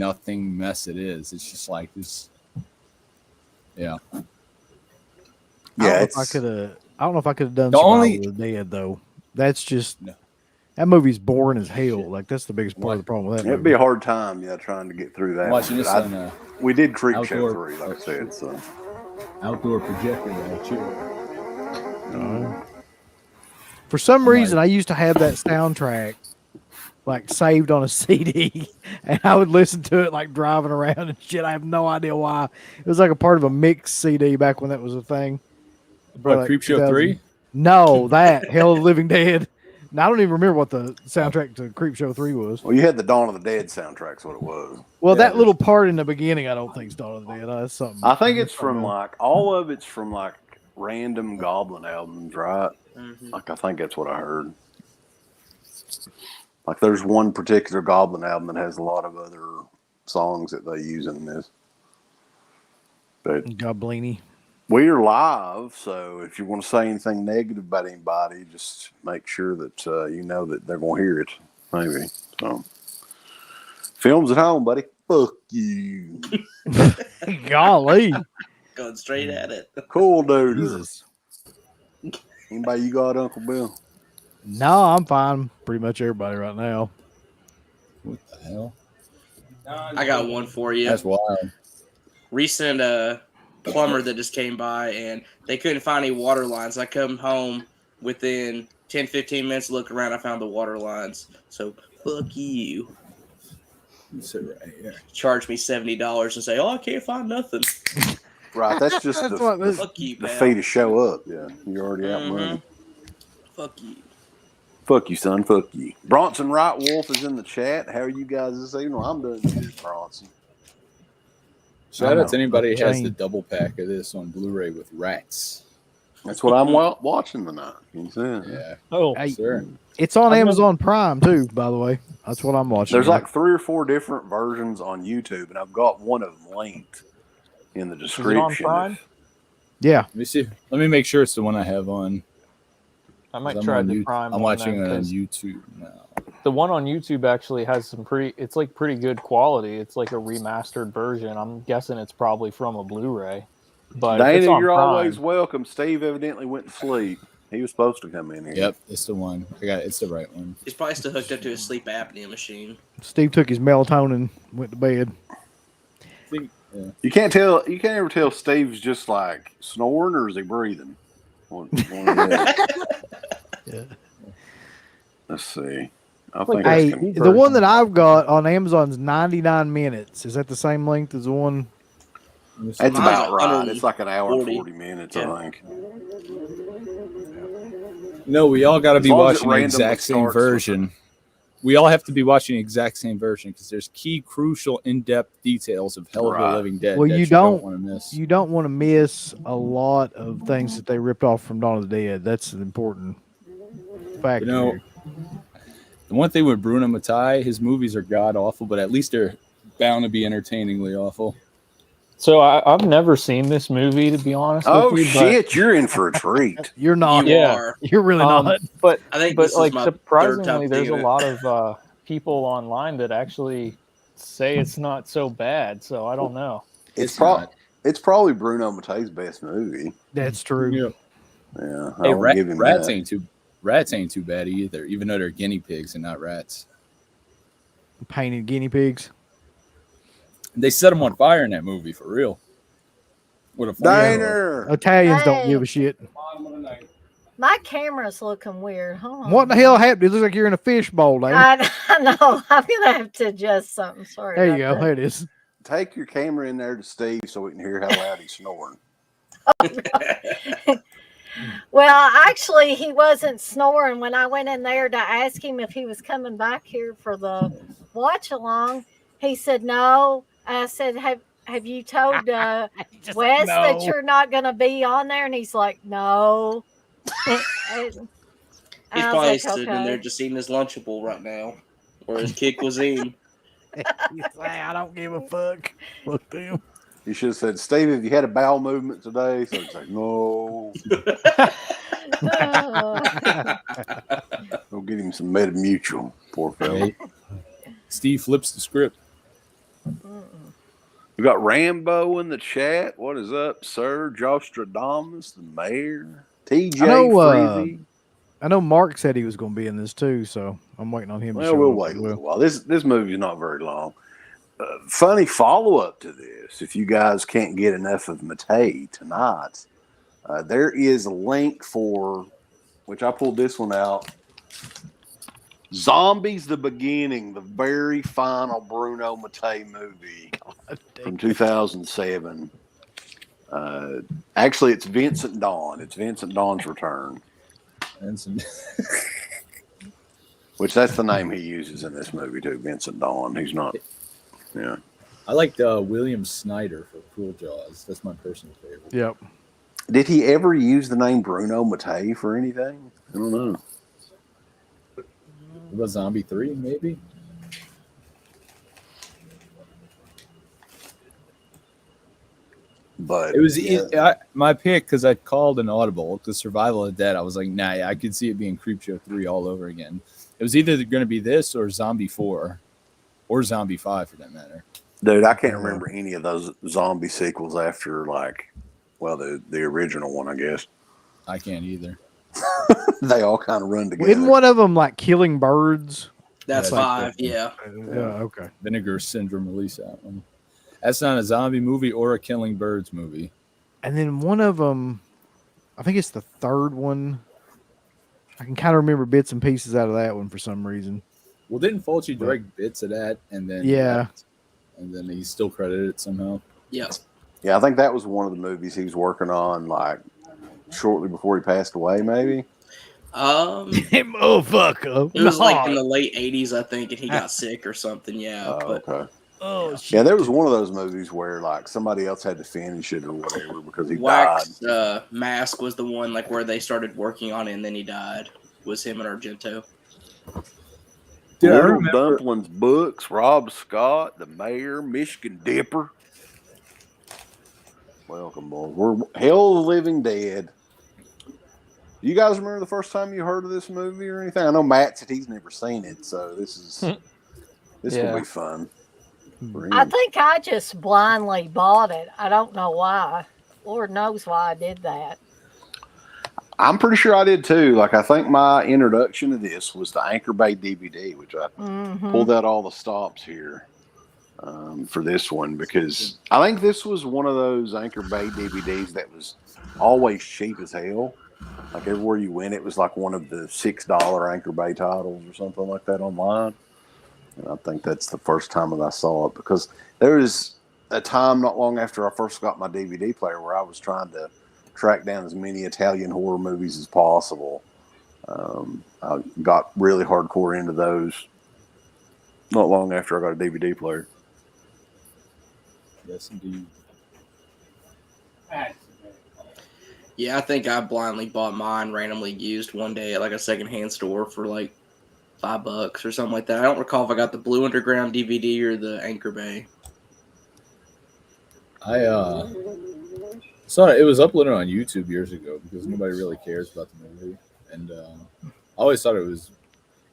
nothing mess it is. It's just like this. Yeah. I don't know if I could have done The Survival only- of the Dead though. That's just No. that movie's boring as hell. Like that's the biggest part of the problem with that It'd movie. be a hard time, trying to get through that. I'm watching this But on we did Creep Show outdoor- 3, like I said. So outdoor projector there too. For some reason, I used to have that soundtrack like saved on a CD, and I would listen to it like driving around and shit. I have no idea why. It was like a part of a mix CD back when that was a thing. Bro, Like Creep Show 2000 3? No, that Hell of the Living Dead. Now, I don't even remember what the soundtrack to Creep Show 3 was. well, you had the Dawn of the Dead soundtrack's what it was. Well, Yeah, that little part in the beginning, I don't think is Dawn of the Dead. That's something. I think it's from all of it's from random Goblin albums, right? Mm-hmm. I think that's what I heard. Like there's one particular Goblin album that has a lot of other songs that they use in this. But Goblini. we're live, so if you want to say anything negative about anybody, just make sure that you know that they're going to hear it. Maybe. So, films at home, buddy. Fuck you. Golly. Going straight at it. Cool dude. Jesus. Anybody you got, Uncle Bill? No, I'm fine. Pretty much everybody right now. What the hell? I got one for you. That's wild. Recent plumber that just came by, and they couldn't find any water lines. I come home within 10, 15 minutes, look around, I found the water lines. So, fuck you. You sit right here. Charge me $70 and say, oh, I can't find nothing. Right, that's just That's what this- Fuck you, the pal. fee to show up. Yeah, you're already out money. Fuck you. Fuck you, son. Fuck you. Bronson Wright Wolf is in the chat. How are you guys this evening? Well, I'm doing good, Bronson. Shout out to anybody who has Chain. the double pack of this on Blu-ray with rats. That's what I'm watching tonight. You know? Yeah, Oh, Hey, sir. it's on I'm Amazon Prime too, by the way. That's what I'm watching. There's like 3 or 4 different versions on YouTube, and I've got one of them linked in the is it description. on Prime? yeah. Let me see. Let me make sure it's the one I have on. I might 'cause try on the You- Prime. I'm one watching then, it on 'cause YouTube now. The one on YouTube actually has some it's like pretty good quality. It's like a remastered version. I'm guessing it's probably from a Blu-ray. But if it's Dana, on you're Prime, always welcome. Steve evidently went to sleep. He was supposed to come in here. Yep, it's the one. I got it. It's the right one. He's probably still hooked up to his sleep apnea machine. Steve took his melatonin, went to bed. You can't tell. You can't ever tell if Steve's just like snoring or is he breathing. One of them. Yeah. Let's see. I think Hey, that's the one that I've got on Amazon's 99 minutes. Is that the same length as the one? That's Mine's about right. 140. It's like an hour and 40 minutes, Yeah. I think. No, we all got to As be long as it watching the randomly exact same starts with version. We all have to be watching the exact same version because there's key, crucial, in-depth details of Hell of Right. the Living Dead. Well, that you don't don't- want to miss. You don't want to miss a lot of things that they ripped off from Dawn of the Dead. That's an important factor. You know, here. the one thing with Bruno Mattei, his movies are god awful, but at least they're bound to be entertainingly awful. so I've never seen this movie, to be honest Oh with you. shit! You're in for a treat. You're not. You Yeah. are. You're really But, not. but I think but this is like my third surprisingly, time there's a thinking it. lot of people online that actually say it's not so bad. So I don't know. It's not. It's probably Bruno Mattei's best movie. That's true. Yeah, Hey, I'll give him rats that. ain't too bad either, even though they're guinea pigs and not rats. Painted guinea pigs. They set them on fire in that movie for real. What a Diner. Italians don't Hey. give a shit. My camera's looking weird. Hold on. What the hell happened? It looks like you're in a fishbowl, Dave. I know. I'm gonna have to adjust something. Sorry. There you go. about There it is. Take your camera in there to Steve so we can hear how loud he's snoring. that. Well, actually, he wasn't snoring when I went in there to ask him if he was coming back here for the watch along. He said no. I said, "Have you told Wes that no. you're not going to be on there?" And he's like, "No." He's I was probably like, sitting in "Okay." there just eating his Lunchable right now, or his kid cuisine. He's like, I don't give a fuck. Fuck them. You should have said, Steve, have you had a bowel movement today? So it's like, no. Go get him some Metamucil, poor fella. Hey, Steve flips the script. We got Rambo in the chat. What is up, sir? Jostradamus, the mayor. TJ I know, Freezy. I know Mark said he was going to be in this too, so I'm waiting on him to Well, show we'll up wait as a well. little while. This movie's not very long. Funny follow up to this. If you guys can't get enough of Matei tonight, there is a link for, which I pulled this one out. Zombies: The Beginning, the very final Bruno Mattei movie from 2007. Actually, it's Vincent Dawn. It's Vincent Dawn's return, And some, which that's the name he uses in this movie too. Vincent Dawn. He's not. Yeah. I liked William Snyder for Cruel Jaws. That's my personal favorite. Yep. Did he ever use the name Bruno Mattei for anything? I don't know. What about Zombie 3, maybe? But It was yeah. my pick because I called an audible to Survival of the Dead. I was like, nah, I could see it being Creepshow 3 all over again. It was either going to be this or Zombie 4 or Zombie 5 for that matter. Dude, I can't remember any of those zombie sequels after the original one, I guess. I can't either. They all kind of run together. Isn't one of them like killing birds? That's Yeah, I 5. think Yeah. Yeah. Okay. Vinegar Syndrome release that one. That's not a zombie movie or a Killing Birds movie. And then one of them, I think it's the third one. I can kind of remember bits and pieces out of that one for some reason. Well, didn't Fulci direct bits of that and then Yeah. and then he's still credited somehow? Yeah. Yeah, I think that was one of the movies he was working on like shortly before he passed away, maybe. Motherfucker. It was like in the late 80s, I think, and he got sick or something. Yeah. But Okay. Oh, shit. Yeah, there was one of those movies where like somebody else had to finish it or whatever because he Wax Mask was the one like where they started working on it and then he died. Was him and Argento. died. Dude, I Little remember- Dumplings books, Rob Scott, the mayor, Michigan Dipper. Welcome, boys. We're Hell of the Living Dead. Do you guys remember the first time you heard of this movie or anything? I know Matt said he's never seen it, so this Yeah. will be fun. for him. I think I just blindly bought it. I don't know why. Lord knows why I did that. I'm pretty sure I did too. Like, I think my introduction to this was the Anchor Bay DVD, which I pulled out all the stops here for this one because I think this was one of those Anchor Bay DVDs that was always cheap as hell. Like, everywhere you went, it was like one of the $6 Anchor Bay titles or something like that online. And I think that's the first time that I saw it because there was a time not long after I first got my DVD player where I was trying to track down as many Italian horror movies as possible. I got really hardcore into those not long after I got a DVD player. Yes, indeed. Yeah, I think I blindly bought mine randomly used one day at like a secondhand store for like $5 or something like that. I don't recall if I got the Blue Underground DVD or the Anchor Bay. I saw it was uploaded on YouTube years ago because nobody really cares about the movie, and I always thought it was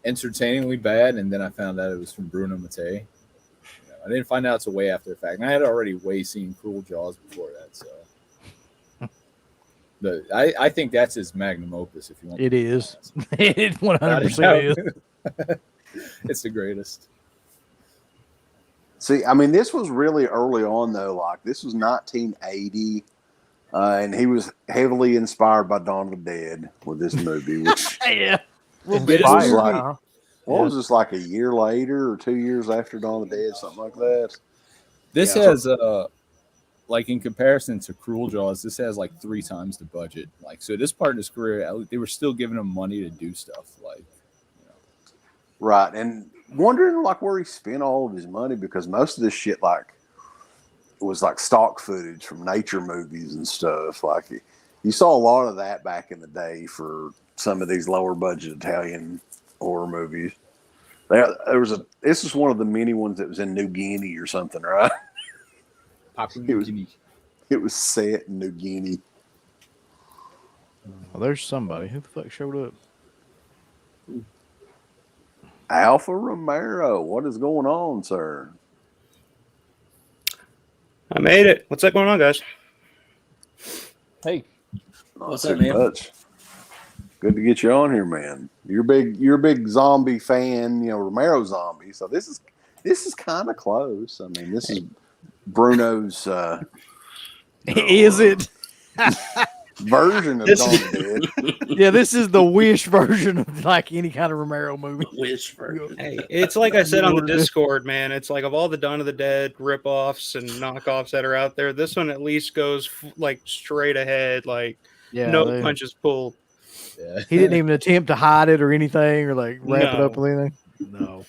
entertainingly bad, and then I found out it was from Bruno Mattei. I didn't find out until way after the fact, and I had already way seen Cruel Jaws before that, so. I think that's his magnum opus. If you want, It is. It 100% is. It's the greatest. See, I mean, this was really early on, though. Like, this was 1980, and he was heavily inspired by Dawn of the Dead with this movie. Which, Yeah. Inspired, like- huh? what was this, like a year later or 2 years after Dawn of the Dead, something like that? This Yeah. has like in comparison to Cruel Jaws, this has like 3 times the budget. Like, so this part in his career, they were still giving him money to do stuff. Like, Right, and wondering like where he spent all of his money because most of this shit like was like stock footage from nature movies and stuff. Like you saw a lot of that back in the day for some of these lower budget Italian horror movies. This is one of the many ones that was in New Guinea or something, right? Papua It was- New Guinea. It was set in New Guinea. Well, there's somebody. Who the fuck showed up? Alpha Romero, what is going on, sir? I made it. What's up going on, guys? Hey, What's Not up, too man? much. Good to get you on here, man. You're a big zombie fan, Romero zombie. So this is kind of close. I mean, this is Bruno's Is it? version of This Dawn is- of the Dead. Yeah, this is the Wish version of like any kind of Romero movie. Wish version. Hey, it's like I said on the Ordered it. Discord, man. It's like of all the Dawn of the Dead ripoffs and knockoffs that are out there, this one at least goes like straight ahead, like Yeah, no punches pulled. Yeah. he didn't even attempt to hide it or anything or like wrap it up No. with anything. No,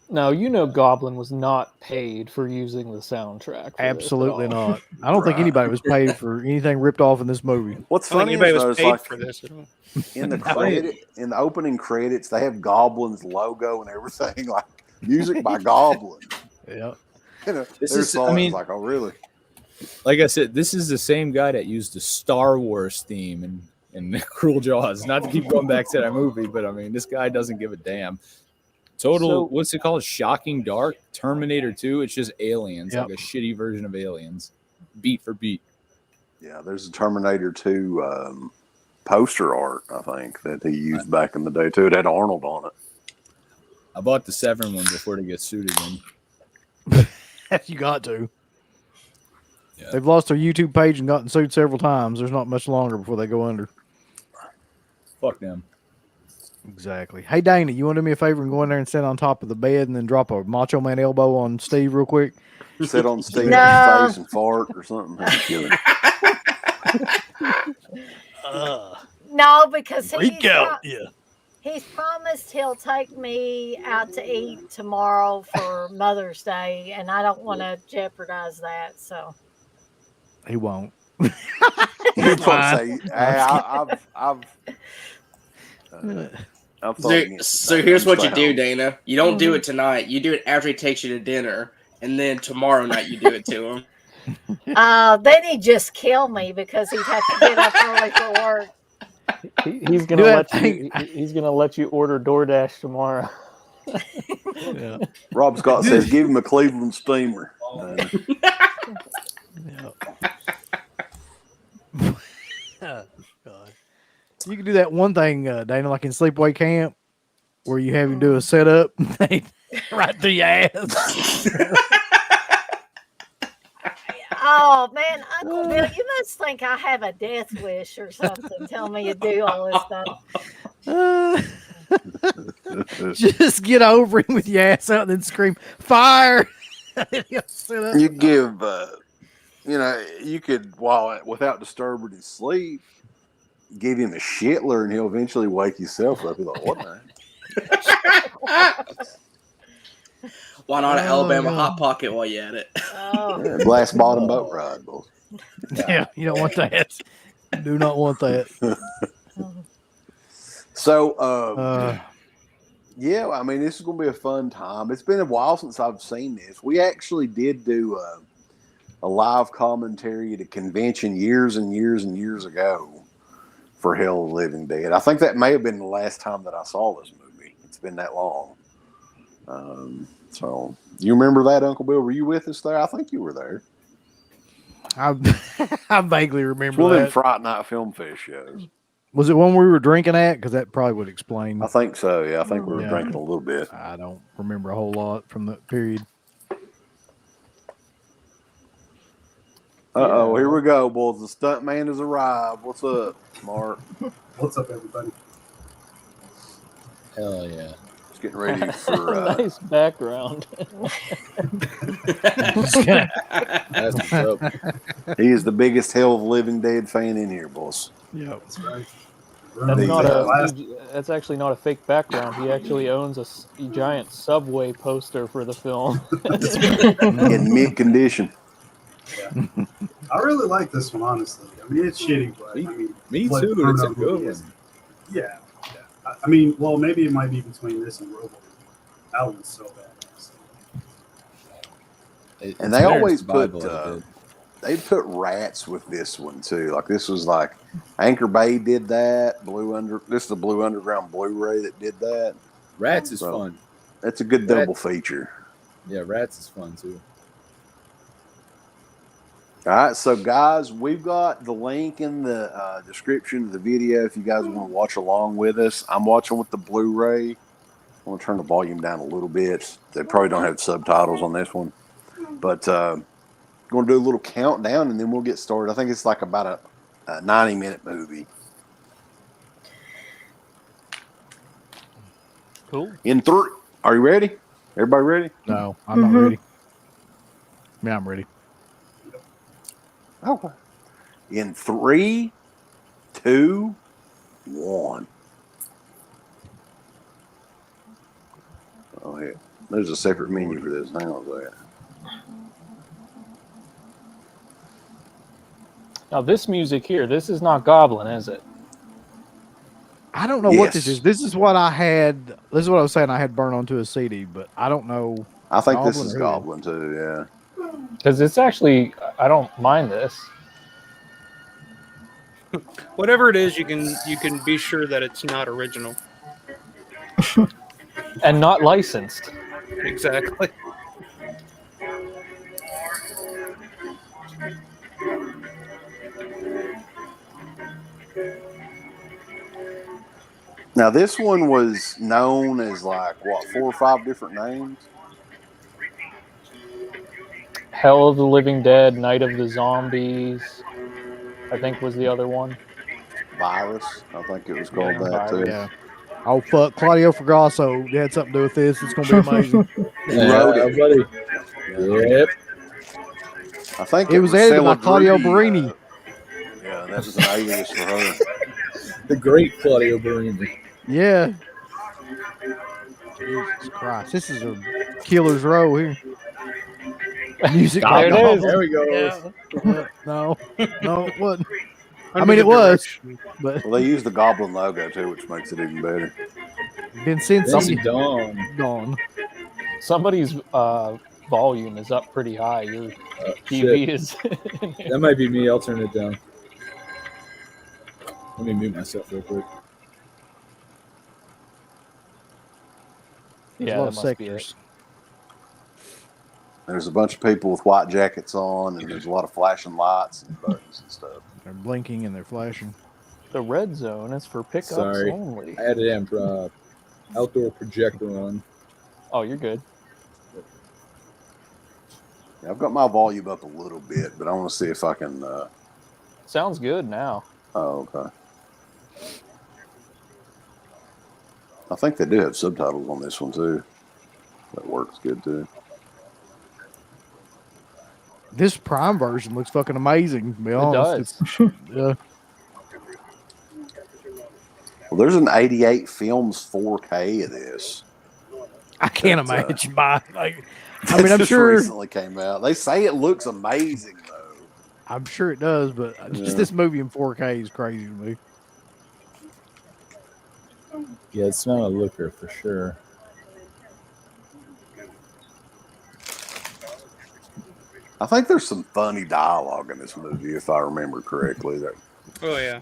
now you know Goblin was not paid for using the soundtrack. for this at absolutely all. not. I don't think Right. anybody was paid for anything ripped off in this movie. What's I don't think funny anybody is, was though, paid like for this at all. in the opening credits, they have Goblin's logo and everything, like music by Goblin. Yeah, This Their is- I song mean- like, oh really? Like I said, this is the same guy that used the Star Wars theme in Cruel Jaws. Not to keep going back to that movie, but I mean, this guy doesn't give a damn. Total, So- what's it called? Shocking Dark, Terminator 2. It's just aliens, Yep. like a shitty version of aliens, beat for beat. Yeah, there's a Terminator 2 poster art, I think, that he used back in the day too. It had Arnold on it. I bought the Severn one before they get sued again. you got to. Yeah. They've lost their YouTube page and gotten sued several times. There's not much longer before they go under. Fuck them. Exactly. Hey, Dana, you want to do me a favor and go in there and sit on top of the bed and then drop a Macho Man elbow on Steve real quick? Sit on Steve's No. face and fart or something. I'm kidding. No, because yeah. he's promised he'll take me out to eat tomorrow for Mother's Day, and I don't want to jeopardize that. So He won't. You're fine. say, I've thought So, against so that. here's I'm what you staying do, home. Dana. You don't do it tonight. You do it after he takes you to dinner, and then tomorrow night you do it to him. then he'd just kill me because he'd have to get up early for work. He's gonna Do that let you. He's gonna let you order DoorDash tomorrow. Yeah. Rob Scott says, give him a Cleveland steamer. God. You can do that one thing, Dana, like in Sleepaway Camp, where you have him do a setup right through your ass. Oh man, Uncle Bill, you must think I have a death wish or something. Tell me you do all this stuff. You Oh. Just get over him with your ass out and then scream, fire! Sit up. give, you could, without disturbing his sleep, give him a shitler and he'll eventually wake himself up. He's like, what the? Why not an Oh, Alabama God. Hot Pocket while you at it? Oh. Yeah, glass bottom boat ride, boys. Yeah, you don't want that. Do not want that. So, yeah, I mean, this is going to be a fun time. It's been a while since I've seen this. We actually did do a live commentary at a convention years and years and years ago for Hell of the Living Dead. I think that may have been the last time that I saw this movie. It's been that long. So, you remember that, Uncle Bill? Were you with us there? I think you were there. I vaguely It's remember one of them that. Fright Night Film Fest shows. Was it one we were drinking at? Because that probably would explain. I think so, yeah. I think we were Yeah. drinking a little bit. I don't remember a whole lot from the period. Uh-oh, here we go, boys. The stunt man has arrived. What's up, Mark? What's up, everybody? Hell yeah. Just getting ready for... Nice background. That's what's up. he is the biggest Hell of the Living Dead fan in here, boss. Yeah. That's right. That's The, not last- that's actually not a fake background. He actually owns a giant Subway poster for the film. In mint condition. I really like this one, honestly. I mean, it's shitty, but I mean, Me what too. Bruno It's a movie good is- one. Yeah. I mean, well, maybe it might be between this and Robo. That one's so bad. It- And it's they better always survival put, than it They put rats with this one, too. Like, this was like... Anchor Bay did that. This is the Blue Underground Blu-ray that did that. did. Rats is So- fun. That's a good double feature. Yeah, Rats is fun too. All right, so guys, we've got the link in the description of the video if you guys want to watch along with us. I'm watching with the Blu-ray. I'm going to turn the volume down a little bit. They probably don't have subtitles on this one. But I'm going to do a little countdown, and then we'll get started. I think it's like about a 90-minute movie. Cool. In 3, are you ready? Everybody ready? No, I'm not ready. Yeah, I'm ready. Okay. In 3, 2, 1. Oh, yeah. There's a separate menu for this. Hang on a second. Now this music here, this is not Goblin, is it? I don't know what this Yes. is. This is what I had. This is what I was saying. I had burned onto a CD, but I don't know. I think this Goblin is or who? Goblin, too, yeah. Because it's actually, I don't mind this. Whatever it is, you can be sure that it's not original. And not licensed. Exactly. Now, this one was known as like, what, 4 or 5 different names? Hell of the Living Dead, Night of the Zombies, I think was the other one. Virus, I think it was called Yeah, that, too. Yeah. Oh fuck, Claudio Fragasso had something to do with this. It's gonna be amazing. He wrote it. buddy. Yep. I think It was edited by Celebrity, Claudio Barini. Yeah, that was an alias for her. The great Claudio Barini. Yeah. Jesus Christ, this is a killer's row here. Music. There it by is. There we go. Yeah. No, it wasn't. Under mean, the it was. direction. But Well, they used the Goblin logo, too, which makes it even better. Vincenzi That's Dawn. gone. Somebody's volume is up pretty high. Your Shit. TV is. That might be me. I'll turn it down. Let me mute myself real quick. There's Yeah, a lot that of must be it. sectors. There's a bunch of people with white jackets on, and there's a lot of flashing lights and buttons and stuff. They're blinking and they're flashing. The red zone is for pickups Sorry. only. I had an outdoor projector on. Oh, you're good. Yeah, I've got my volume up a little bit, but I want to see if I can. Sounds good now. Oh, okay. I think they do have subtitles on this one too. That works good too. This Prime version looks fucking amazing. To be honest, does. Yeah. Well, there's an 88 Films 4K of this. I can't That's, imagine buying. Like, I That mean, I'm just sure. recently came out. They say it looks amazing though. I'm sure it does, but just Yeah. this movie in 4K is crazy to me. Yeah, it's not a looker for sure. I think there's some funny dialogue in this movie, if I remember correctly. There, Oh yeah.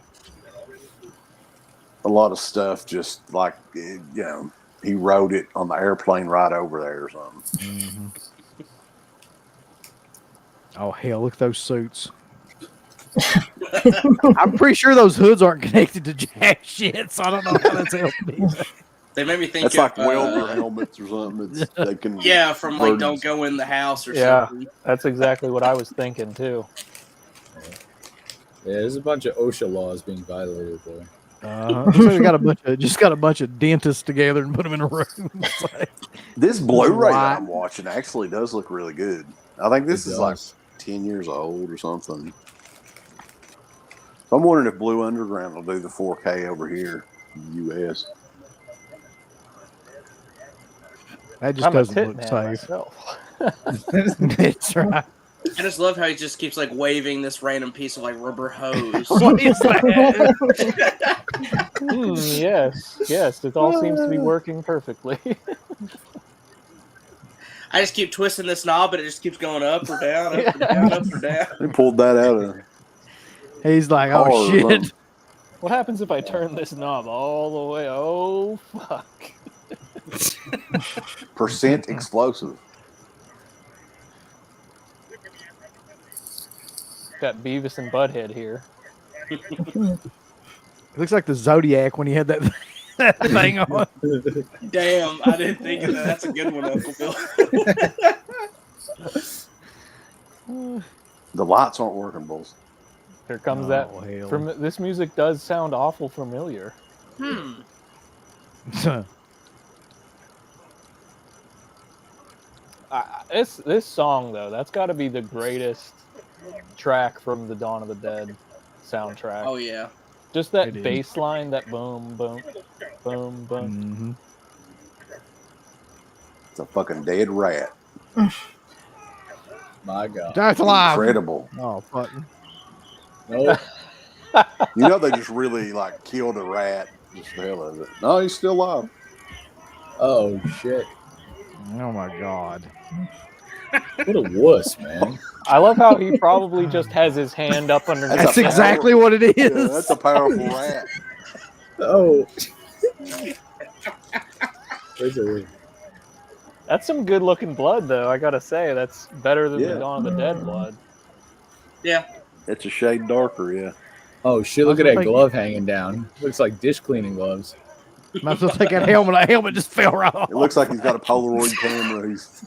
a lot of stuff just like he wrote it on the airplane right over there or something. Oh hell, look at those suits. I'm pretty sure those hoods aren't connected to jack shit, so I don't know how that's helping. They made me think That's of, like welder helmets or something. They can Yeah, from like Burdens. Don't Go in the House or Yeah. something. That's exactly what I was thinking too. Yeah, there's a bunch of OSHA laws being violated though. So we got a bunch of dentists together and put them in a room. It's like, This Blu-ray that Right. I'm watching actually does look really good. I think this It is like does. 10 years old or something. So I'm wondering if Blue Underground will do the 4K over here in the U.S. that just I'm a doesn't tit look man safe. myself. That's right. I just love how he just keeps like waving this random piece of like rubber hose. What is that? Yes, it all seems to be working perfectly. I just keep twisting this knob, and it just keeps going up or down, up or down, up or down. They pulled that out of He's like, car oh or shit. something. What happens if I turn this knob all the way? Oh fuck! Percent explosive. Got Beavis and Butthead here. It looks like the Zodiac when he had that, that thing on. Damn, I didn't think of that. That's a good one, Uncle Bill. The lights aren't working, Bulls. Here comes that. Oh, hell. From this music does sound awful familiar. This song though, that's got to be the greatest track from the Dawn of the Dead soundtrack. Oh yeah. Just that It is. bass line, that boom, boom, boom, boom. It's a fucking dead rat. My God. That's alive. Incredible. Oh, fuck. No. You know they just really like killed a rat. Just the hell of it. No, he's still alive. Oh shit. Oh, my God. What a wuss, man. I love how he probably just has his hand up underneath. That's a exactly what it Yeah, is. that's a powerful rat. Oh. Where's the ring? That's some good looking blood, though. I gotta say, that's better than Yeah. the Dawn of the Dead blood. Yeah. It's a shade darker, yeah. Oh shit! Look I at was that thinking- glove hanging down. Looks like dish cleaning gloves. Might as well take that helmet. That helmet just fell right off. It looks like he's got a Polaroid camera. He's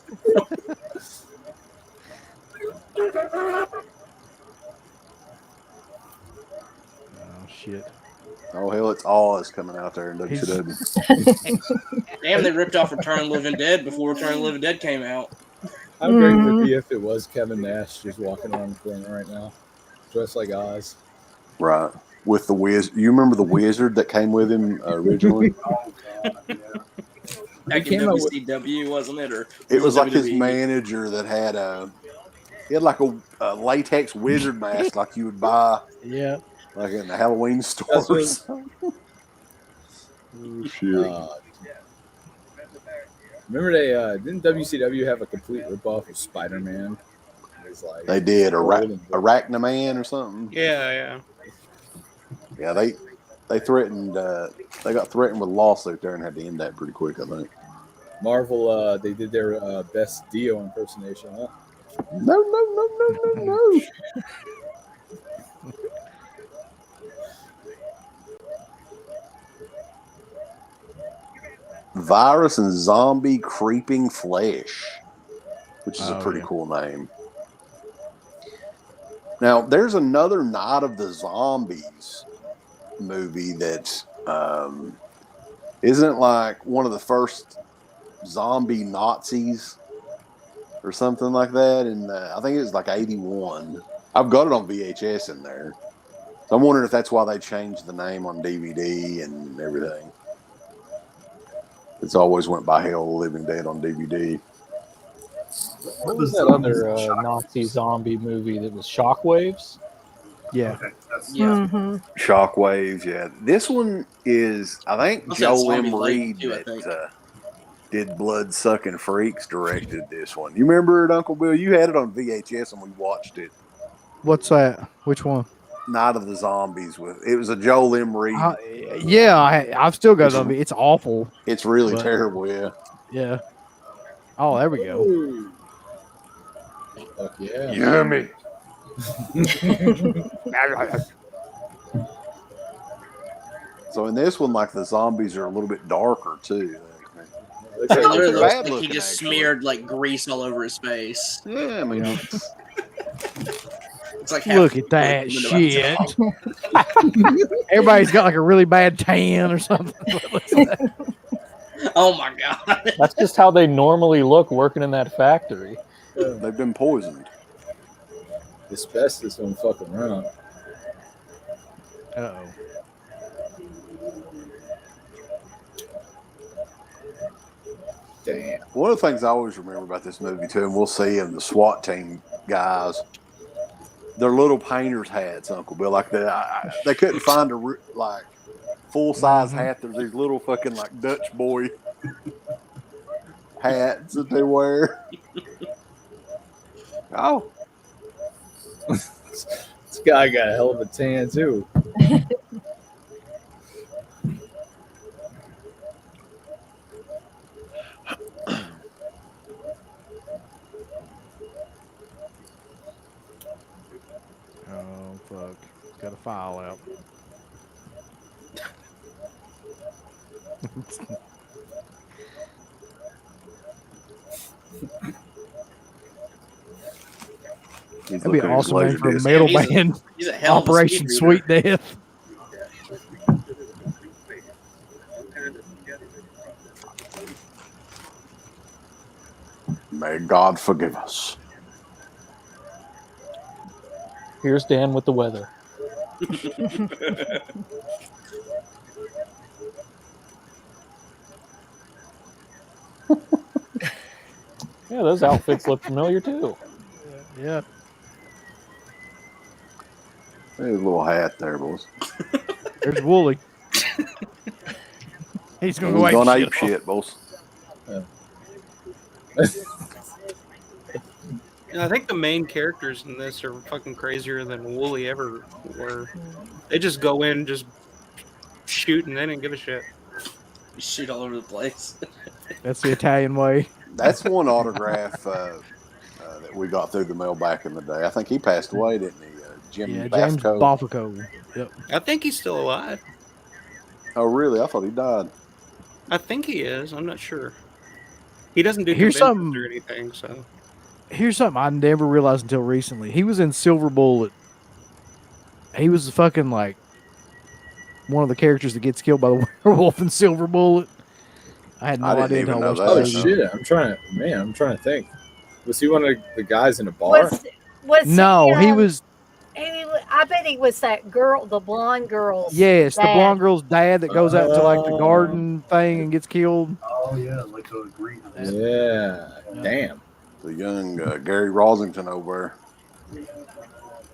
Oh, shit. oh hell, it's Oz coming out there in He's- WCW. Damn, they ripped off Return of the Living Dead before Return of the Living Dead came out. How great would it be if it was Kevin Nash just walking around the corner right now, dressed like Oz? Right. With the wizard. You remember the wizard that came with him originally? Oh God, yeah. Back He in came out with- WCW, wasn't it? Or It was like his WWE? manager that had he had like a latex wizard mask like you would buy Yeah. like in the Halloween store. That's or what- something. Oh, shit. Remember they didn't WCW have a complete ripoff of Spider-Man? It was like They did Golden- Arachnaman or something. Yeah. Yeah, they threatened. They got threatened with a lawsuit there and had to end that pretty quick. I think. Marvel. They did their best Dio impersonation. Huh? No. Virus and Zombie Creeping Flesh, which is a Oh, pretty yeah. cool name. Now, there's another Night of the Zombies movie that isn't like one of the first zombie Nazis or something like that. And I think it was like 81. I've got it on VHS in there. So I'm wondering if that's why they changed the name on DVD and everything. It's always went by Hell of the Living Dead on DVD. What was that other Nazi zombie movie that was Shockwaves? Yeah. Okay, that's Yeah. Mhm. Shockwaves, yeah. This one is, I think What's that Joel Zombie M. Lake Reed too, I think? that did Blood Sucking Freaks directed this one. You remember it, Uncle Bill? You had it on VHS and we watched it. What's that? Which one? Night of the Zombies with it was a Joel M. Reed. Yeah, I've still got it on me. It's awful. It's really But- terrible, yeah. Yeah. Oh, there we go. Ooh. Fuck yeah. Yummy. So in this one, like the zombies are a little bit darker too. Looks It like literally They're looks bad like he looking, just actually. smeared like grease all over his face. Yeah, I mean, It's like half Look at that the window outside. shit. Everybody's got like a really bad tan or something. Oh my god! That's just how they normally look working in that factory. they've been poisoned. asbestos don't fuck around. Uh-oh. Damn. One of the things I always remember about this movie too, and we'll see in the SWAT team guys, their little painters hats, Uncle Bill. Like they couldn't find a like full size hat. There's these little fucking like Dutch boy hats that they wear. Oh, This guy got a hell of a tan too. got a file out. He's That'd be looking at his awesome name laser for a disc. metal He's a- band. He's a hell of a Operation speed Sweet reader. Death. May God forgive us. Here's Dan with the weather. Yeah, those outfits look familiar too. Yeah. There's a little hat there, boys. There's Wooly. He's gonna We're go going ape ape shit. shit, boys. And I think the main characters in this are fucking crazier than Wooly ever were. They just go in, just shoot, and they didn't give a shit. Shoot all over the place. That's the Italian way. That's one autograph that we got through the mail back in the day. I think he passed away, didn't he? Jim Yeah, James Bafco. Boffico. Yep. I think he's still alive. Oh, really? I thought he died. I think he is. I'm not sure. He doesn't do Here's conventions something- or anything, so Here's something I never realized until recently. He was in Silver Bullet. He was fucking like one of the characters that gets killed by the werewolf in Silver Bullet. I had no I didn't idea even until I know watched that. Oh the movie. shit! I'm trying to think. Was he one of the guys in a bar? Was No, he he was. I bet he was that girl, the blonde girl. Yes, the dad. blonde girl's dad that goes out to like the garden thing and gets killed. Oh yeah, like the green. Yeah. Damn. The young Gary Rosington over there.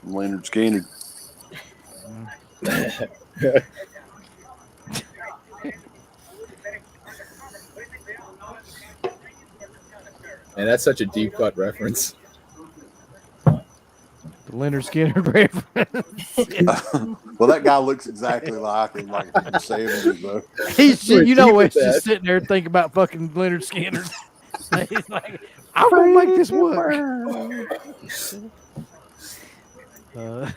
Leonard Skinner. And that's such a deep cut reference. The Leonard Skinner reference. Well, that guy looks exactly like him, like from the 70s, though. He's, We're you know, deep with it's just that. sitting there thinking about fucking Leonard Skinner. He's like, I'm gonna make this work. Look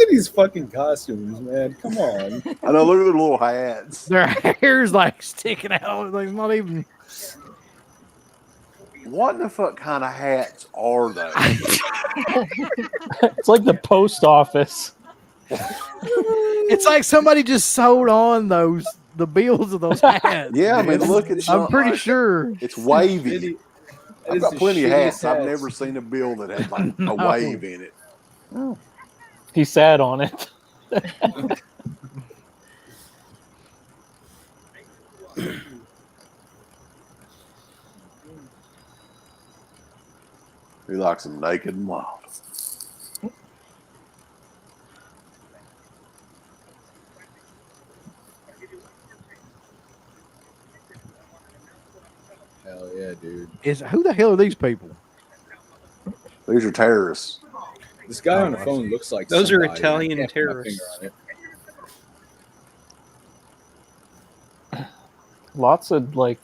at these fucking costumes, man. Come on. I know, look at their little hats. Their hair's like sticking out. Like not even. What the fuck kind of hats are they? It's like the post office. It's like somebody just sewed on the bills of those hats. Yeah, I mean, look at I'm something pretty like- sure. It's wavy. That I've is got the plenty of hats. shittiest I've hats. never seen a bill that had like a No. wave in it. He sat on it. He likes them naked and wild. Hell yeah, dude. Who the hell are these people? These are terrorists. This guy on the phone looks like Those are somebody. Italian I can't put my terrorists. finger on it. Lots of like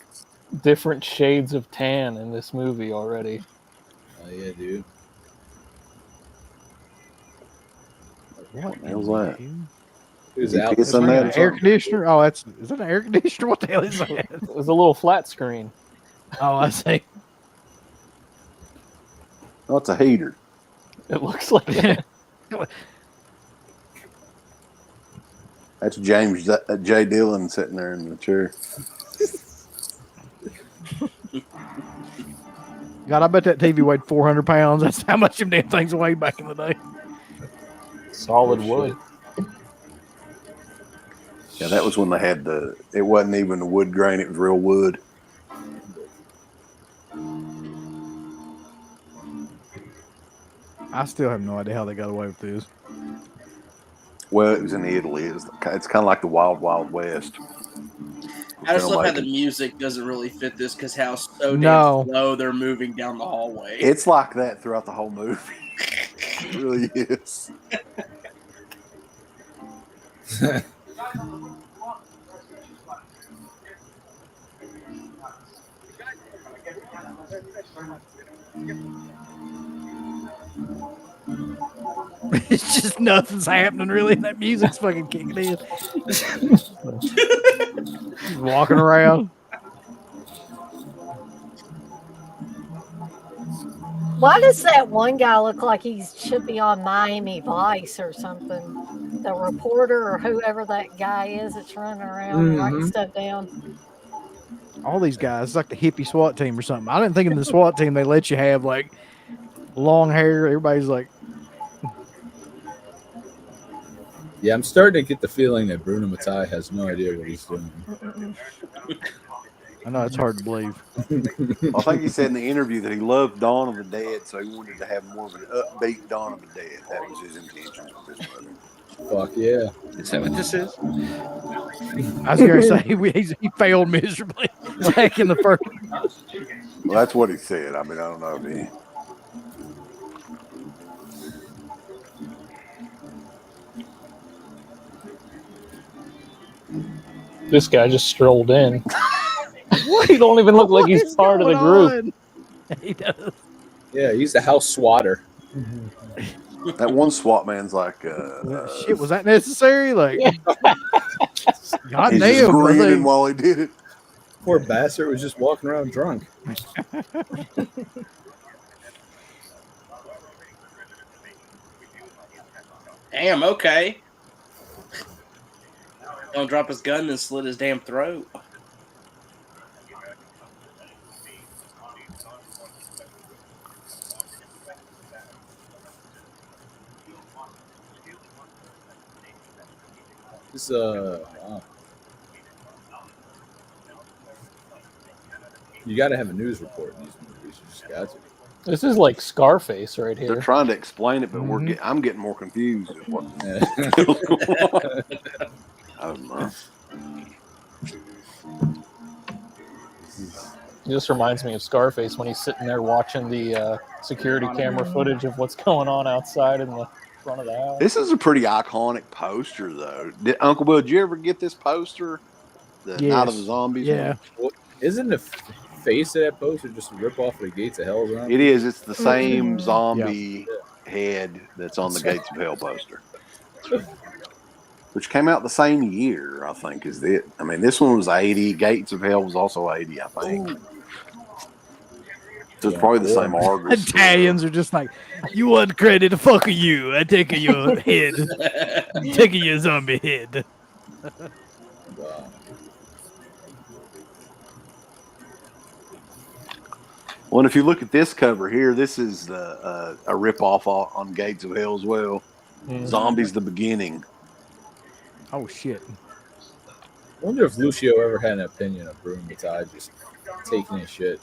different shades of tan in this movie already. Oh yeah, dude. What the hell's that? Who's You out? piss on Like that an or air something? conditioner? Oh, is that an air conditioner? What the hell is that? It was a little flat screen. Oh, I see. Oh, it's a heater. It looks like it. That's James J. Dillon sitting there in the chair. God, I bet that TV weighed 400 pounds. That's how much them damn things weighed back in the day. Solid wood. Yeah, that was when they had it wasn't even the wood grain, it was real wood. I still have no idea how they got away with this. Well, it was in Italy. It's kind of like the Wild Wild West. I just love how the Filmmaking. music doesn't really fit this because how so damn No. slow they're moving down the hallway. It's like that throughout the whole movie. It really is. It's just nothing's happening really. That music's fucking kicking in. He's walking around. Why does that one guy look like he should be on Miami Vice or something? The reporter or whoever that guy is that's running around writing stuff down. All these guys, it's like the hippie SWAT team or something. I didn't think in the SWAT team they let you have like long hair. Everybody's like, Yeah, I'm starting to get the feeling that Bruno Mattei has no idea what he's doing. I know it's hard to believe. I think he said in the interview that he loved Dawn of the Dead, so he wanted to have more of an upbeat Dawn of the Dead. That was his intention with this movie. Fuck yeah. Is that what this is? I was going to say he failed miserably back in the first. Well, that's what he said. I mean, I don't know if he. This guy just strolled in. He don't even look like What he's is part of the going group. on? He does. Yeah, he's the house swatter. That one SWAT man's like, Shit, was that necessary? Like, God he's just damn. grinning while he did it. Poor bastard was just walking around drunk. Damn, okay. Don't drop his gun and slit his damn throat. This wow. You got to have a news report in these movies. You just got to. This is like Scarface right They're here. trying to explain it, but I'm getting more confused. At what I don't know. It just reminds me of Scarface when he's sitting there watching the security camera footage of what's going on outside in the front of the house. This is a pretty iconic poster, though. Uncle Bill, did you ever get this poster? The Night of the Zombies? Yeah. Well, isn't the face of that poster just a rip off of the Gates of Hell? Zombie? It is. It's the same zombie head that's on the Gates of Hell poster. Which came out the same year, I think, is it. I mean, this one was 80. Gates of Hell was also 80, I think. So it's probably the same artist. Italians are just like, you want credit to fuck you. I take your head. Take your zombie head. Wow. Well, and if you look at this cover here, this is a ripoff on Gates of Hell as well. Zombies the Beginning. Oh, shit. I wonder if Lucio ever had an opinion of Bruno Mattei just taking his shit.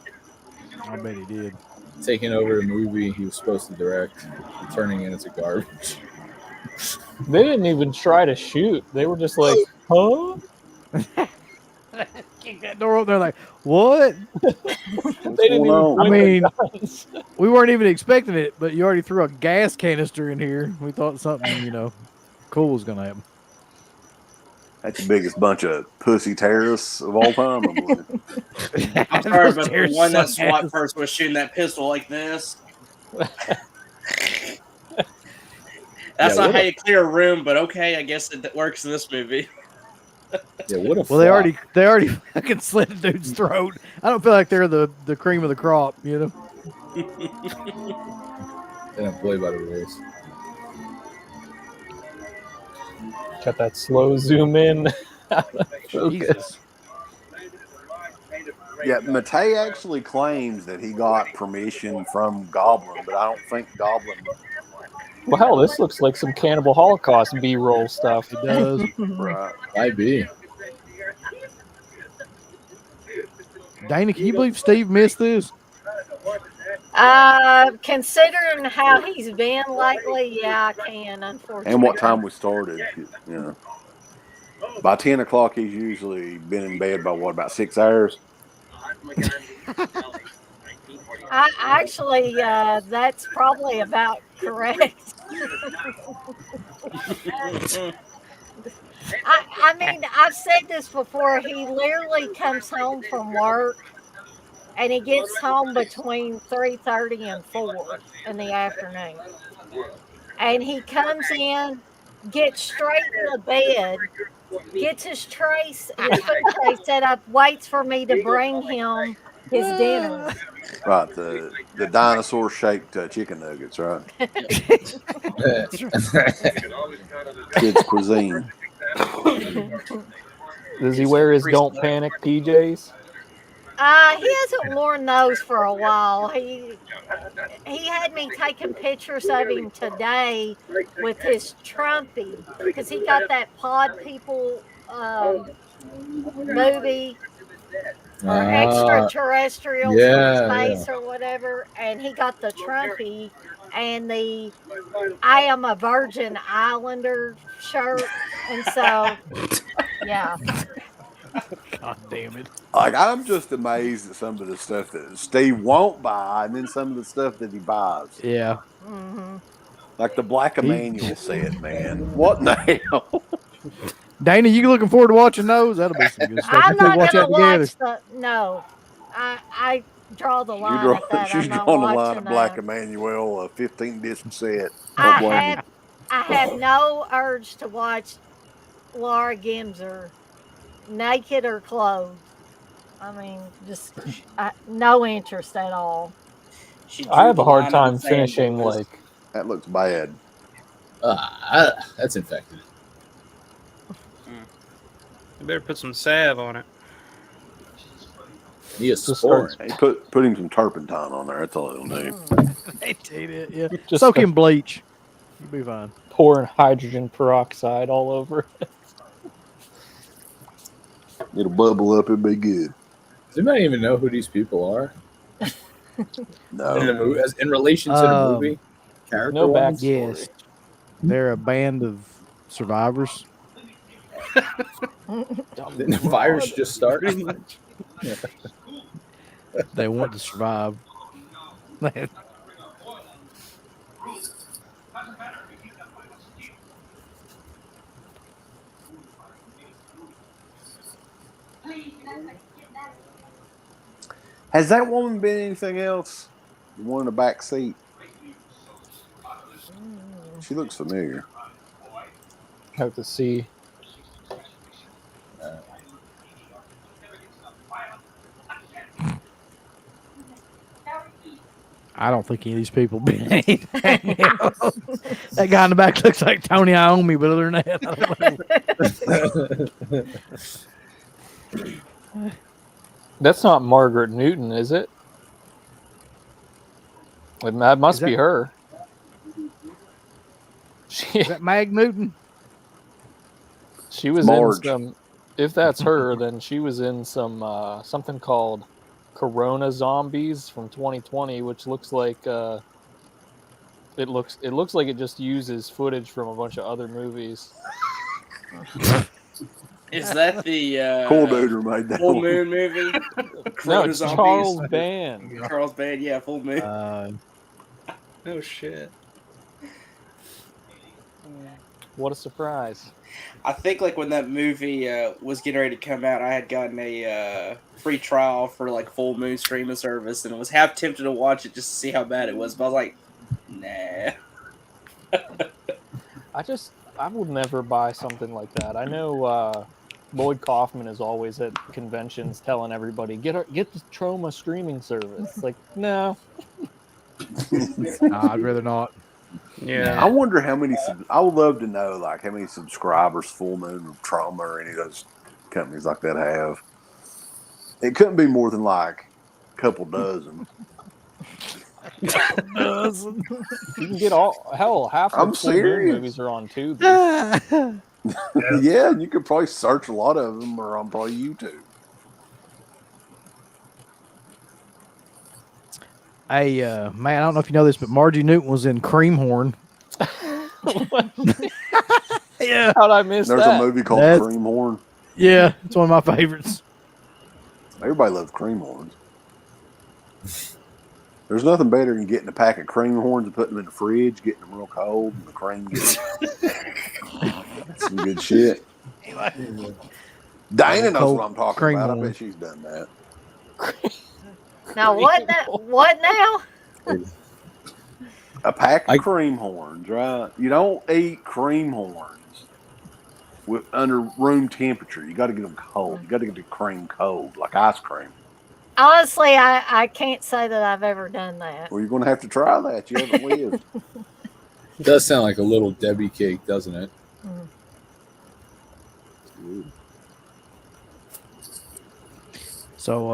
I bet he did. Taking over a movie he was supposed to direct and turning it into garbage. They didn't even try to shoot. They were just like, huh? Kick that door open. They're like, what? They didn't even I mean, guns. we weren't even expecting it, but you already threw a gas canister in here. We thought something, cool was going to happen. That's the biggest bunch of pussy terrorists of all time, I believe. I'm sorry, but the one that SWAT person was shooting that pistol like this. That's not how you clear a room, but okay, I guess it works in this movie. Yeah, what a Well, they already fucking slit a dude's throat. I don't feel like they're the cream of the crop, They don't play by the rules. Got that slow zoom in. Jesus. Yeah, Mattei actually claims that he got permission from Goblin, but I don't think Goblin. Well, hell, this looks like some Cannibal Holocaust B-roll stuff. It does. Right. Might be. Dana, can you believe Steve missed this? Considering how he's been lately, yeah, I can, unfortunately. And what time we started. Yeah. By 10 o'clock, he's usually been in bed by about 6 hours? Actually, that's probably about correct. I mean, I've said this before. He literally comes home from work, and he gets home between 3:30 and 4 in the afternoon. and he comes in, gets straight in the bed, gets his food tray set up, waits for me to bring him his dinner. Right, the dinosaur shaped chicken nuggets, right? Kids cuisine. Does he wear his Don't Panic PJs? He hasn't worn those for a while. He had me taking pictures of him today with his Trumpy because he got that Pod People movie or extraterrestrials from space or whatever, and he got the Trumpy and the I Am a Virgin Islander shirt, and so yeah. God damn it. Like, I'm just amazed at some of the stuff that Steve won't buy, and then some of the stuff that he buys. Yeah. Mm-hmm. Like the Black Emmanuel set, man. What in the hell? Dana, you looking forward to watching those? That'll be some good stuff. I'm not watch gonna that together. watch the no. I draw the line at that. She's I'm not drawing the line watching of Black that. Emmanuel, a 15-disc set. I have no urge to watch Laura Gemser naked or clothed. I mean, just no interest at all. I have a hard time finishing like. That looks bad. That's infected. You better put some salve on it. Neosporin. Hey, put him some turpentine on there. That's all it'll do. Yeah. Just Soak in bleach. You'll be fine. Pouring hydrogen peroxide all over it. It'll bubble up. It'll be good. Does anybody even know who these people are? No. In relation to the movie? Character No wise? backstory. Yes. They're a band of survivors. Didn't the virus just start? They want to survive. Has that woman been anything else? The one in the back seat? She looks familiar. Have to see. I don't think any of these people been anything else. That guy in the back looks like Tony Iommi, but other than that, I don't know. That's not Margaret Newton, is it? That must be her. Is that Mag Newton? She was Marge. in some. If that's her, then she was in some something called Corona Zombies from 2020, which looks like it looks like it just uses footage from a bunch of other movies. Is that the Cool Duder made that Full one. Moon movie? No, Corona it's Zombies. Charles Band. Charles Band, yeah, Full Moon. Oh shit. What a surprise! I think like when that movie was getting ready to come out, I had gotten a free trial for like Full Moon streaming service, and was half tempted to watch it just to see how bad it was. But I was like, nah. I would never buy something like that. I know Lloyd Kaufman is always at conventions telling everybody get the Troma streaming service. Like, no. Nah, I'd rather not. Yeah. I wonder how many. I would love to know, like, how many subscribers Full Moon or Trauma or any of those companies like that have. It couldn't be more than like a couple dozen. You can get half I'm the Full Moon serious. movies are on Tubi. Yeah, and you could probably search a lot of them or on probably YouTube. Hey, man, I don't know if you know this, but Margie Newton was in Creamhorn. Yeah. How'd I miss There's that? a movie called That's- Creamhorn. Yeah, it's one of my favorites. Everybody loves Creamhorns. There's nothing better than getting a pack of Creamhorns and putting them in the fridge, getting them real cold, and the cream gets some good shit. Dana knows what I'm talking about. I bet she's done that. Now what? What now? A pack of I- cream horns, right? You don't eat cream horns under room temperature. You got to get them cold. You got to get the cream cold, like ice cream. Honestly, I can't say that I've ever done that. Well, you're going to have to try that. You haven't lived. It does sound like a little Debbie cake, doesn't it? Mm. Ooh. So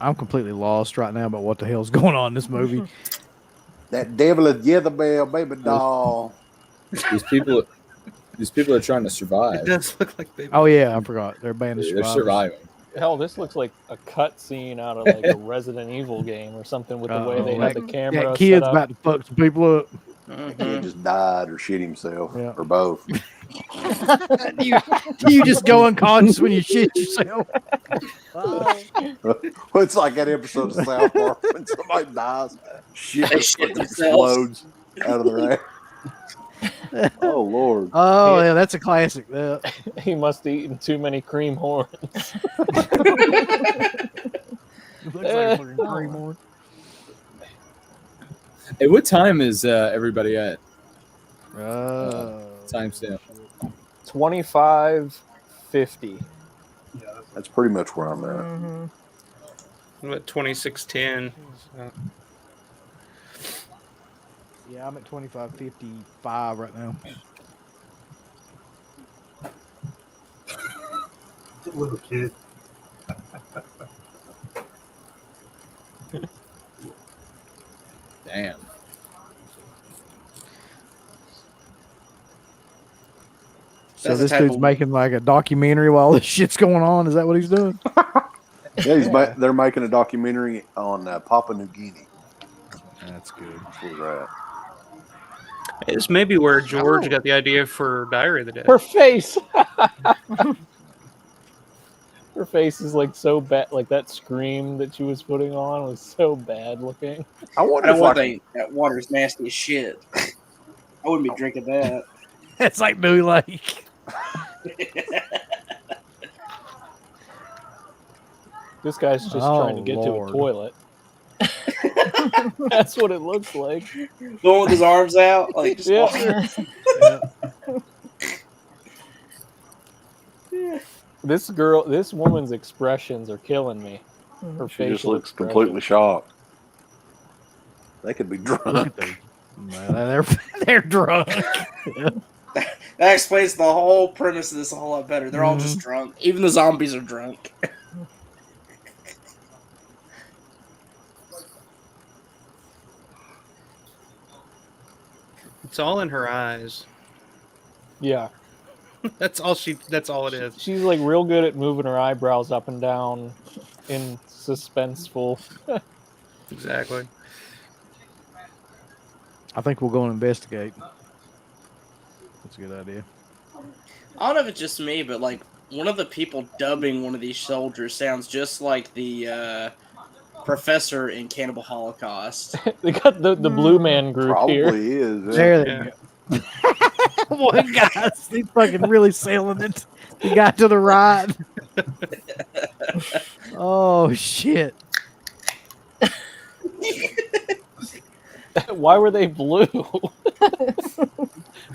I'm completely lost right now about what the hell's going on in this movie. That devil is Jezebel, baby doll. These people are trying to It survive. does look like baby. Oh yeah, I forgot. They're a band of They're survivors. surviving. Hell, this looks like a cut scene out of like a Resident Evil game or something with the way they have the camera. That kid's set up. about to fuck some people up. He just died or shit himself Yeah. or both. you just go unconscious when you shit yourself. Well, it's like that episode of South Park when somebody dies, shit They just shit fucking themselves. explodes out of their ass. Oh Lord! Oh yeah, that's a classic. He must have eaten too many cream horns. It looks like a fucking cream horn. Hey, what time is everybody at? Uh, Timestamp. 25:50. Yeah, that's That's pretty much where I'm at. Mhm. What 2610? yeah, I'm at 25:55 right now. little kid. Damn. So That's the this type dude's of- making like a documentary while this shit's going on. Is that what he's doing? Yeah, they're making a documentary on Papua New Guinea. That's good. That's where they're at. This may be where George got the idea for Diary of the Dead. Her face. Her face is like so bad. Like that scream that she was putting on was so bad looking. I wonder I don't if want like, that water's nasty as shit. I wouldn't be drinking that. That's like Dewey Lake. This guy's just Oh, trying to get Lord. to a toilet. That's what it looks like. The one with his arms out, like just Yeah. Yeah. This woman's expressions are killing me. Her she facial just looks expressions. completely shocked. They could be Look drunk. at them. Man, they're drunk. That explains the whole premise of this a whole lot better. They're all Mm-hmm. just drunk. Even the zombies are drunk. It's all in her eyes. Yeah. That's all it is. She's like real good at moving her eyebrows up and down in suspenseful. Exactly. I think we'll go and investigate. That's a good idea. I don't know if it's just me, but like one of the people dubbing one of these soldiers sounds just like the professor in Cannibal Holocaust. They got the Blue Man group Probably here. is. Yeah. There they Yeah. go. One guy, he's fucking really selling it. The guy to the right. Oh shit! Why were they blue?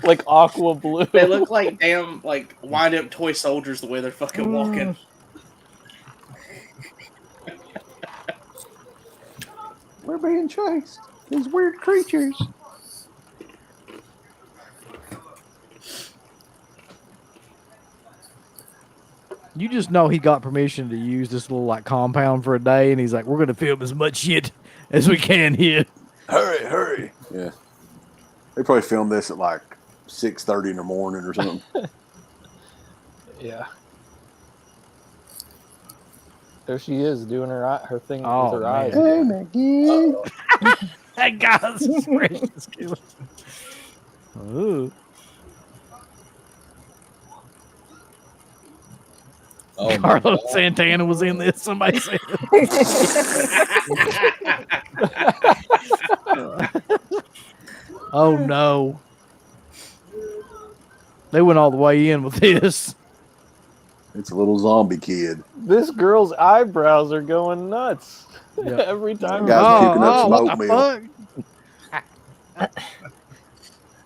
Like aqua blue. They look like damn like wind up toy soldiers the way they're fucking walking. We're being chased. These weird creatures. You just know he got permission to use this little like compound for a day, and he's like, "We're gonna film as much shit as we can here." Hurry, hurry. Yeah. They probably filmed this at like 6:30 in the morning or something. Yeah. There she is doing her thing Oh, with her man. eyes. Hey, Maggie. That guy's expression is killing. Ooh. Oh, my Carlos God. Santana was in this. Somebody said. Oh no! They went all the way in with this. It's a little zombie kid. This girl's eyebrows are going nuts Yeah. every time. Guys Oh, kicking up what smoke the meal. fuck?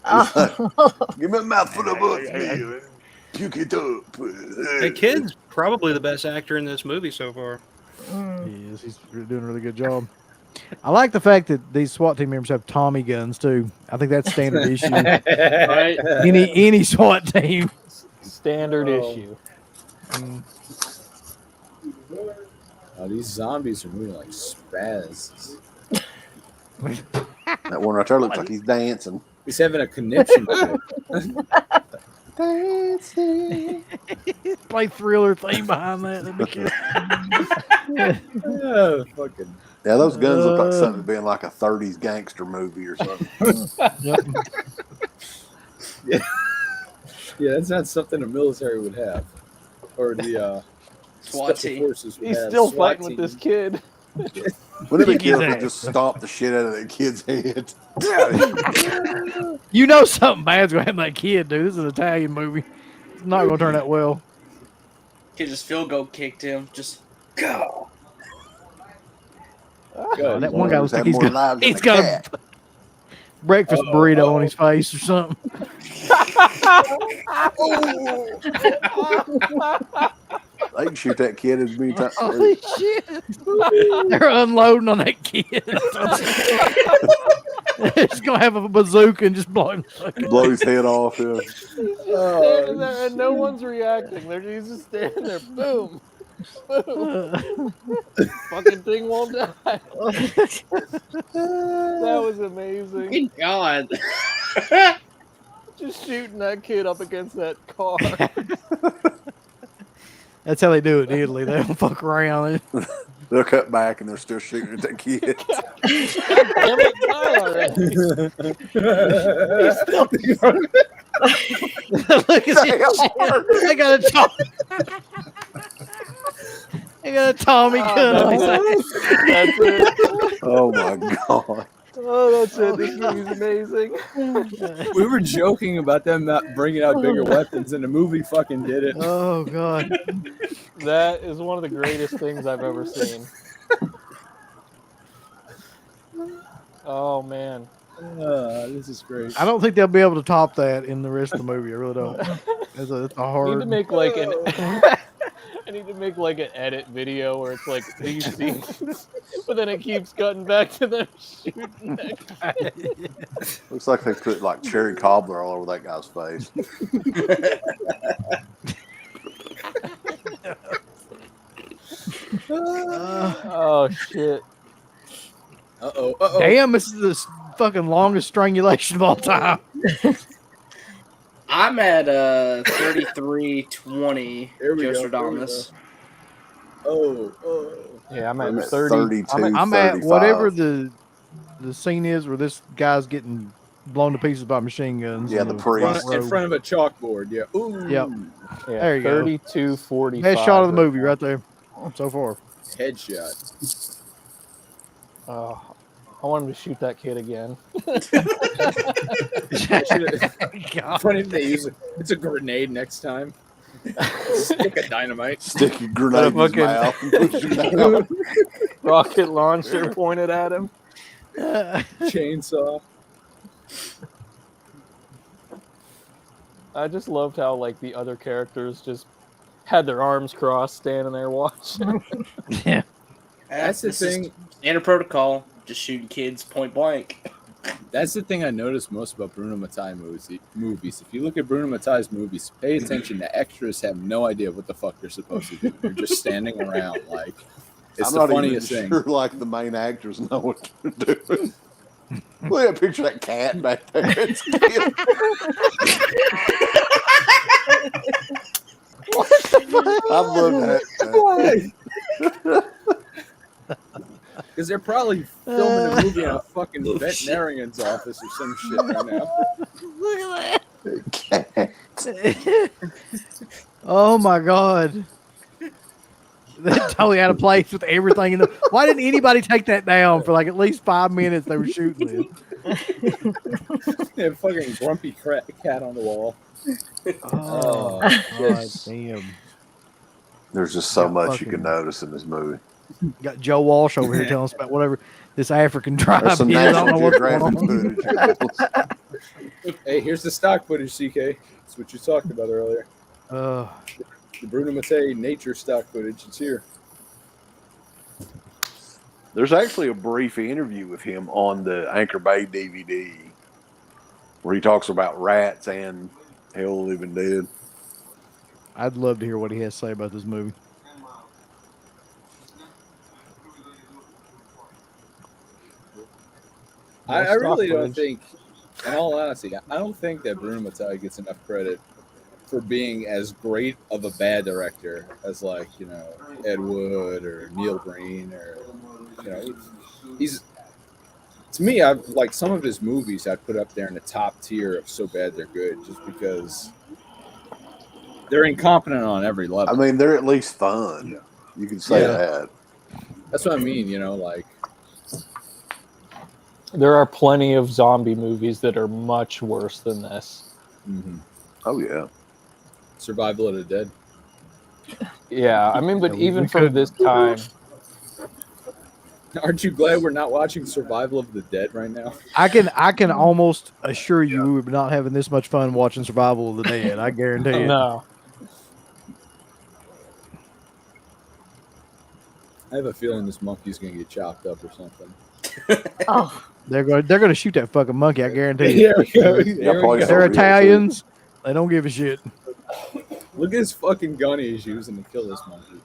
Oh. Give me a mouthful of oatmeal and puke it up. The kid's probably the best actor in this movie so far. Mm. He is. He's doing a really good job. I like the fact that these SWAT team members have Tommy guns too. I think that's standard issue. Right? Any SWAT team. Standard Oh. issue. Oh, these zombies are moving like spaz. That one right there looks like he's dancing. He's having a conniption. Play Thriller theme behind that. That'd be good. Oh, fucking. Yeah, those guns look like something to be in like a 30s gangster movie or something. Yep. Yeah, that's not something the military would have, or the SWAT special team. forces would He's have. still SWAT fighting with this team. kid. Wouldn't it be Kick his good if ass. they just stomp the shit out of that kid's head? You know something bad's gonna happen to that kid, dude. This is an Italian movie. It's not gonna turn out well. Kid just field goal kicked him. Just go. Go. That one guy looks like Have he's more got, lives than he's a got cat. a breakfast burrito on his face or something. They can shoot that kid as many times. Holy shit! They're unloading on that kid. It's gonna have a bazooka and just blow him. Blow his head off. Yeah. Standing there and no one's reacting. He's just standing there. Boom. Boom. Fucking thing won't die. That was amazing. Good God. Just shooting that kid up against that car. That's how they do it in Italy. They don't fuck around. They'll cut back and they're still shooting at that kid. Damn it, die already. Look at this. They got a Tommy. They got a Tommy gun. That's it. Oh my god. Oh, that's it. This movie's amazing. We were joking about them not bringing out bigger weapons, and the movie fucking did it. Oh god. That is one of the greatest things I've ever seen. Oh man. This is great. I don't think they'll be able to top that in the rest of the movie. I really don't. It's a I need to hard. make like an I need to make like an edit video where it's like these scenes, but then it keeps cutting back to them shooting that kid. Looks like they put like cherry cobbler all over that guy's face. Oh shit. Uh-oh. Damn, this is the fucking longest strangulation of all time. I'm at 33-20. There we go. Jostradamus. Oh. Yeah, I'm I'm at at 30. 32, I'm at 35. whatever the scene is where this guy's getting blown to pieces by machine guns. Yeah, in the front priest. In row. front of a chalkboard, yeah. Ooh. Yep. Yeah, There you go. 32-45. Best shot of the movie right there so far. Headshot. Oh, I want him to shoot that kid again. Funny they use it. It's a grenade next time. Stick a dynamite. Stick a grenade in his fucking- mouth and push him down. Rocket launcher pointed at him. Chainsaw. I just loved how like the other characters just had their arms crossed, standing there watching. Yeah. That's the This is thing. Standard protocol. Just shooting kids point blank. That's the thing I noticed most about Bruno Mattei movies. If you look at Bruno Mattei's movies, pay attention. The extras have no idea what the fuck they're supposed to do. They're just standing around like it's I'm the not even funniest thing. sure like the main actors know what they're doing. Look at picture that cat back there. It's cute. I love that. Because they're probably filming a movie in a fucking veterinarian's office or some shit right now. Look at Cat. that. Oh my god. That totally out of place with everything. Why didn't anybody take that down for like at least 5 minutes? They were shooting it. They have fucking grumpy cat on the wall. Oh, god damn. There's just so Yeah, much you fucking- can notice in this movie. Got Joe Walsh over here telling us about whatever. this African tribe There's some is. I don't know National what's going Geographic on. footage. Hey, here's the stock footage, CK. That's what you talked about earlier. Uh, The Bruno Mattei nature stock footage. It's here. There's actually a brief interview with him on the Anchor Bay DVD where he talks about rats and Hell Living Dead. I'd love to hear what he has to say about this movie. I really don't think, in all honesty, I don't think that Bruno Mattei gets enough credit for being as great of a bad director as, like, you know, Ed Wood or Neil Breen, or, you know, he's to me, I've like some of his movies I'd put up there in the top tier of so bad they're good, just because they're incompetent on every level. I mean, they're at least fun. You can say Yeah. that. That's what I mean, you know, like There are plenty of zombie movies that are much worse than this. Oh yeah. Survival of the Dead. Yeah, I mean, but Yeah, even we for could- this time, Aren't you glad we're not watching Survival of the Dead right now? I can almost assure you we would not having this much fun watching Survival of the Dead. I guarantee it. no. I have a feeling this monkey's gonna get chopped up or something. Oh, They're gonna shoot that fucking monkey. I guarantee you. Here we go. Yeah, Here we probably go. so. They're real, too. Italians. They don't give a shit. Look at his fucking gun he's using to kill this monkey.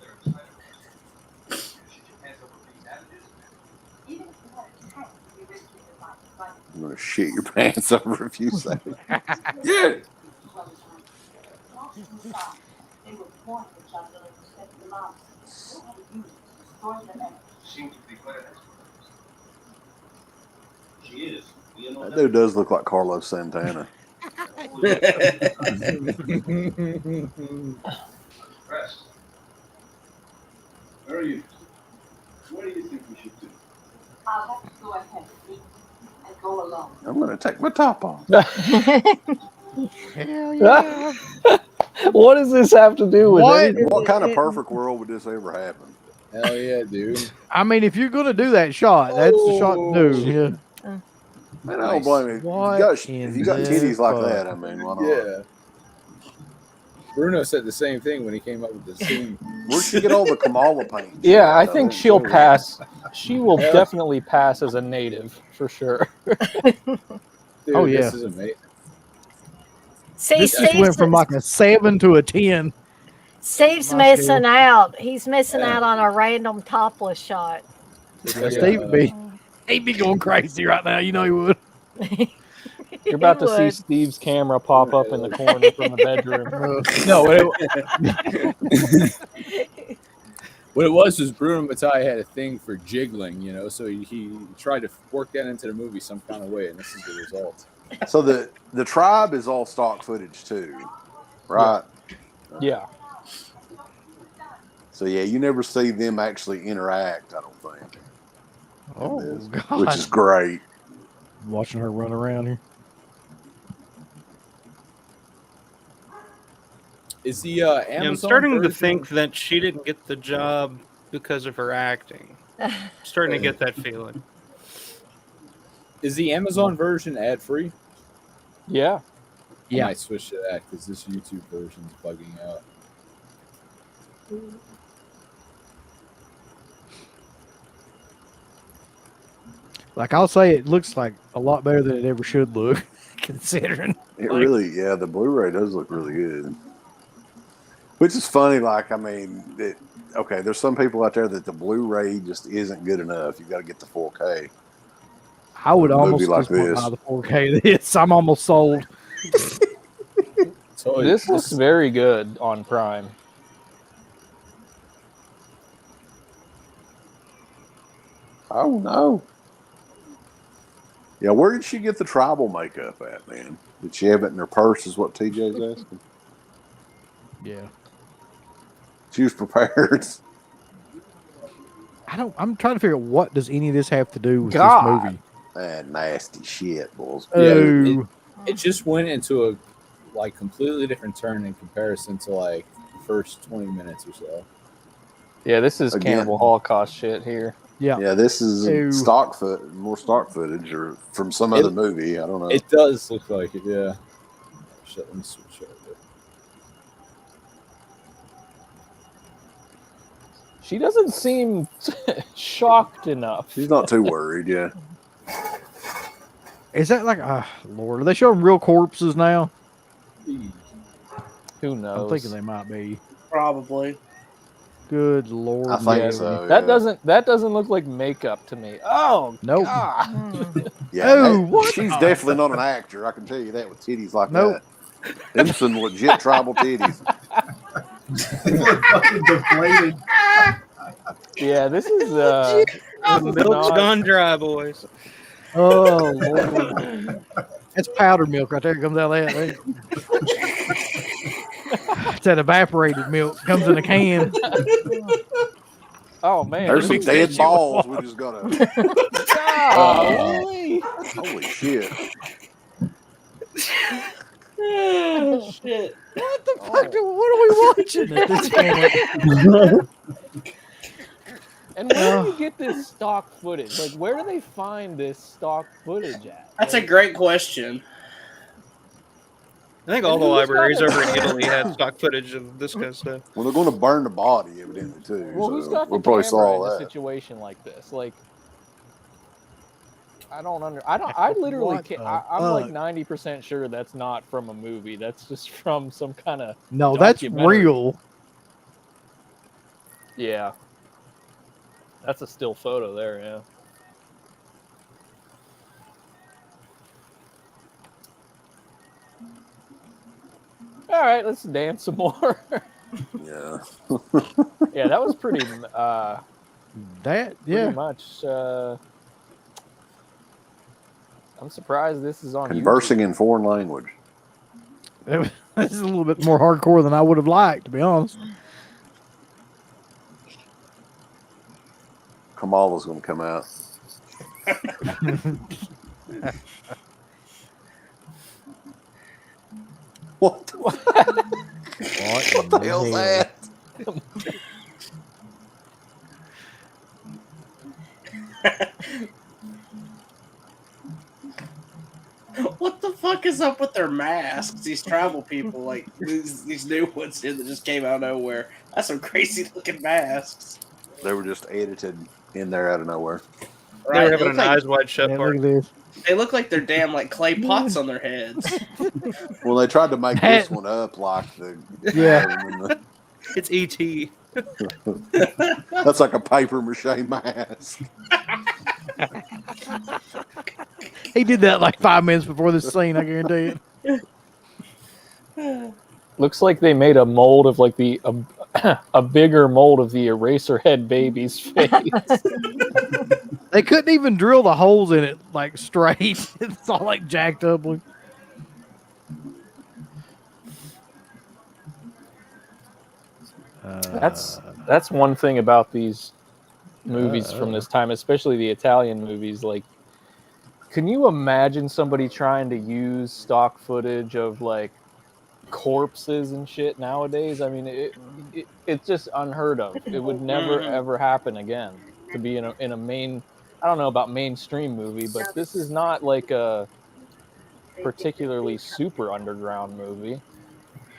I'm gonna shit your pants over if you say it. Yeah. That dude does look like Carlos Santana. Where are you? What do you think we should do? I'll have to go ahead and go alone. I'm gonna take my top off. Hell yeah. What does this have to do with What? anything? What kind of perfect world would this ever happen? Hell yeah, dude. I mean, if you're gonna do that shot, that's the shot to do. Yeah. Man, I don't blame you. If What you got in titties the like fuck? that, I mean, why not? Yeah. Bruno said the same thing when he came up with the scene. Where'd she get all the Kamala paint? Yeah, I think she'll pass. She will Yeah. definitely pass as a native for sure. Dude, Oh, yeah. This is amazing. see, This just went from like a 7 to a 10. Steve's my missing out. He's missing out on a random topless shot. Yeah. Steve he'd be going crazy right now. You know he would. You're about He to see would. Steve's camera pop up in the corner from the bedroom. No, what it was Bruno Mattei had a thing for jiggling, you know, so he tried to work that into the movie some kind of way, and this is the result. So the tribe is all stock footage too, right? Yeah. So yeah, you never see them actually interact. I don't think. Oh, in this, God. which is great. Watching her run around here. Is the Yeah, Amazon I'm starting to version- think that she didn't get the job because of her acting. I'm starting to get that feeling. Is the Amazon version ad free? Yeah. Yeah. I might switch to that because this YouTube version's bugging out. Like, I'll say it looks like a lot better than it ever should look, considering. It Like- really, yeah, the Blu-ray does look really good. Which is funny. Like, I mean, okay, there's some people out there that the Blu-ray just isn't good enough. You got to get the 4K. I would A movie almost like just want to this. buy the 4K of this. I'm almost sold. So This looks very good on Prime. Oh no. Yeah, where did she get the tribal makeup at, man? Did she have it in her purse? Is what TJ's asking. Yeah. She was prepared. I'm trying to figure out what does any of this have to do with God. this movie. That nasty shit, boys. Oh, it just went into a like completely different turn in comparison to like the first 20 minutes or so. Yeah, this is Again. Cannibal Holocaust shit here. Yeah. Yeah, this is Ew. more stock footage, or from some other movie. I don't know. It does look like it, yeah. Shit, let me switch over. She doesn't seem shocked enough. She's not too worried. Yeah. Is that like, Lord, are they showing real corpses now? Who knows? I'm thinking they might be. Probably. Good Lord. I think no. so. That yeah. doesn't look like makeup to me. Oh Nope. God. Yeah, Oh, what? she's definitely not an actor. I can tell you that with titties like Nope. that. Them some legit tribal titties. Fucking deflated. Yeah, this is The this is milk's not- gone dry, boys. Oh, Lord. That's powdered milk right there. It comes out of that. It's that evaporated milk. Comes in a can. Oh man, There's some Mix dead that shit balls. We just gotta. Golly. Holy shit! Oh, shit. What the fuck? What are we watching at this point? And where do you get this stock footage? Like, where do they find this stock footage at? That's a great question. I think all the Who's got libraries a over in camera? Italy had stock footage of this kind of stuff. Well, they're going to burn the body, evidently too. Well, who's so got the we'll probably camera saw in a that. situation like this? Like, I literally What can't. the I'm like fuck? 90% sure that's not from a movie. That's just from some kind of No, that's documentary. real. Yeah. That's a still photo there, yeah. All right, let's dance some more. Yeah. Yeah, that was pretty That, pretty yeah. much I'm surprised this is on Conversing YouTube. in foreign language. This is a little bit more hardcore than I would have liked, to be honest. Kamala's going to come out. What the, what the hell's that? What the fuck is up with their masks? These travel people, like these new ones here that just came out of nowhere. That's some crazy looking masks. They were just edited in there out of nowhere. They were Right? having an eyes wide shut Yeah, look party. at this. They look like they're damn like clay pots on their heads. Well, they tried to make this one up like the. Yeah. It's ET. That's like a paper mache mask. He did that like 5 minutes before this scene, I guarantee it. Looks like they made a mold of like the a bigger mold of the Eraserhead baby's face. They couldn't even drill the holes in it like straight. It's all like jacked up. That's one thing about these movies from this time, especially the Italian movies. Like, can you imagine somebody trying to use stock footage of like corpses and shit nowadays? I mean, it's just unheard of. It would never ever happen again to be in a main. I don't know about mainstream movie, but this is not like a particularly super underground movie.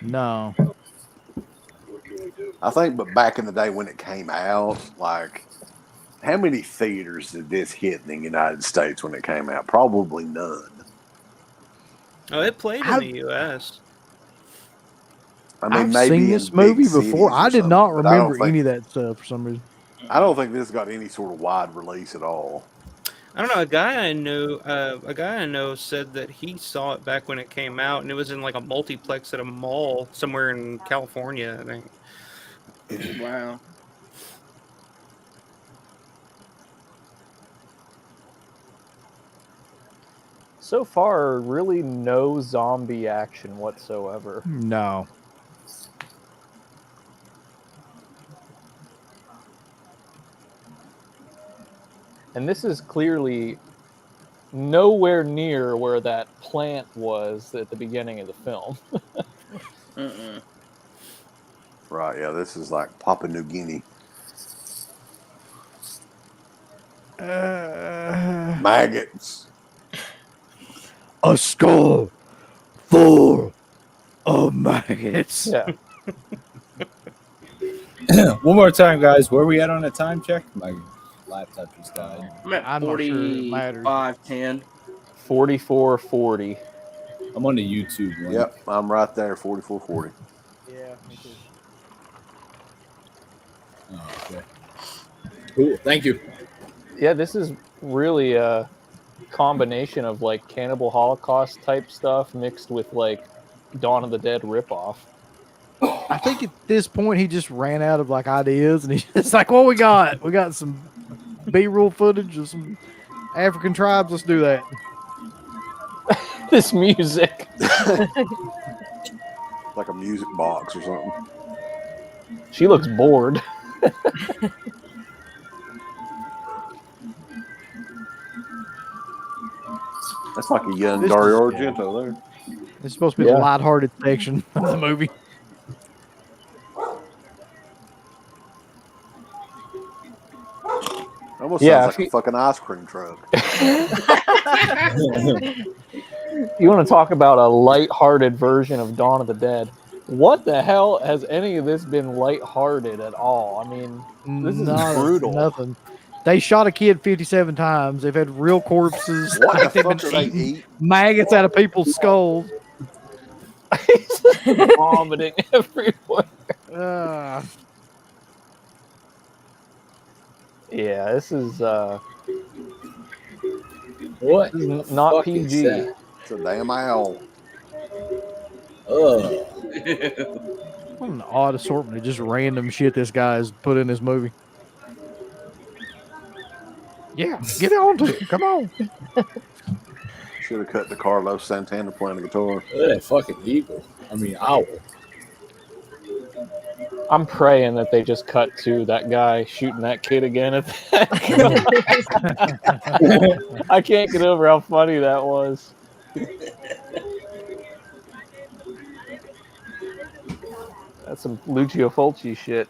No. I think, but back in the day when it came out, like, how many theaters did this hit in the United States when it came out? Probably none. Oh, it played How- in the U.S. I mean, I've maybe seen in this big movie cities before. or I did something, not but I don't remember think- any of that stuff for some reason. I don't think this got any sort of wide release at all. I don't know. A guy I know said that he saw it back when it came out, and it was in like a multiplex at a mall somewhere in California, I think. Wow. So far, really no zombie action whatsoever. No. And this is clearly nowhere near where that plant was at the beginning of the film. Mm-mm. Right, yeah, this is like Papua New Guinea. Maggots. A skull full of maggots. Yeah. One more time, guys. Where are we at on a time check? My laptop just died. I'm at I'm not sure it matters. 45:10. 44:40. I'm on the YouTube link. Yep, I'm right there, 44:40. Yeah, me too. Oh, okay. Cool. Thank you. Yeah, this is really a combination of like Cannibal Holocaust type stuff mixed with like Dawn of the Dead ripoff. I think at this point he just ran out of like ideas, and he's just like, "What we got? We got some B-roll footage of some African tribes. Let's do that." This music. Like a music box or something. She looks bored. That's like a young This Dario is- Argento there. It's supposed to be Yeah. the lighthearted section of the movie. Almost Yeah, sounds if like a you- fucking ice cream truck. You want to talk about a light-hearted version of Dawn of the Dead? What the hell has any of this been light-hearted at all? I mean, this is brutal. Nothing. They shot a kid 57 times. They've had real corpses. What Like, the they've been fuck are they eating eat? maggots out of people's skulls. Vomiting everywhere. Yeah, this is What? this is the not fuck is PG. that? It's a damn owl. Ugh. What an odd assortment of just random shit this guy's put in this movie. Yeah, get on to it. Come on. Should have cut to Carlos Santana playing the guitar. Look at that fucking eagle. I mean, owl. I'm praying that they just cut to that guy shooting that kid again. At that. I can't get over how funny that was. That's some Lucio Fulci shit.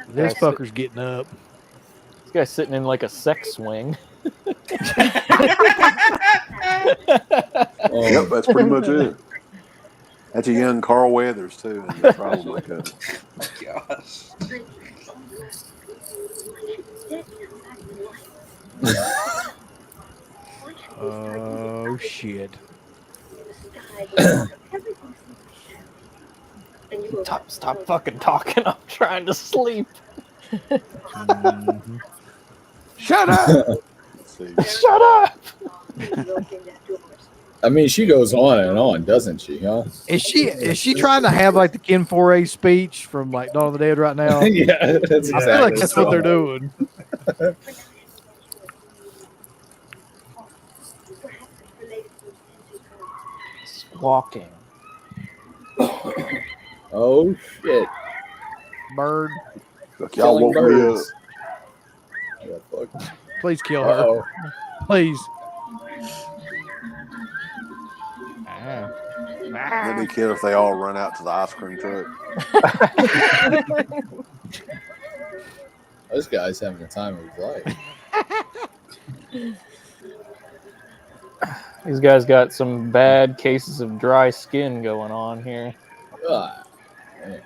This fucker's getting up. This guy's sitting in like a sex swing. Yep, that's pretty much it. That's a young Carl Weathers too. And they're probably cut. Gosh. Oh shit. Stop fucking talking. I'm trying to sleep. Mhm. Shut up! Let's see. Shut up! I mean, she goes on and on, doesn't she? Huh? Is she trying to have like the Ken Foray speech from like Dawn of the Dead right now? Yeah, that's I feel like exactly that's what they're doing. Walking. Oh shit! Bird, Look, y'all Killing woke me up. birds. Oh, fuck. please kill her. Uh-oh. Please. Let me kid if they all run out to the ice cream truck. This guy's having the time of his life. These guys got some bad cases of dry skin going on here. Ah, man.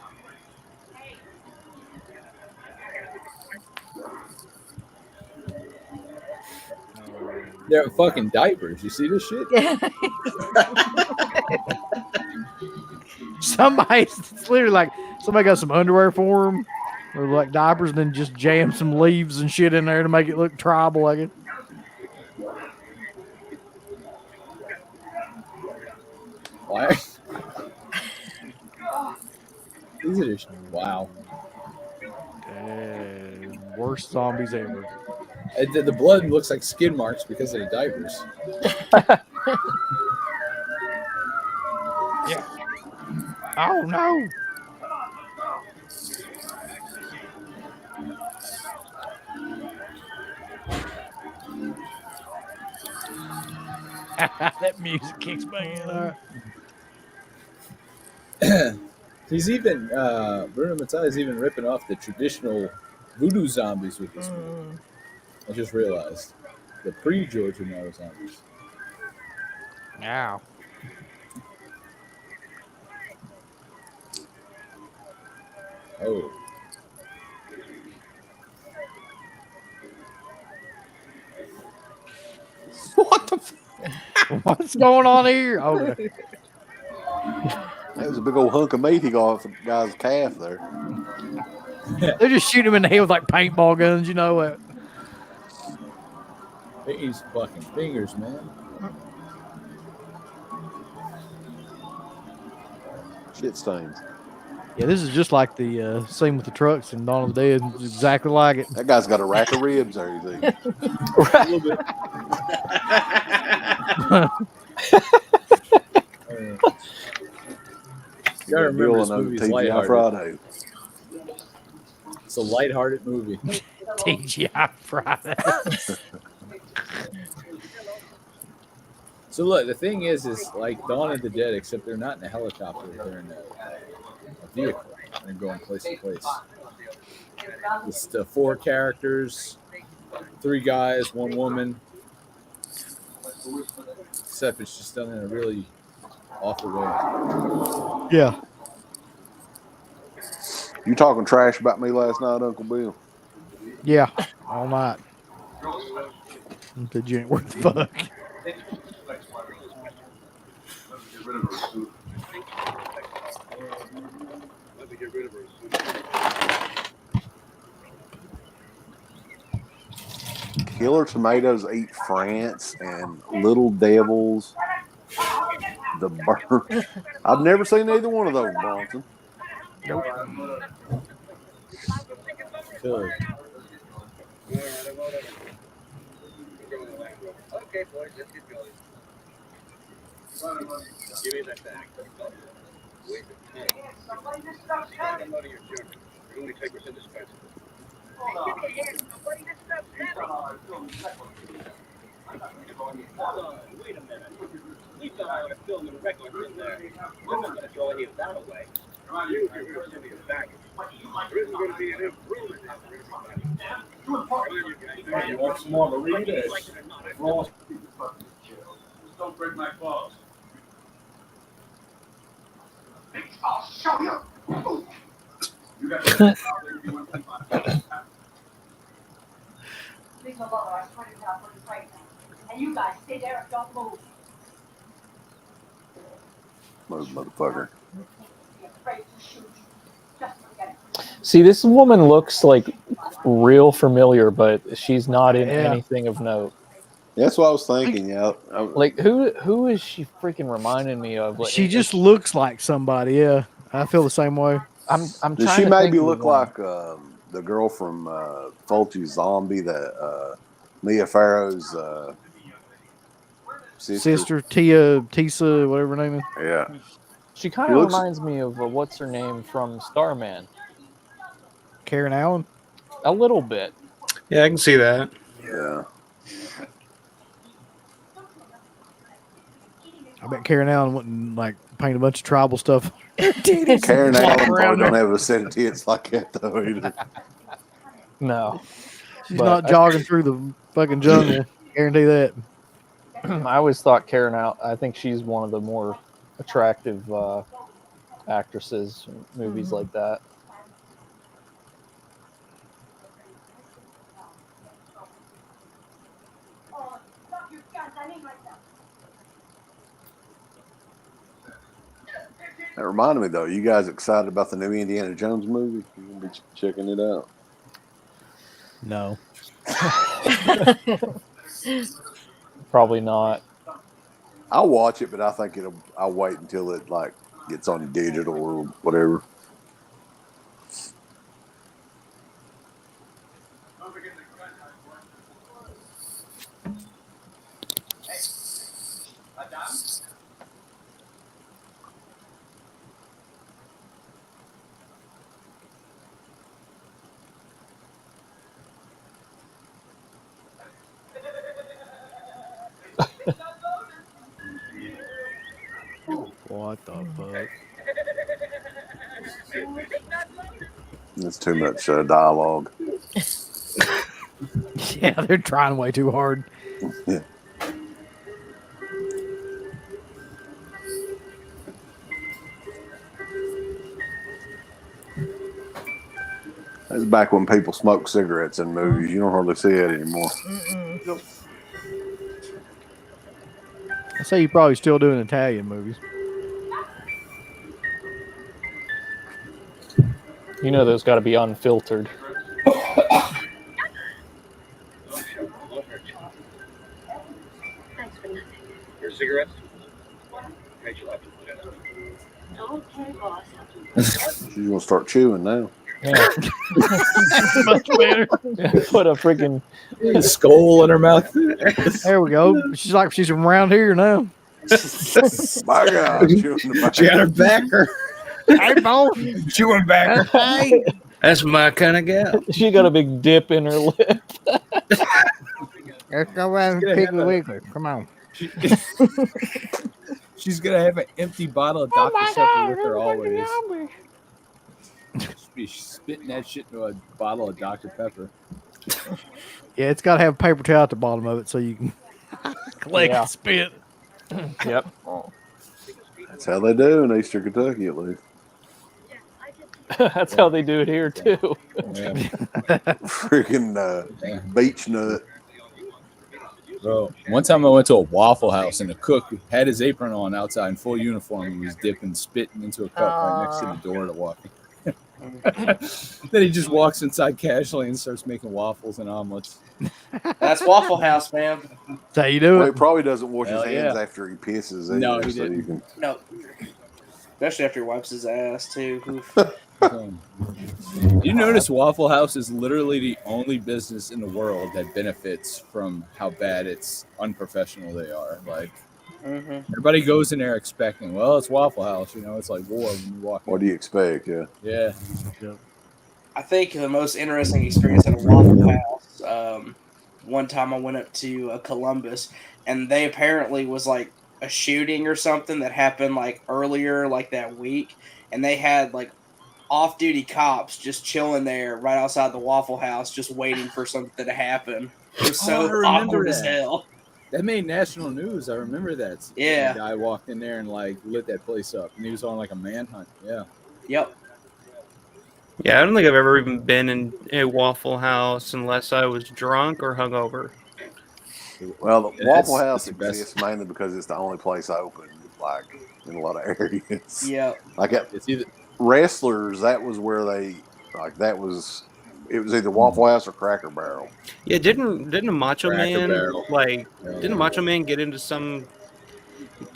They're in fucking diapers. You see this shit? Somebody, it's literally like somebody got some underwear for him, or like diapers, and then just jam some leaves and shit in there to make it look tribal like it. Why? These are just wow. Worst zombies ever. The blood looks like skid marks because of the diapers. Oh no! That music kicks my in. He's even Bruno Mattei is even ripping off the traditional voodoo zombies with this movie. I just realized the pre-George Romero zombies. Ow. Oh, What the? What's going on here? Oh, That was a big old hunk of meat he got off the guy's calf there. they're just shooting him in the head with like paintball guns, you know. he's fucking fingers, man. Shit stains. Yeah, this is just like the scene with the trucks in Dawn of the Dead. It's exactly like it. That guy's got a rack of ribs there, you think? A little bit. You gotta remember this movie is TGI lighthearted. Friday. It's a lighthearted movie. TGI Friday. So look, the thing is like Dawn of the Dead, except they're not in a helicopter; they're in a vehicle and they're going place to place. It's the 4 characters, 3 guys, 1 woman. Except it's just done in a really awful way. Yeah. You talking trash about me last night, Uncle Bill? Yeah. All night. Until you ain't worth the fuck. Killer Tomatoes Eat France and Little Devils. The Burn. I've never seen either one of those, Bronson. Nope. Cool. Okay, boys, let's get going. Give me that back. Wait a minute. You got a lot of your junk. You only take what's indispensable. Wait a minute. We thought I would have filmed the records in there. We're not going to throw any of that away. You can send me a baggage. There isn't going to be an improvement for everybody. You want some more margaritas? Just don't break my claws. I'll show you. You got Leave me alone, or I swear to God, I'll put you right now. And you guys stay there and don't move. Motherfucker. Be afraid to shoot. Just forget it. See, this woman looks like real familiar, but she's not in anything of note. That's what I was thinking. Yeah. Like who is she freaking reminding me of? Like, She just looks like somebody. Yeah, I feel the same way. I'm Does trying she to maybe think of look the one. like the girl from Fulci Zombie, that Mia Farrow's Sister Tisa, whatever her name is. Yeah. She kind She of looks- reminds me of what's her name from Starman. Karen Allen. A little bit. Yeah, I can see that. Yeah. I bet Karen Allen wouldn't like paint a bunch of tribal stuff. Karen Allen around probably don't there. have a set of tits like that though either. No. She's But not jogging through the fucking jungle. Guarantee that. I always thought Karen out. I think she's one of the more attractive actresses in movies like that. Oh, stop your guns. I need myself. That reminded me though, you guys excited about the new Indiana Jones movie? You gonna be checking it out? No. Probably not. I'll watch it, but I think I'll wait until it like gets on digital or whatever. What the fuck? It's too much dialogue. Yeah, they're trying way too hard. Yeah. That's back when people smoked cigarettes in movies. You don't hardly see it anymore. I say you probably still doing Italian movies. You know those got to be unfiltered. Thanks for nothing. Your cigarettes? Makes you like it. Okay, boss. She's gonna start chewing now. Yeah. Much better. Put a freaking skull in her mouth. There we go. She's like she's from around here now. My God, chewing the She had her backer. Hey, boss. Chewing backer. Hey. That's my kind of gal. she got a big dip in her lip. Let's go around and pick a wiggler. Come on. She's gonna have an empty bottle of Dr. Pepper with her always. She'll be spitting that shit into a bottle of Dr. Pepper. Yeah, it's got to have a paper towel at the bottom of it so you can collect Yeah. the spit. Yep. That's how they do in Eastern Kentucky, at least. That's how they do it here too. Yeah. Freaking beach nut. Bro, one time I went to a Waffle House and the cook had his apron on outside in full uniform and was dipping spitting into a cup right next to the door to walk in. Then he just walks inside casually and starts making waffles and omelets. That's Waffle House, man. That's how you do Well, it. he probably doesn't wash Hell his hands yeah. after he pisses. No, either, he so didn't. you can. No, especially after he wipes his ass too. Oof. You notice Waffle House is literally the only business in the world that benefits from how bad it's unprofessional they are. Like everybody goes in there expecting, well, it's Waffle House, you know, it's like war when you walk in. What do you expect? Yeah. Yeah. I think the most interesting experience at a Waffle House. One time I went up to Columbus, and they apparently was like a shooting or something that happened like earlier, like that week, and they had like off-duty cops just chilling there right outside the Waffle House, just waiting for something to happen. It was I so remember awkward as that. hell. That made national news. I remember that. Yeah. The guy walked in there and like lit that place up, and he was on like a manhunt. Yeah. Yep. Yeah, I don't think I've ever even been in a Waffle House unless I was drunk or hungover. Well, the Yeah, Waffle it's House the best. exists mainly because it's the only place open, like in a lot of areas. Yep. Like at It's either Wrestlers, that was where they it was either Waffle House or Cracker Barrel. Yeah, didn't a Macho Cracker Man Barrel. like didn't a Macho Man get into some?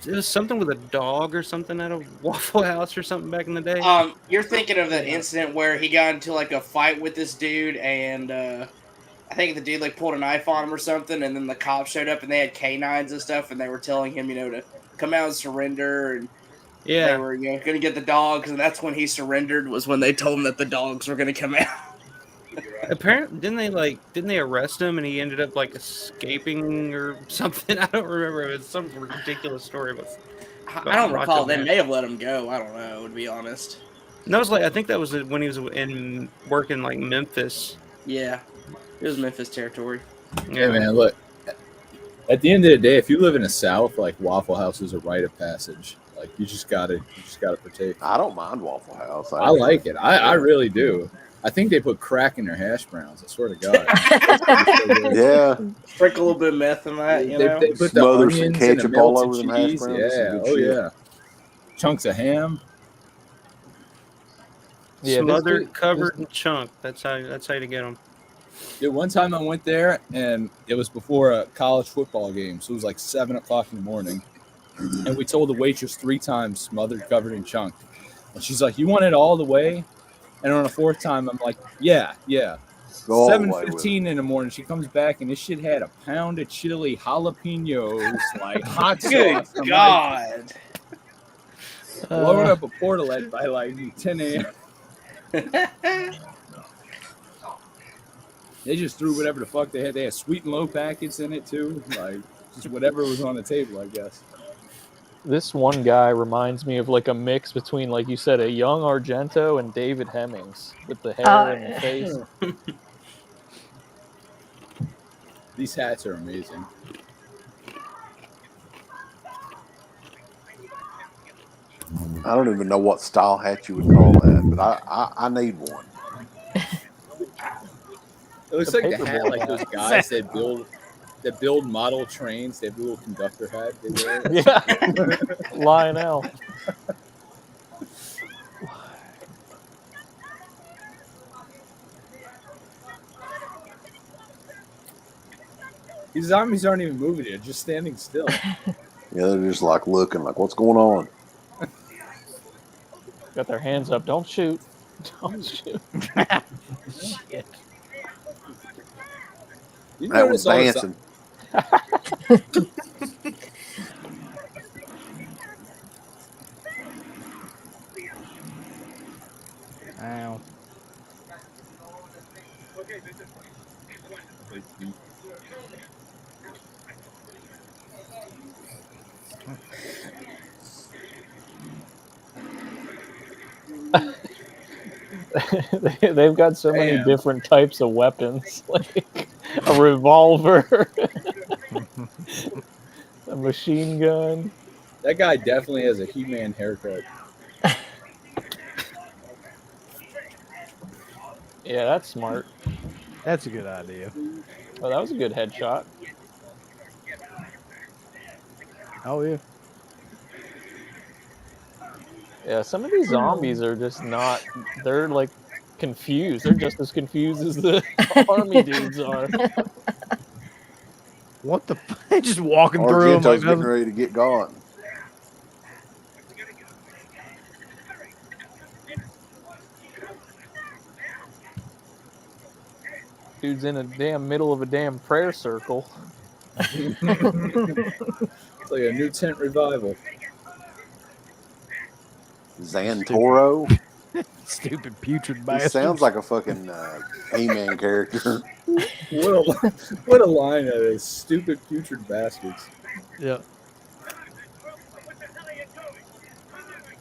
It was something with a dog or something at a Waffle House or something back in the day. You're thinking of that incident where he got into like a fight with this dude, and I think the dude like pulled a knife on him or something, and then the cops showed up and they had canines and stuff, and they were telling him, you know, to come out and surrender, and they Yeah, were, you know, going to get the dogs, and that's when he surrendered. Was when they told him that the dogs were going to come out. apparently didn't they arrest him and he ended up like escaping or something? I don't remember. It was some ridiculous story, but I don't Macho recall. They Man. may have let him go. I don't know, to be honest. that was like I think that was when he was in working like Memphis. Yeah, it was Memphis territory. yeah, man. Look, at the end of the day, if you live in the South, like Waffle House is a rite of passage. Like you just gotta partake. I don't mind Waffle House. I like it. I really do. I think they put crack in their hash browns. I swear to God. Yeah, Sprinkle a little bit of meth in that, you know. They put the Smother some onions and the ketchup all melted over them hash cheese. browns. That's some Yeah. good Oh shit. yeah. Chunks of ham. Yeah, Smothered, covered, and chunked. That's how you get them. Dude, one time I went there and it was before a college football game, so it was like 7:00 in the morning, and we told the waitress 3 times smothered, covered, and chunked, and she's like, "You want it all the way?" And on the 4th time, I'm like, "Yeah." Go all the way with it. 7:15 in the morning, she comes back and this shit had a pound of chili, jalapenos, like hot Good sauce. I'm God. like, blowing up a portalet by like 10 a.m. They just threw whatever the fuck they had. They had sweet and low packets in it too, like just whatever was on the table, I guess. This one guy reminds me of like a mix between, like you said, a young Argento and David Hemmings with the hair and the face. These hats are amazing. I don't even know what style hat you would call that, but I need one. It looks The like the paper hat boy like those hat. guys that build model trains. They have a little conductor hat they wear. Yeah, Lionel. These zombies aren't even moving; they're just standing still. Yeah, they're just like looking like, what's going on? Got their hands up. Don't shoot. Don't shoot. Shit. You That was notice all the dancing. Ow. They've got so many Damn. different types of weapons, like a revolver, a machine gun. That guy definitely has a He-Man haircut. Yeah, that's smart. That's a good idea. Oh, that was a good headshot. Oh yeah. Yeah, some of these zombies are just not. They're like confused. They're just as confused as the army dudes are. What the? Just walking through them Argento's like getting nothing. ready to get gone. Dude's in a damn middle of a damn prayer circle. It's like a new tent revival. Xantoro. Stupid putrid He bastard. sounds like a fucking He-Man character. What a line that is. Stupid putrid bastards. Yeah.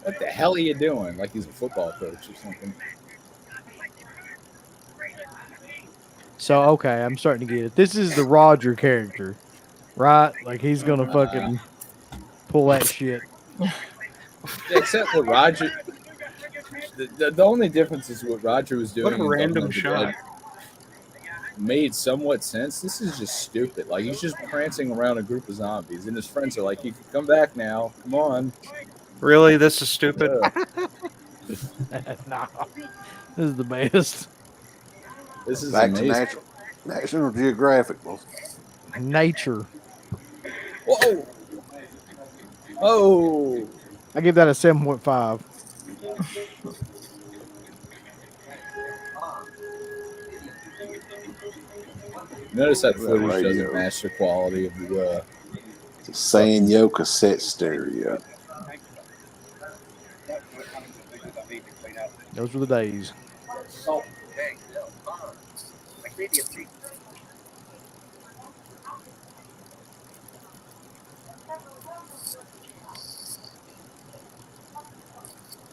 What the hell are you doing? Like he's a football coach or something. So okay, I'm starting to get it. This is the Roger character, right? Like he's gonna fucking pull that shit. Yeah, except for Roger. The only difference is what Roger was doing. What a in random Dawn of the shot. Dead made somewhat sense. This is just stupid. Like he's just prancing around a group of zombies, and his friends are like, "You can come back now. Come on." Really, this is stupid. Nah, this is the best. This is Back to amazing. National Geographic. Well, Nature. Whoa! Oh! I give that a 7.5. Notice that That footage radio. doesn't match the quality of the. it's a Sanyo cassette stereo. Those were the days.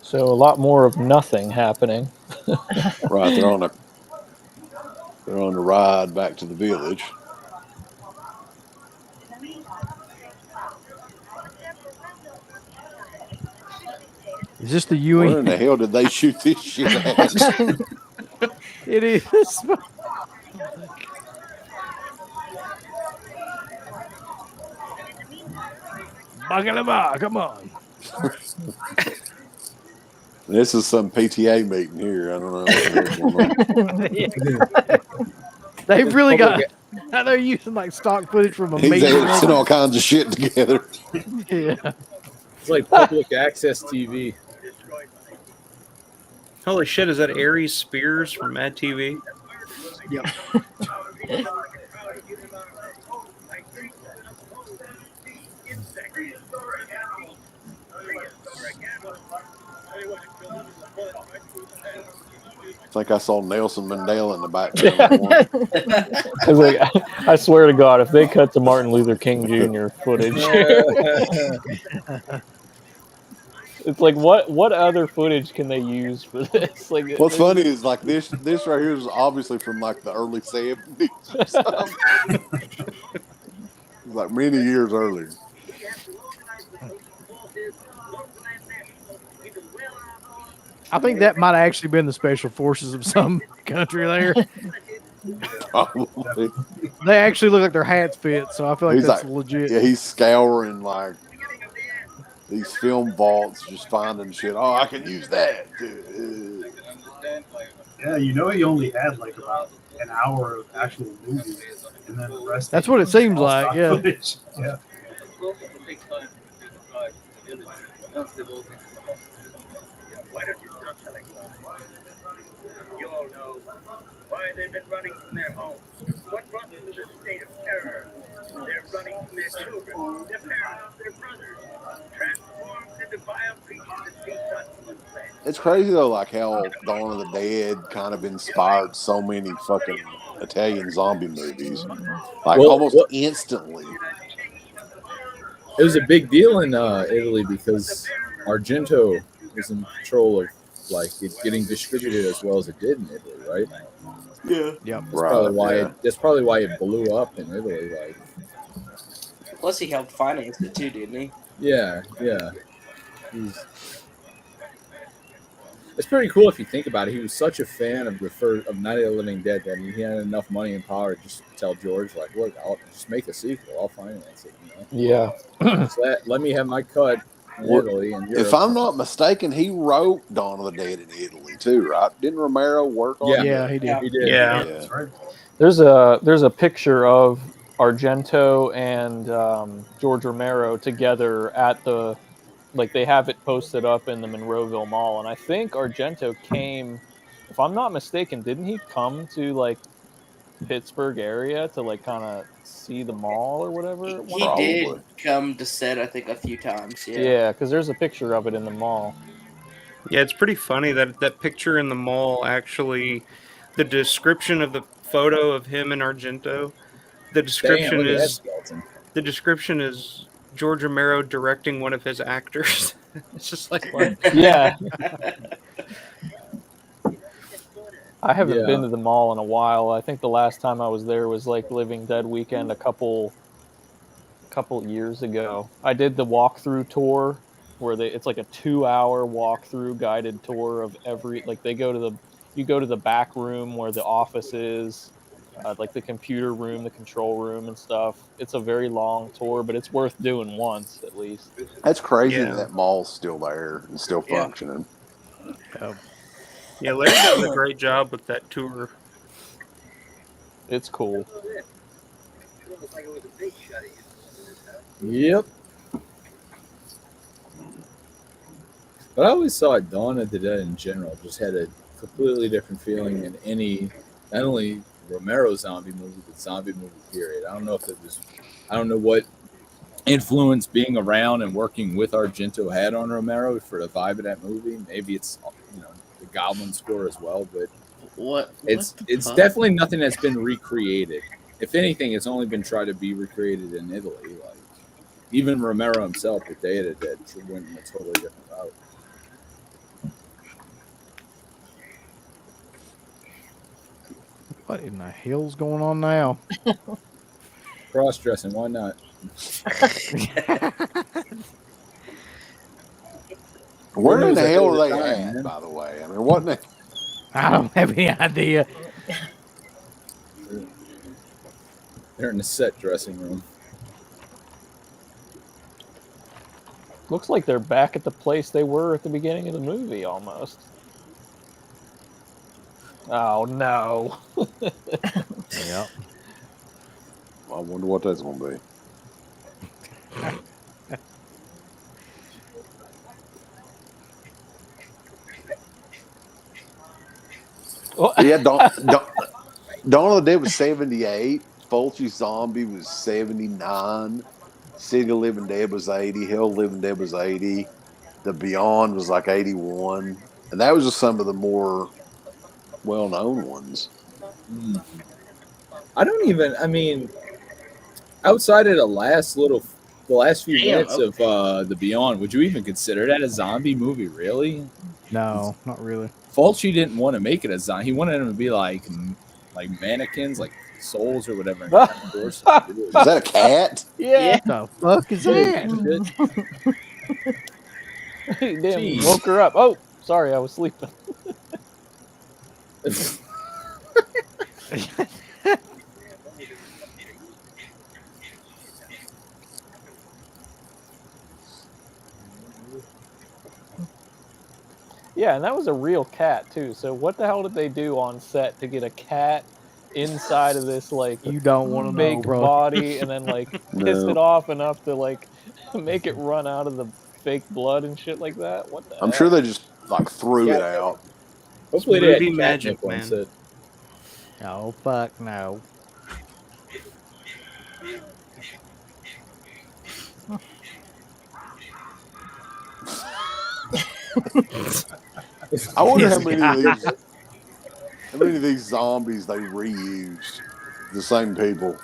So a lot more of nothing happening. Right, they're on the ride back to the village. Is this the Where in Ewing? the hell did they shoot this shit at? It is. Bagalama, come on. This is some PTA meeting here. I don't know what the hell's going on. They've really got. Now they're using like stock footage from a He's meeting. editing all kinds of shit together. Yeah. It's like public access TV. Holy shit, is that Aries Spears from Mad TV? Yep. I think I saw Nelson Mandela in the background. I was like, I swear to God, if they cut to Martin Luther King Jr. footage, it's like what other footage can they use for this? Like, What's funny is like this right here is obviously from like the early 70s or something. It's like many years earlier. I think that might have actually been the special forces of some country there. Probably. They actually look like their hats fit, so I feel like He's that's like- legit. Yeah, he's scouring like these film vaults, just finding shit. Oh, I can use that. Yeah, you know, he only had like about an hour of actual movie, and then the rest. That's what it seems like, yeah. Footage. Yeah. Why don't you stop telling lies? You all know why they've been running from their homes. What brought them to this state of terror? They're running from their children, their parents, their brothers, transformed into vile creatures that feed on human flesh. It's crazy though, like how Dawn of the Dead kind of inspired so many fucking Italian zombie movies, like Well, almost what- instantly. It was a big deal in Italy because Argento was in control of like it getting distributed as well as it did in Italy, right? Yeah. Yep. That's probably why it blew up in Italy. Like, Plus, he helped finance it too, didn't he? yeah. It's pretty cool if you think about it. He was such a fan of of Night of the Living Dead that he had enough money and power to just tell George, like, look, I'll just make a sequel. I'll finance it. You know? yeah. Just let me have my cut in Well, Italy. And If I'm not mistaken, he wrote Dawn of the Dead in Italy too, right? Didn't Romero work on it? Yeah, he did. he did. Yeah. That's right. There's a picture of Argento and George Romero together at the, like, they have it posted up in the Monroeville Mall, and I think Argento came, if I'm not mistaken, didn't he come to like Pittsburgh area to like kind of see the mall or whatever? He Probably. did come to set, I think, a few times. Yeah. Yeah, because there's a picture of it in the mall. Yeah, it's pretty funny that that picture in the mall actually, the description of the photo of him and Argento, the description Damn, look at that is skeleton. the description is George Romero directing one of his actors. It's just like what? Yeah. I haven't Yeah. been to the mall in a while. I think the last time I was there was like Living Dead weekend a couple years ago. I did the walkthrough tour where it's like a 2-hour walkthrough guided tour of every, like you go to the back room where the office is, like the computer room, the control room and stuff. It's a very long tour, but it's worth doing once at least. That's crazy Yeah. that mall's still there and still Yeah. functioning. Yeah, Larry does a great job with that tour. It's cool. Yep. But I always thought Dawn of the Dead in general just had a completely different feeling than any, not only Romero zombie movie, but zombie movie period. I don't know what influence being around and working with Argento had on Romero for the vibe of that movie. Maybe it's, the Goblin score as well, but it's fuck? definitely nothing that's been recreated. If anything, it's only been tried to be recreated in Italy. Like even Romero himself with Day of the Dead went in a totally different route. What in the hell's going on now? Cross dressing, why not? Where in knows the that hell there are was they a time, at, man? by the way? I mean, wasn't it? I don't have any idea. They're in the set dressing room. Looks like they're back at the place they were at the beginning of the movie almost. Oh no. Yeah. I wonder what that's going to be. Yeah, Dawn of the Dead was 78. Fulci Zombie was 79. City of Living Dead was 80. Hell of the Living Dead was 80. The Beyond was like 81. And that was just some of the more well-known ones. I don't even. I mean, outside of the last few Damn, minutes of the Beyond, would you even consider that a zombie movie? Really? No, not really. Fulci didn't want to make it a zombie. He wanted them to be like mannequins, like souls or whatever. And Is that a cat? Yeah. The fuck is that? Damn, Jeez. woke her up. Oh, sorry, I was sleeping. Yeah, and that was a real cat too. So what the hell did they do on set to get a cat inside of this like You don't want to know, fake bro. body and then like piss No. it off enough to like make it run out of the fake blood and shit like that? What the I'm heck? sure they just like threw it out. Hopefully they had Movie magic, catnip on man. set. Oh fuck no. I wonder how many of these zombies they reused. The same people.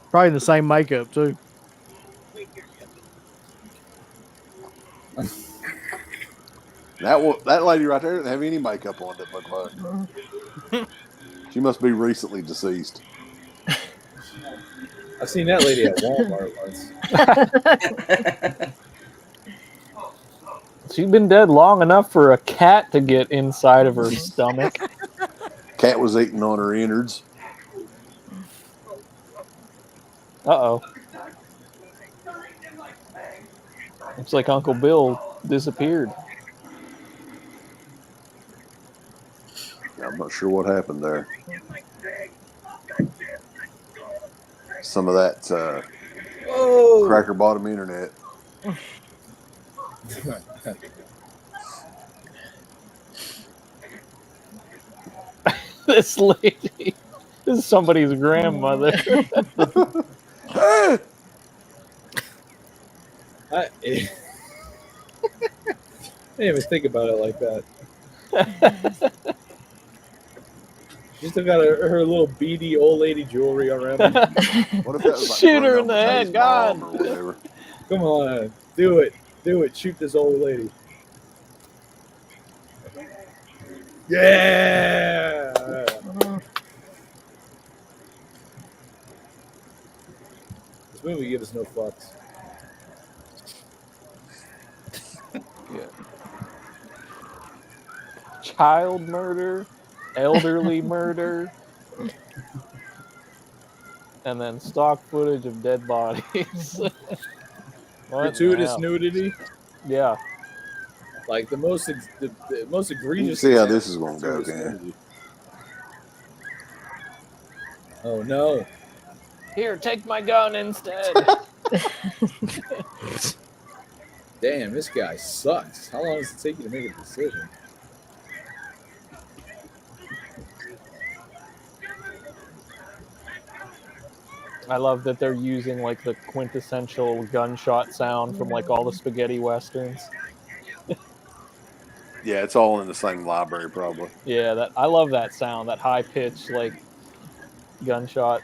Probably the same makeup too. That lady right there didn't have any makeup on, it looked like. She must be recently deceased. I've seen that lady at Walmart once. She's been dead long enough for a cat to get inside of her stomach. Cat was eating on her innards. Uh-oh. Looks like Uncle Bill disappeared. I'm not sure what happened there. Some of that cracker bottom internet. This lady. This is somebody's grandmother. I didn't even think about it like that. She still got her little beady old lady jewelry around. What if that was like Shoot her Bruno in the Mattei's head, God. mom or whatever? Come on, do it. Shoot this old lady. Yeah. This movie gives us no fucks. Child murder, elderly murder, and then stock footage of dead bodies. What the Gratuitous hell? nudity, Yeah. like the most You egregious. can see how example this is going of to go, gratuitous Ken. nudity. Oh no! Here, take my gun instead. Damn, this guy sucks. How long does it take you to make a decision? I love that they're using like the quintessential gunshot sound from like all the spaghetti westerns. Yeah, it's all in the same library, probably. Yeah, that I love that sound, that high pitched like gunshot.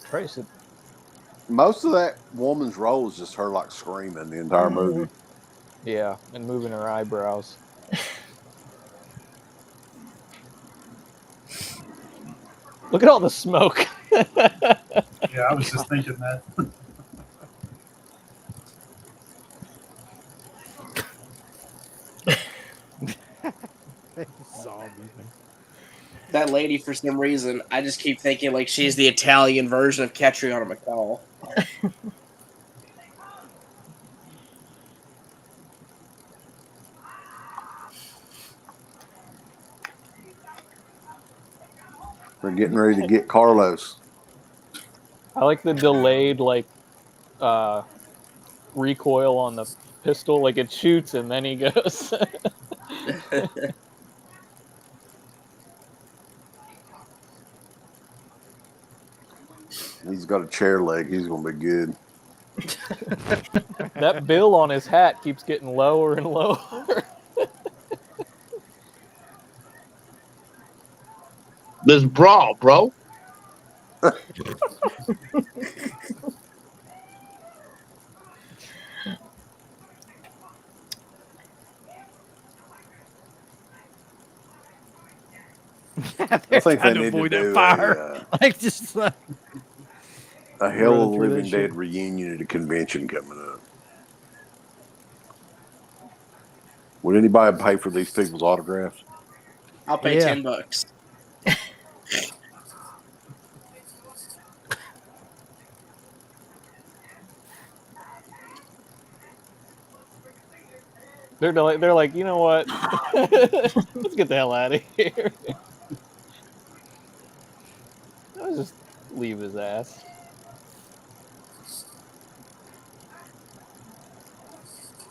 Trace it. Most of that woman's role is just her like screaming the entire movie. Yeah, and moving her eyebrows. Look at all the smoke. Yeah, I was just thinking that. Zombie. That lady, for some reason, I just keep thinking like she's the Italian version of Catriona McCall. They're getting ready to get Carlos. I like the delayed like recoil on the pistol. Like it shoots and then he goes. He's got a chair leg. He's gonna be good. That bill on his hat keeps getting lower and lower. This brawl, bro. I think they trying to need to avoid do that fire. Like just a Hell of Run the through Living that Dead shit. reunion at a convention coming up. Would anybody pay for these people's autographs? I'll pay Yeah. $10. They're like, you know what? Let's get the hell out of here. Let's just leave his ass.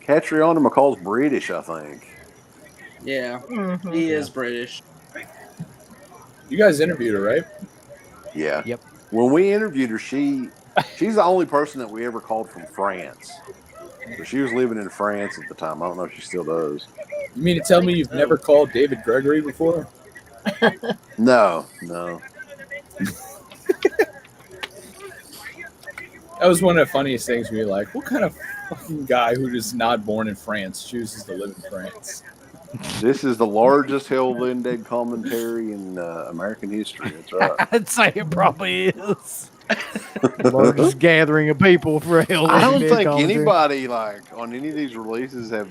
Catriona McCall's British, I think. Yeah, Mhm. he is British. You guys interviewed her, right? Yeah. Yep. When we interviewed her, she's the only person that we ever called from France. So she was living in France at the time. I don't know if she still does. You mean to tell me you've never called David Gregory before? No. That was one of the funniest things. We were like, what kind of fucking guy who is not born in France chooses to live in France? This is the largest Hell of the Living Dead commentary in American history. That's right. I'd say it probably is. Largest gathering of people for Hell. I don't Living Dead think commentary. anybody like on any of these releases have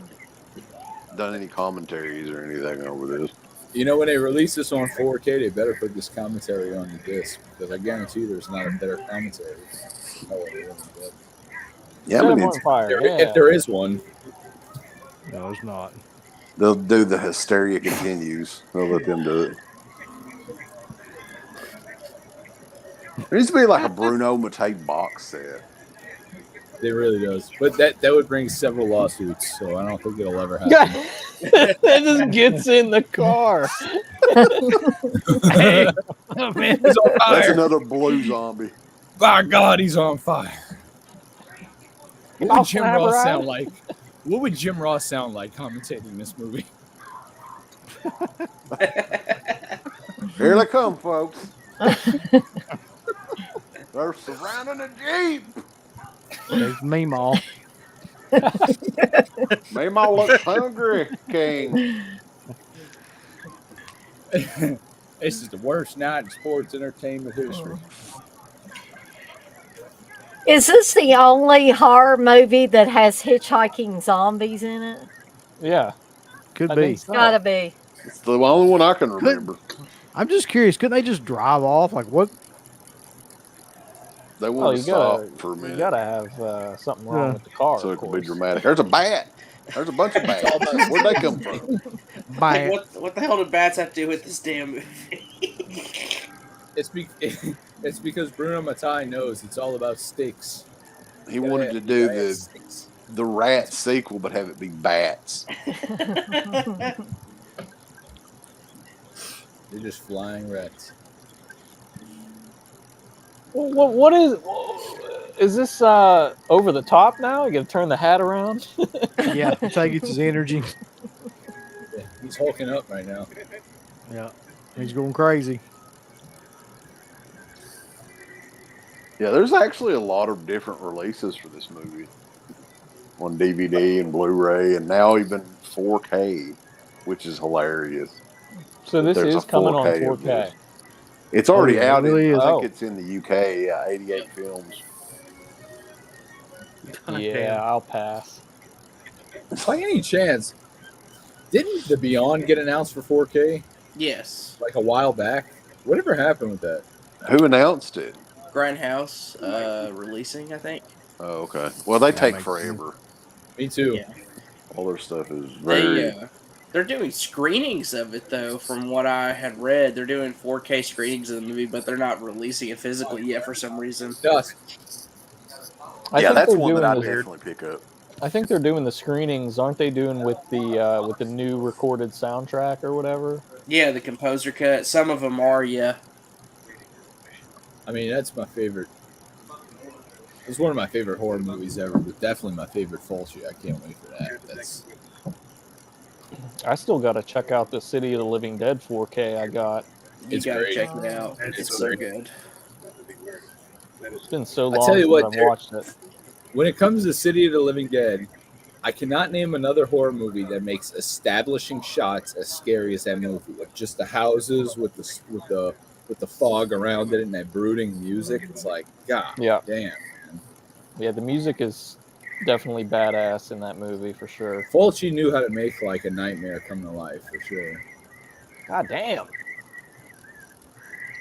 done any commentaries or anything over this. You know, when they release this on 4K, they better put this commentary on the disc because I guarantee you there's not a better commentary. Yeah, Set I him mean, on fire. If there is one, No, it's not. they'll do the hysteria continues. They'll let them do it. There needs to be like a Bruno Mattei box set. it really does. But that would bring several lawsuits, so I don't think it'll ever happen. That just gets in the car. Hey, man, He's on That's fire. another blue zombie. By God, he's on fire. What I'll would Jim slap Ross her out. sound like? What would Jim Ross sound like commentating this movie? Here they come, folks. They're surrounding the Jeep. there's Meemaw. Meemaw looks hungry, King. This is the worst night in sports entertainment history. Is this the only horror movie that has hitchhiking zombies in it? Yeah. Could I be. think so. Gotta be. It's the only one I can remember. I'm just curious. Couldn't they just drive off? Like what? They Oh, want you to stop gotta, for a you minute gotta have something wrong Yeah. with the car. so of it can be course. dramatic. There's a bat. There's a bunch of bats. Where'd they come from? By What the hell do bats have to do with this damn movie? It's because Bruno Mattei knows it's all about stakes. He wanted to do the rat sequel, but have it be bats. They're just flying rats. Well, what is this over the top now? You gotta turn the hat around. yeah, try to get his energy. Yeah, he's hulking up right now. Yeah, he's going crazy. Yeah, there's actually a lot of different releases for this movie on DVD and Blu-ray, and now even 4K, which is hilarious. So this There's is a coming on 4K of 4K. this. It's already Oh, yeah, it out. really I is. think Oh. it's in the UK. 88 films. God Yeah, damn. I'll pass. By any chance, didn't The Beyond get announced for 4K Yes. like a while back? Whatever happened with that? Who announced it? Grindhouse releasing, I think. Oh, okay. Well, they take makes forever. Me too. Yeah. All their stuff is very. They're doing screenings of it though. From what I had read, they're doing 4K screenings of the movie, but they're not releasing it physically yet for some reason. Dust. I Yeah, think that's they're one that doing I the- definitely pick up. I think they're doing the screenings, aren't they? Doing with the new recorded soundtrack or whatever. Yeah, the composer cut. Some of them are, yeah. I mean, that's my favorite It's one of my favorite horror movies ever, but definitely my favorite Fulci. I can't wait for that. That's I still got to check out the City of the Living Dead 4K I got. You It's gotta great. check it out. It's It's great. so good. It's been so I long tell you since what, I've watched it. when it comes to City of the Living Dead, I cannot name another horror movie that makes establishing shots as scary as that movie. With just the houses, with the fog around it, and that brooding music. It's like, God Yeah. damn. Yeah, the music is definitely badass in that movie for sure. Fulci knew how to make like a nightmare come to life for sure. God damn.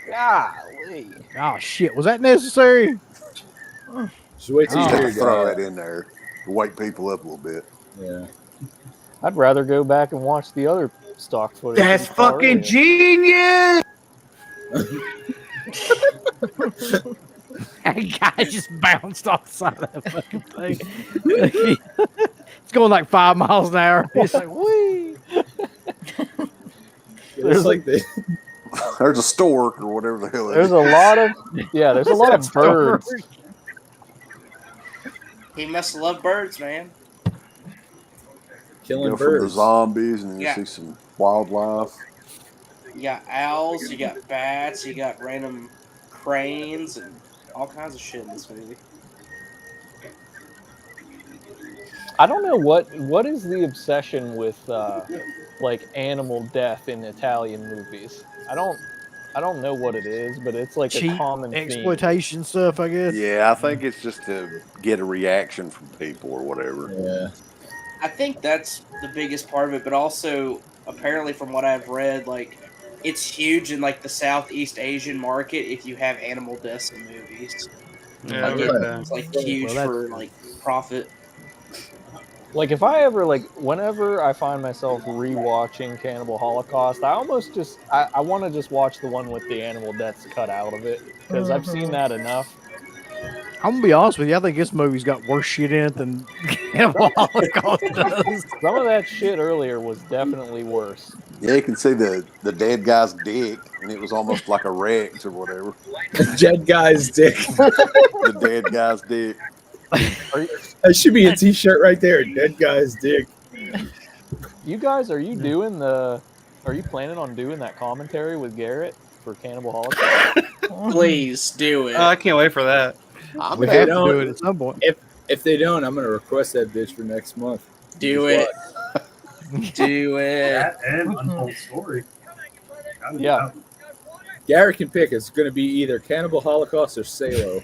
Golly. Oh shit! Was that necessary? Just wait till You you have hear to throw that. that in there to wake people up a little bit. Yeah. I'd rather go back and watch the other stock footage. That's you saw fucking earlier. genius. That guy just bounced off the side of that fucking thing. It's going like 5 miles an hour. It's like, whee! It's like the There's a stork or whatever the hell it There's is. a lot of there's a lot of birds. He must love birds, man. killing Go from the birds. zombies and you Yeah. see some wildlife. You got owls, you got bats, you got random cranes, and all kinds of shit in this movie. I don't know what is the obsession with like animal death in Italian movies. I don't know what it is, but it's like a Cheap common theme. exploitation stuff, I guess. Yeah, I think it's just to get a reaction from people or whatever. Yeah. I think that's the biggest part of it, but also apparently from what I've read, like it's huge in like the Southeast Asian market if you have animal deaths in movies. Yeah, Like, it's like huge Well, that's- for like profit. Like if I ever whenever I find myself rewatching Cannibal Holocaust, I almost just I want to just watch the one with the animal deaths cut out of it because I've seen that enough. I'm gonna be honest with you. I think this movie's got worse shit in it than Cannibal Holocaust does. Some of that shit earlier was definitely worse. Yeah, you can see the dead guy's dick, and it was almost like a Rex or whatever. Dead guy's dick. The dead guy's dick. That should be a T-shirt right there. Dead guy's dick. You guys, are you planning on doing that commentary with Garrett for Cannibal Holocaust? Please do it. I can't wait for that. I'm We If they have to don't- do it at some point. If they don't, I'm gonna request that bitch for next month. Do it. Do it. That and Untold Story. Gotta do Yeah. that one. Garrett can pick. It's gonna be either Cannibal Holocaust or Salo.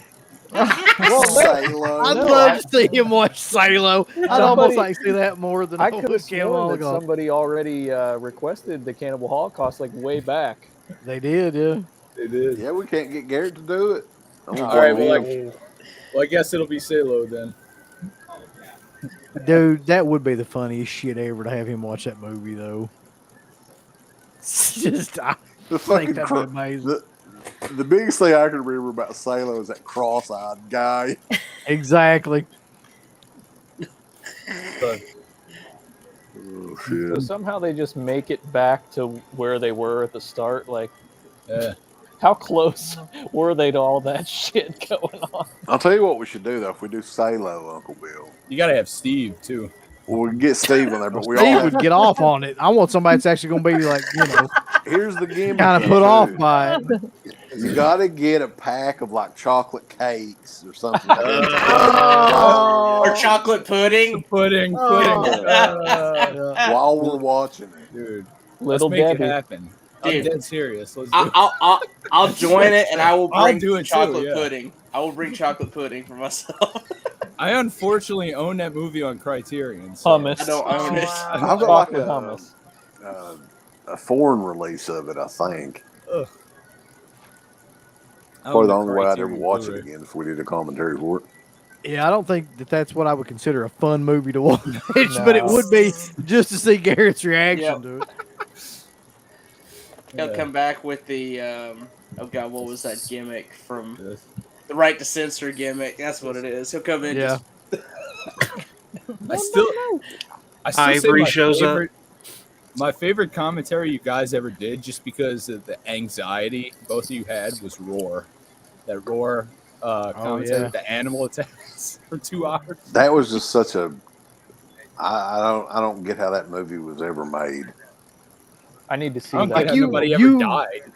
Salo. I'd No, love to see him watch Salo. I'd almost Somebody- like to see that more than I could have would sworn Cannibal that Holocaust. somebody already requested the Cannibal Holocaust like way back. They did, yeah. They did. Yeah, we can't get Garrett to do it. I'm gonna All right. blame Well, him. I guess it'll be Salo then. Dude, that would be the funniest shit ever to have him watch that movie, though. It's just, I The think fucking that'd be amazing. the biggest thing I can remember about Salo is that cross-eyed guy. Exactly. But Oh So shit! somehow they just make it back to where they were at the start. Like, yeah. how close were they to all that shit going on? I'll tell you what we should do though. If we do Salo, Uncle Bill, You gotta have Steve too. well, we can get Steve on there, but we Steve all would get off on it. I want somebody that's actually going to be like, here's the gimmick. kind of though, put off too. by it. You got to get a pack of like chocolate cakes or something. Oh. Or chocolate pudding. Pudding. While we're watching it. Dude. Little Let's make Debbie. it happen. I'm Dude. dead serious. Let's do it. I'll join it, and I will I'll bring do it too, chocolate yeah. pudding. I will bring chocolate pudding for myself. I unfortunately own that movie on Criterion. So Hummus. I don't own it. I've got like Chocolate hummus. a foreign release of it, I think. Ugh. I Probably own the only way I'd ever Criterion watch it Blu-ray. again if we did a commentary for it. Yeah, I don't think that that's what I would consider a fun movie to watch, but it would be just to see Garrett's reaction Yep. to it. He'll Yeah. come back with the oh god, what was that gimmick from Yes. the right to censor gimmick? That's what it is. He'll come in. Yeah. I still say Ivory my shows up. favorite- My favorite commentary you guys ever did, just because of the anxiety both of you had, was Roar. That Roar commentated the animal attacks for 2 hours. That was just such a. I don't get how that movie was ever made. I need to see I don't that. get how you- nobody you- ever died.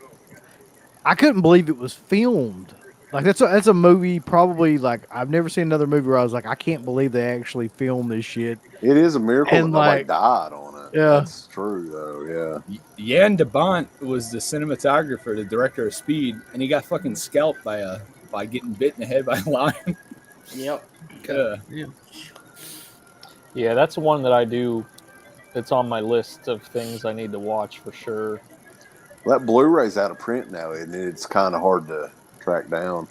I couldn't believe it was filmed. Like that's a movie. Probably like I've never seen another movie where I was like, I can't believe they actually filmed this shit. It is a miracle And, that nobody like, died on it. yeah. That's true though. Yeah. Jan de Bont was the cinematographer, the director of Speed, and he got fucking scalped by getting bit in the head by a lion. Yep. Yeah, that's one that I do. It's on my list of things I need to watch for sure. Well, that Blu-ray's out of print now, isn't it? It's kind of hard to track down.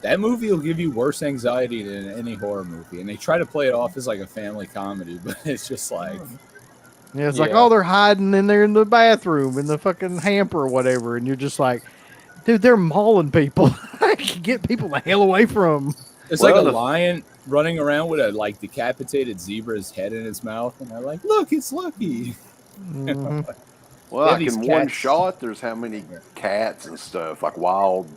That movie will give you worse anxiety than any horror movie, and they try to play it off as like a family comedy, but it's just like Yeah, it's like, Yeah. oh, they're hiding in there in the bathroom in the fucking hamper or whatever, and you're just like, dude, they're mauling people. Get people the hell away from 'em. it's Well, like a the- lion running around with a like decapitated zebra's head in its mouth, and they're like, "Look, it's Lucky." Mhm. Well, They have like these in one cats. shot, there's how many cats and stuff, like wild,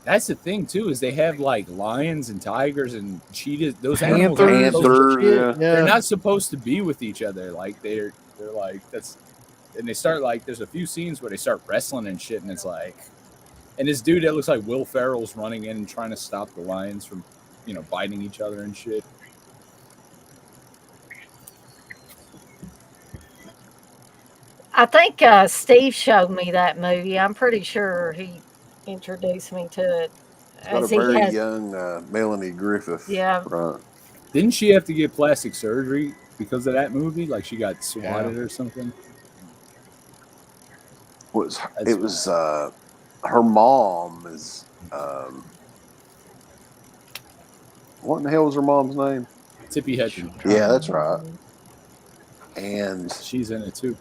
That's the thing too, is they have like lions and tigers and cheetahs. Those animals are Panthers, Panther, shit, yeah. they're not supposed to be with each other. Like they're like that's, and they start like there's a few scenes where they start wrestling and shit, and it's like, and this dude that looks like Will Ferrell's running in and trying to stop the lions from, biting each other and shit. I think Steve showed me that movie. I'm pretty sure he introduced me to it. It's got a As he very has- young Melanie Griffith. Yeah. Right. Didn't she have to get plastic surgery because of that movie? Like she got swatted or something? It was her mom is what in the hell was her mom's name? Tippy Hedren. Yeah, that's right. And she's in it too.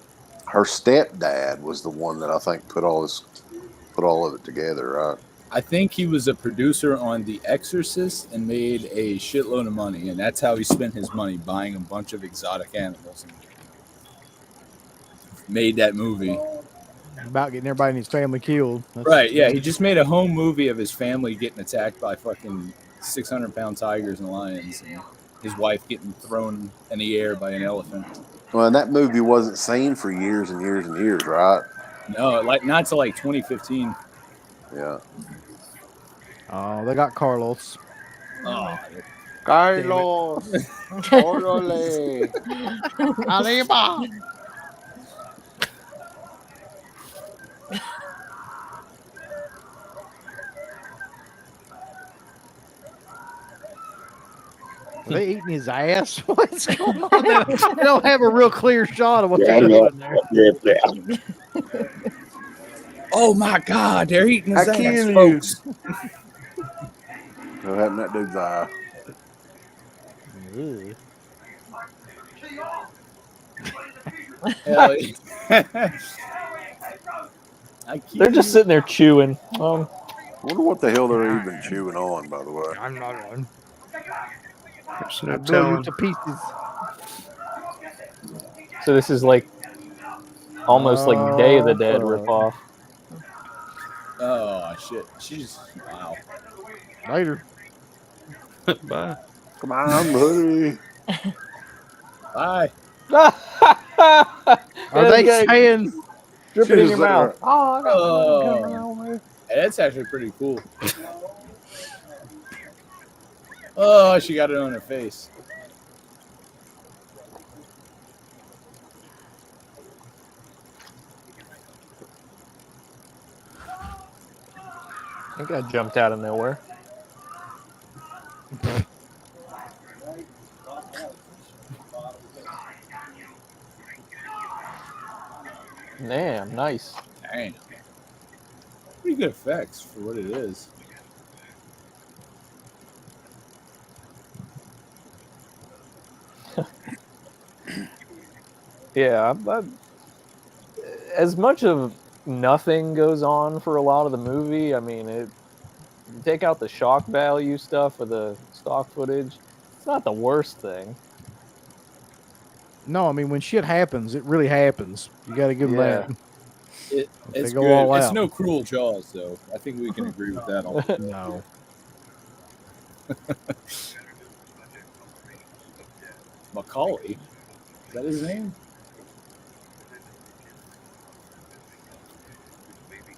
Her stepdad was the one that I think put all of it together, right? I think he was a producer on The Exorcist and made a shitload of money, and that's how he spent his money, buying a bunch of exotic animals and made that movie. About getting everybody in his family killed. Right, yeah. He just made a home movie of his family getting attacked by fucking 600-pound tigers and lions, and his wife getting thrown in the air by an elephant. Well, and that movie wasn't seen for years and years and years, right? No, like not till like 2015. Yeah. Oh, they got Carlos. Oh, Carlos. Orale. Arriba. Are they eating his ass? What's going on there? They don't have a real clear shot of what they're doing there. Oh my God, they're eating his I ass, kill you. folks. So having that dude's eye. Hell yeah. They're just sitting there chewing. Wonder what the hell they're even chewing on, by the way. I'm not on. There's no I blow you telling. to pieces. So this is like almost like Day of the Dead ripoff. Oh shit, she's wow. Later. Bye. Come on, buddy. Bye. Are they saying Drip it in your mouth? Oh, that's actually pretty cool. Oh, she got it on her face. I think I jumped out of nowhere. Damn, nice. Dang. Pretty good effects for what it is. Yeah, as much of nothing goes on for a lot of the movie. I mean, take out the shock value stuff of the stock footage. It's not the worst thing. No, I mean when shit happens, it really happens. You got to give them Yeah. that. It's They go good. all It's out. no cruel Jaws, though. I think we can agree with that. On No. Macaulay, is that his name?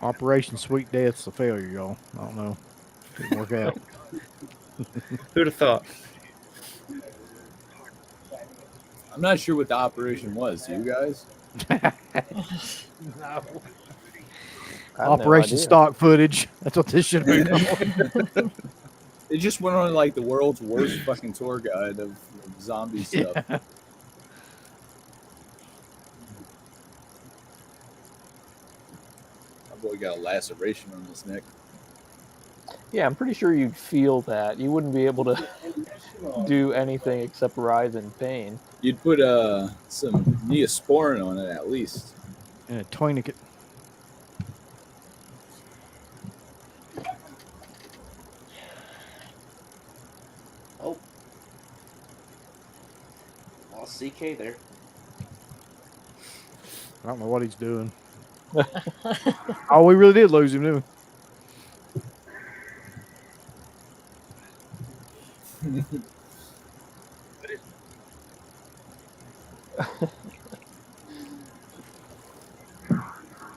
Operation Sweet Death's a failure, y'all. I don't know. Didn't work out. Who'd have thought? I'm not sure what the operation was. Do you guys? No. I have no Operation idea. Stock Footage. That's what this should be called. They just went on like the world's worst fucking tour guide of zombie stuff. Yeah. My boy got a laceration on his neck. Yeah, I'm pretty sure you'd feel that. You wouldn't be able to do anything except writhe in pain. You'd put some Neosporin on it at least. And a tourniquet. Oh. Lost CK there. I don't know what he's doing. Oh, we really did lose him, didn't we?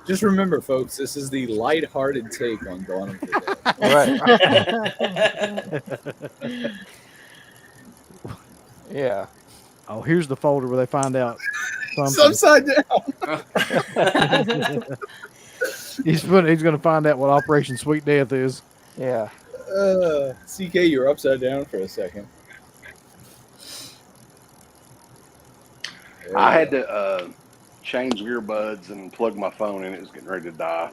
Just remember, folks, this is the lighthearted take on Dawn of the Dead. Right. Yeah. Oh, here's the folder where they find out It's something. upside down. He's going to find out what Operation Sweet Death is. Yeah. CK, you're upside down for a second. There I you had go. to change earbuds and plug my phone in. It was getting ready to die.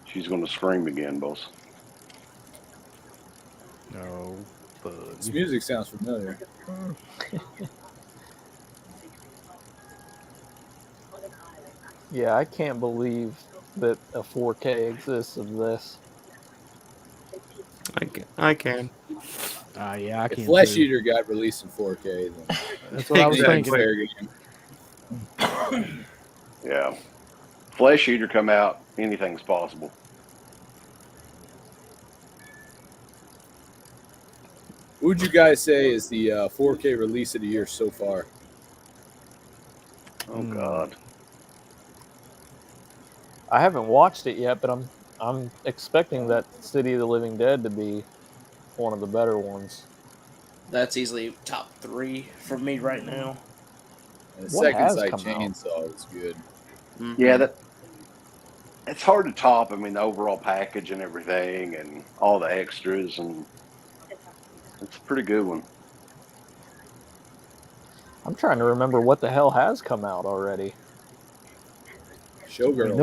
She's going to scream again, boss. No, This music sounds familiar. Yeah, I can't believe that a 4K exists of this. I can. Yeah, I If can't. Flesh too. Eater got released in 4K, then That's what I was it's thinking. fair game. Yeah. Flesh Eater come out, anything's possible. What would you guys say is the 4K release of the year so far? Oh, God. I haven't watched it yet, but I'm expecting that City of the Living Dead to be one of the better ones. That's easily top 3 for me right now. And the What Second has Sight come out? Chainsaw was good. Yeah, it's hard to top. I mean, the overall package and everything and all the extras, and it's a pretty good one. I'm trying to remember what the hell has come out already. I mean, Showgirls.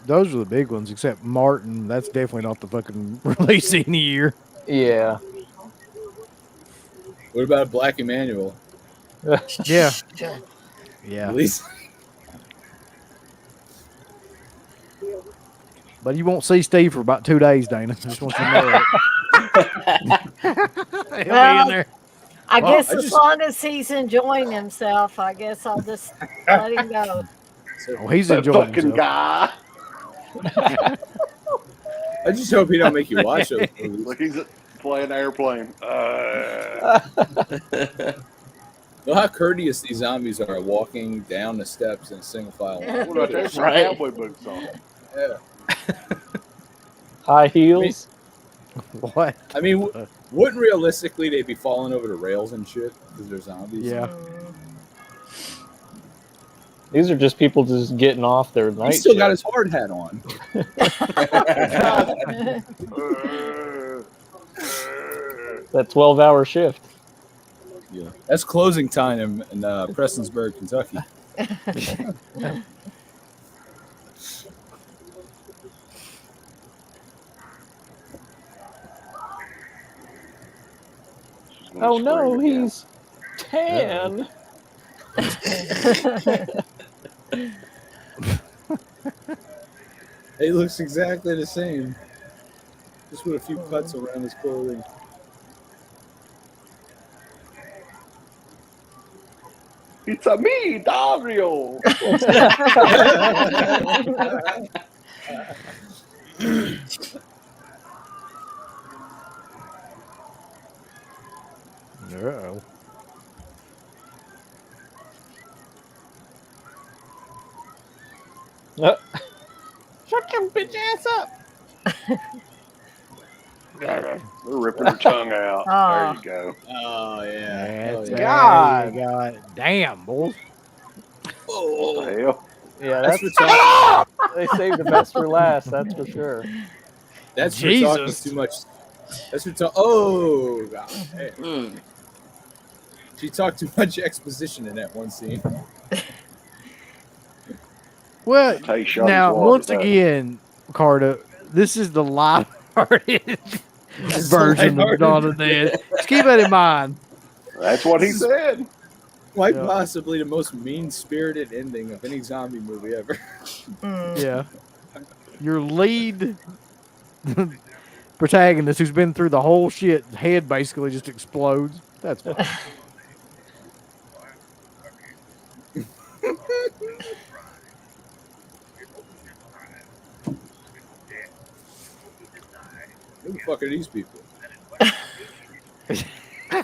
those were the big ones, except Martin. That's definitely not the fucking release in the year. Yeah. What about Black Emmanuel? Yeah. Yeah. At least But you won't see Steve for about 2 days, Dana. I just want you to know that. He'll be in there. I Well, guess as long as he's enjoying himself, I guess I'll just let him go. Oh, he's That enjoying fucking himself. guy. I just hope he don't make you watch those movies. Look, he's playing airplane. Know how courteous these zombies are walking down the steps in a single file line. What about that? Some Right. cowboy boots on. Yeah. High heels. What? I mean, wouldn't realistically they be falling over the rails and shit because they're zombies? Yeah. These are just people just getting off their night He still got shift. his hard hat on. That 12-hour shift. Yeah. That's closing time in Prestonsburg, Kentucky. She's gonna Oh no, scream again. he's tan. He looks exactly the same. Just with a few cuts around his clothing. It's a me, Dario. Uh-oh. Shut your bitch ass up. They're ripping her tongue out. There you go. Oh yeah. That's Oh, yeah. God. God. Damn, boys. What the hell? Yeah, That's that's for talking. they saved the best for last. That's for sure. That's for talking Jesus. too much. That's for talking. Oh god. Hey. Mm. She talked too much exposition in that one scene. Well, Tay shot his now, wad once with that. again, Carter, this is the light-hearted It's version of lighthearted. Dawn of the Dead. Just keep that in mind. That's what he said. Quite Yeah. possibly the most mean-spirited ending of any zombie movie ever. Yeah. Your lead protagonist, who's been through the whole shit, head basically just explodes. That's fine. Who the fuck are these people?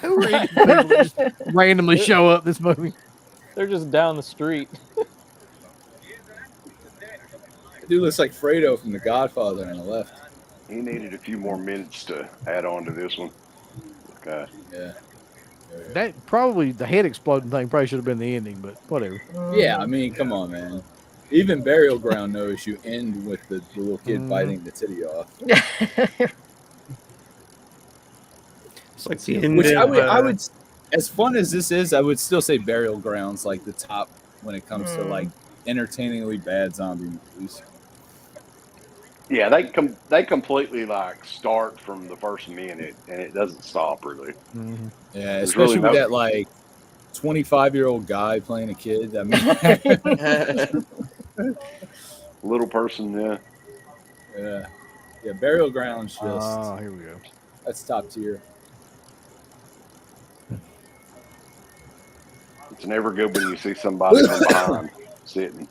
Who are these people that just randomly show up this movie? They're just down the street. That dude looks like Fredo from The Godfather on the left. He needed a few more minutes to add on to this one. Okay. Yeah. That probably the head exploding thing probably should have been the ending, but whatever. Yeah, I mean, come on, man. Even Burial Ground knows you end with the little kid biting the titty off. It's like the end Which of, I would, as fun as this is, I would still say Burial Ground's like the top when it comes to like entertainingly bad zombie movies. Yeah, they completely like start from the first minute and it doesn't stop really. Mm-hmm. Yeah, There's especially really with no- that like 25-year-old guy playing a kid. I mean, Little person, yeah. yeah. Burial Ground's just Oh, here we go. that's top tier. It's never good when you see somebody from behind sitting.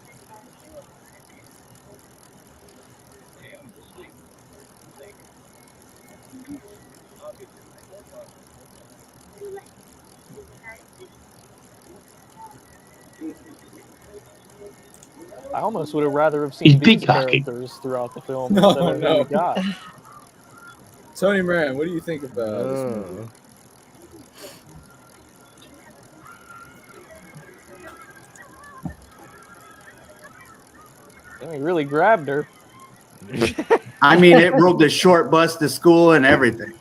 I almost would have rather have seen He's these peacocking. characters throughout the film No, instead of no. the guy. Tony Moran, what do you think about this movie? Yeah, he really grabbed her. I mean, it rode the short bus to school and everything.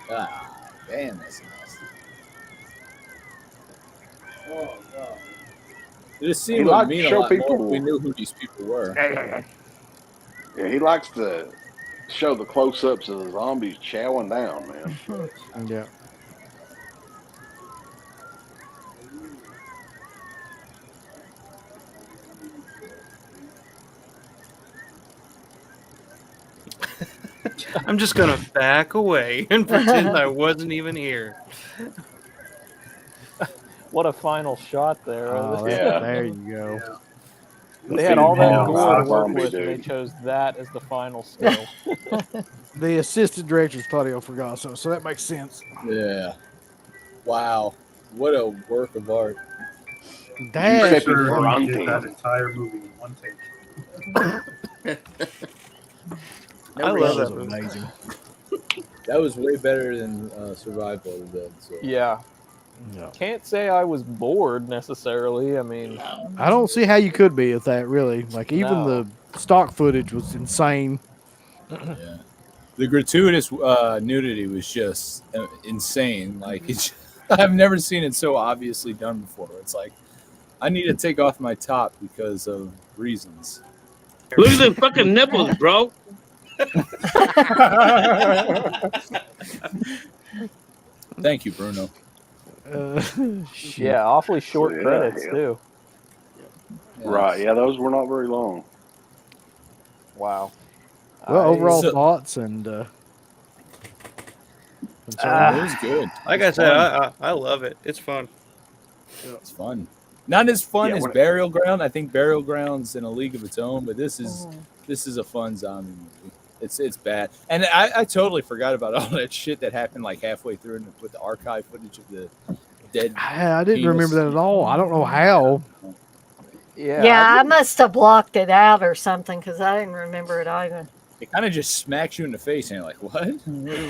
Ah, damn, that's nasty. Oh god. This He scene would liked mean to a show lot more if people- we knew who these people were. Yeah, he likes to show the close-ups of the zombies chowing down, man. Yeah. I'm just gonna back away and pretend I wasn't even here. What a final shot there. Oh, Yeah. there you go. They had all that Yeah, gore to work zombie with, and they dude. chose that as the final still. The assistant director's Claudio Fragasso, so that makes sense. Yeah. Wow. What a work of art. That Except Sure, for he Ron did that King. entire movie in one take. I love was that movie. amazing. That was way better than Survival of the Dead. So. Yeah. Yeah. Can't say I was bored necessarily. I mean, I don't see how you could be at that, really. Like, even No. the stock footage was insane. Yeah. The gratuitous nudity was just insane. Like, it's, I've never seen it so obviously done before. It's like, I need to take off my top because of reasons. Look at the fucking nipples, bro. Thank you, Bruno. Shit. yeah, awfully short Yeah, credits yeah. too. Right, yeah, those were not very long. Wow. Well, overall So- thoughts and It was good. Like I It's said, fun. I love it. It's fun. It's fun. Not as fun Yeah, as when it- Burial Ground. I think Burial Ground's in a league of its own, but this is a fun zombie movie. It's bad, and I totally forgot about all that shit that happened like halfway through with the archive footage of the dead. I didn't penis. remember that at all. I don't know how. Yeah, I must have blocked it out or something because I didn't remember it either. It kind of just smacks you in the face, and you're like, "What?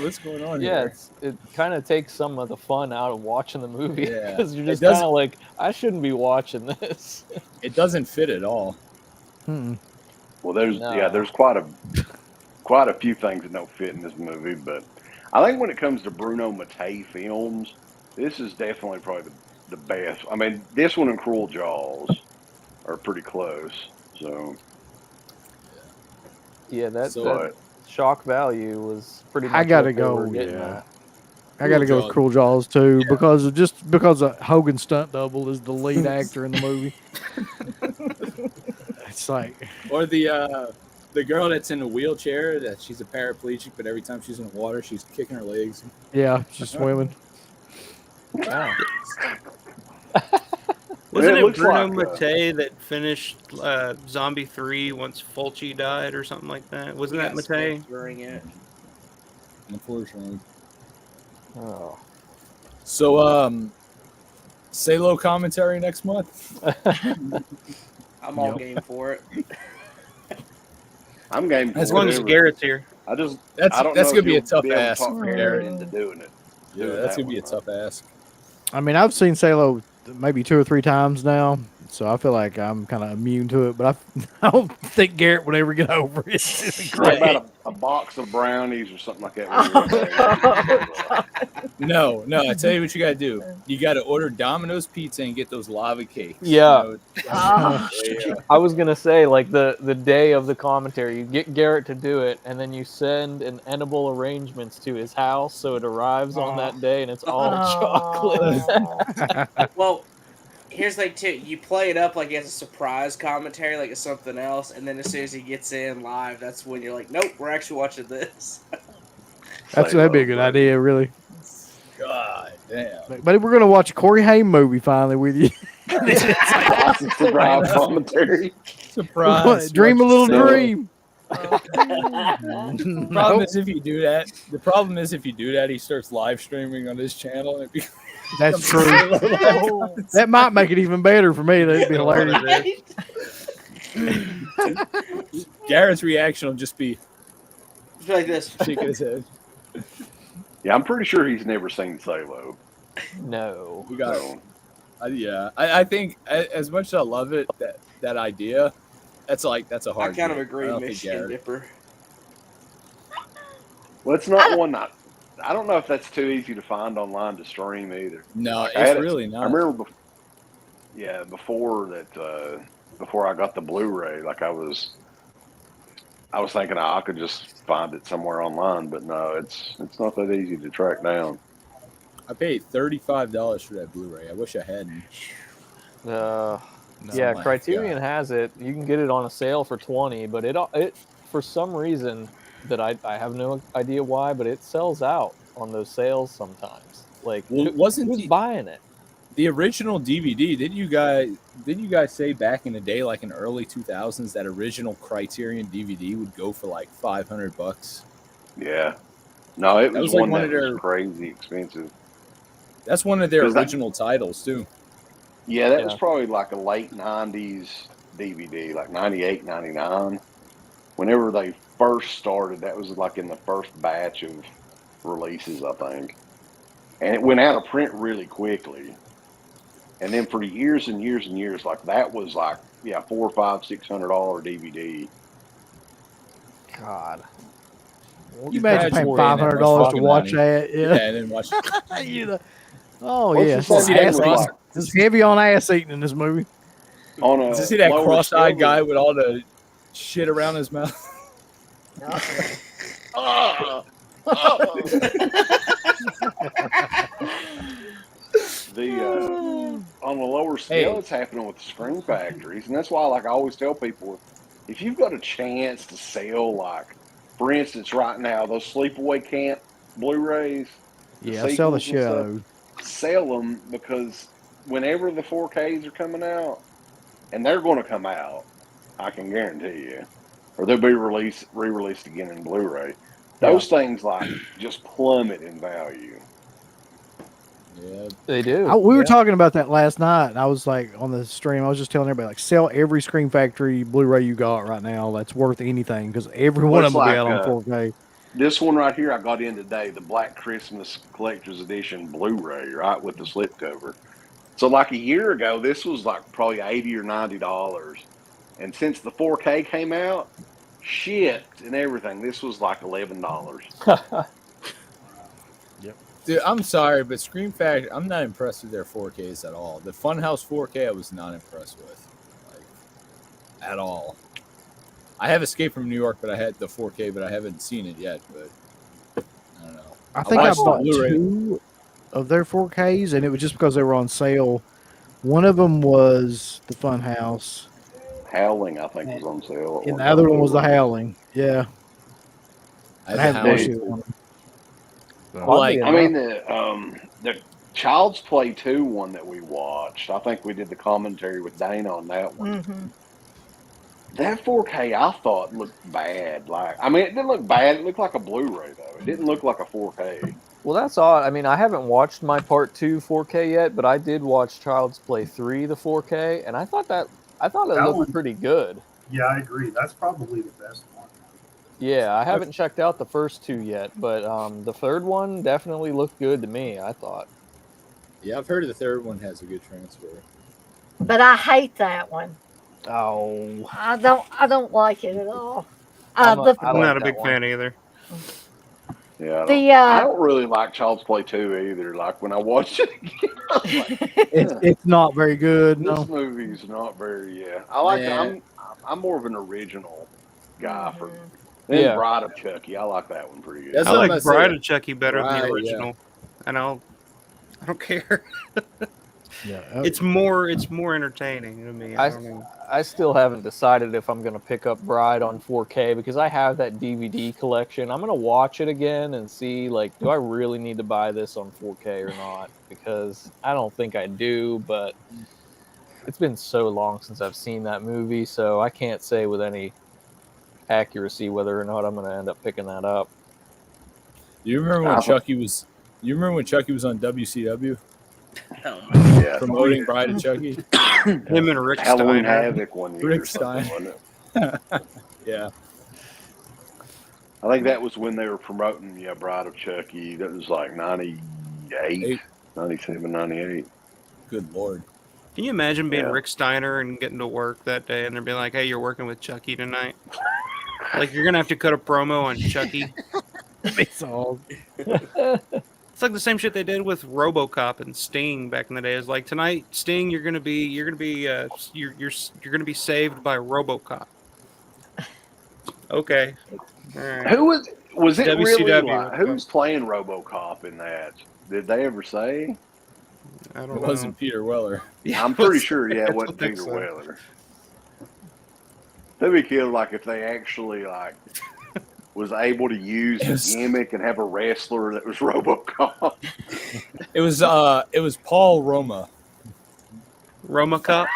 What's going on Yeah, here?" it kind of takes some of the fun out of watching the movie Yeah. because you're It just does- kind of like, I shouldn't be watching this. It doesn't fit at all. Well, there's No. there's quite a few things that don't fit in this movie, but I think when it comes to Bruno Mattei films, this is definitely probably the best. I mean, this one and Cruel Jaws are pretty close. So Yeah, that So- shock value was pretty much. I gotta what they were go. getting Yeah. at. I got to go with Cruel Jaws too because Hogan's stunt double is the lead actor in the movie. It's like Or the girl that's in a wheelchair that she's a paraplegic, but every time she's in the water, she's kicking her legs. yeah, she's swimming. Wow. Wasn't It it looks Bruno like, Mattei that finished Zombie 3 once Fulci died or something like that? Wasn't that Mattei? During it. Unfortunately. Oh. So, say low commentary next month. I'm all Yep. game for it. I'm game for As long as whatever. Garrett's here. I just That's I don't that's know gonna if be a you'll tough be able to ask talk for Garrett Garrett. into doing it. Yeah, Doing that's that gonna be a one. tough ask. I mean, I've seen Salo maybe 2 or 3 times now, so I feel like I'm kind of immune to it. But I don't think Garrett would ever get over it. It's What great. about a box of brownies or something like that? No. I tell you what you gotta do. You gotta order Domino's pizza and get those lava cakes. Yeah. You know, Oh, yeah. I was gonna say, like the day of the commentary, you get Garrett to do it, and then you send an edible arrangements to his house, so it arrives on that day, and it's all chocolate. Well, here's the thing too. You play it up like it's a surprise commentary, like it's something else, and then as soon as he gets in live, that's when you're like, nope, we're actually watching this. That'd be a good idea, really. God damn. But we're gonna watch a Corey Haim movie finally with you. Surprise commentary. Surprise. Dream a little So- dream. The problem is if you do that. The problem is if you do that, he starts live streaming on his channel, and it becomes That's true. That might make it even better for me. That'd be hilarious. Garrett's reaction will just be Just like this. shaking his head. Yeah, I'm pretty sure he's never seen Salo. No. You got So, yeah. I think as much as I love it, that idea, that's a I hard. kind of deal. agree, I don't think Michigan Garrett- Dipper. well, it's not one that I don't know if that's too easy to find online to stream either. No, Like, I had it's it- really not. I remember, before that, before I got the Blu-ray, like I was thinking I could just find it somewhere online, but no, it's not that easy to track down. I paid $35 for that Blu-ray. I wish I hadn't. Yeah, my Criterion has it. You can get it on a sale for $20, but it for some reason that I have no idea why, but it sells out on those sales sometimes. Like, Well, who's buying it? The original DVD? Didn't you guys say back in the day, like in early 2000s, that original Criterion DVD would go for like $500? Yeah, no, it That was was like one one that of their- was crazy expensive. That's one of their 'Cause that- original titles too. Yeah, that was Yeah. probably like a late 90s DVD, like 98, 99. Whenever they first started, that was like in the first batch of releases, I think. And it went out of print really quickly. And then for years and years and years, like that was like, yeah, $400, $500, $600 DVD. God. You imagine paying $500 to watch that? Yeah, Yeah. and then watch. You know. Oh What's yeah. the song See that with, cross- like, It's heavy on ass eating in this movie. on a Did you see that lower cross-eyed scale? guy with all the shit around his mouth? On the lower scale, Hey. it's happening with the screen factories, and that's why, like, I always tell people, if you've got a chance to sell, like, for instance, right now, those Sleepaway Camp Blu-rays, Yeah, sell the sequels and stuff, show. sell them, because whenever the 4Ks are coming out, and they're going to come out, I can guarantee you, or they'll be re-released again in Blu-ray. Those things like just plummet in value. Yeah, They do. We were talking about that last night, and I was like on the stream. I was just telling everybody like, sell every Scream Factory Blu-ray you got right now. That's worth anything because every one of them will be out on 4K. This one right here I got in today, the Black Christmas Collector's Edition Blu-ray, right, with the slipcover. So like a year ago, this was like probably $80 or $90, and since the 4K came out, shipped and everything, this was like $11. Dude, I'm sorry, but Scream Factory, I'm not impressed with their 4Ks at all. The Funhouse 4K, I was not impressed with, like, at all. I have Escape from New York, but I had the 4K, but I haven't seen it yet. But I don't know. I think I watched the bought Blu-ray. 2 of their 4Ks, and it was just because they were on sale. One of them was the Funhouse, Howling, I think, was on sale. and the other one was the Howling. Yeah, I I haven't watched Dude. it. One. Like, I mean, the Child's Play 2 one that we watched, I think we did the commentary with Dana on that one. Mm-hmm. That 4K I thought looked bad. Like, I mean, it didn't look bad. It looked like a Blu-ray though. It didn't look like a 4K. Well, that's odd. I mean, I haven't watched my Part 2 4K yet, but I did watch Child's Play 3 the 4K, and I thought it That looked one- pretty good. Yeah, I agree. That's probably the best one. Yeah, I haven't checked out the first 2 yet, but the third one definitely looked good to me, I thought. yeah, I've heard the third one has a good transfer. But I hate that one. Oh, I don't like it at all. I'm The I'm not a big fan either. Yeah, The, I don't really like Child's Play 2 either. Like, when I watched it again, I was like, It's not very good. No, this movie's not very. Yeah, I like. Man. I'm more of an original guy for. Mhm. Then Yeah. Bride of Chucky, I like that one pretty good. That's I what I'm like gonna Bride say. of Chucky better than Right, the yeah. original, and I don't care. yeah, It's more entertaining to me. I don't know. I still haven't decided if I'm going to pick up Bride on 4K because I have that DVD collection. I'm going to watch it again and see, like, do I really need to buy this on 4K or not? Because I don't think I do, but it's been so long since I've seen that movie, so I can't say with any accuracy whether or not I'm going to end up picking that up. You remember when Chucky was? You remember when Chucky was on WCW Oh my Yeah, promoting Bride of Chucky? Him and Rick Halloween Steiner. Havoc one year. Rick or something, Steiner. wasn't it? Yeah, I think that was when they were promoting Bride of Chucky. That was like 98, 97, 98. good lord. Can you imagine being Yeah. Rick Steiner and getting to work that day and they're being like, "Hey, you're working with Chucky tonight. Like, you're gonna have to cut a promo on Chucky." it's all. It's like the same shit they did with RoboCop and Sting back in the day. It's like, tonight, Sting, you're gonna be gonna be saved by RoboCop. Okay. All right. Who was it really? WCW. Like, who's playing RoboCop in that? Did they ever say? I don't It know. wasn't Peter Weller. Yeah, I'm pretty sure. Yeah, I it wasn't don't think Peter so. Weller. That'd be cool. Like if they actually like was able to use Yes. the gimmick and have a wrestler that was RoboCop. It was Paul Roma. RoboCop.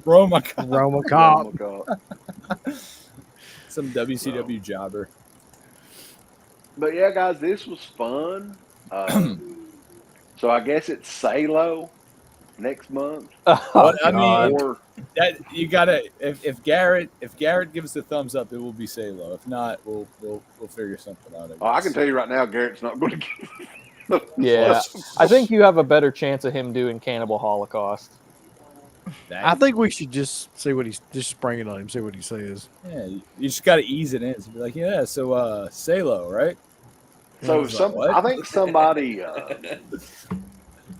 Roma. Roma Cop. RoboCop. Some WCW jobber. But yeah, guys, this was fun. So I guess it's Salo next month. What I mean, Or that you gotta if Garrett gives the thumbs up, it will be Salo. If not, we'll figure something out. I can tell you right now, Garrett's not going to get. Yeah, I think you have a better chance of him doing Cannibal Holocaust. I think we should just see what just spring it on him, see what he says. Yeah, you just gotta ease it in. So be like, yeah, so Salo, right? So I was like, what? I think somebody,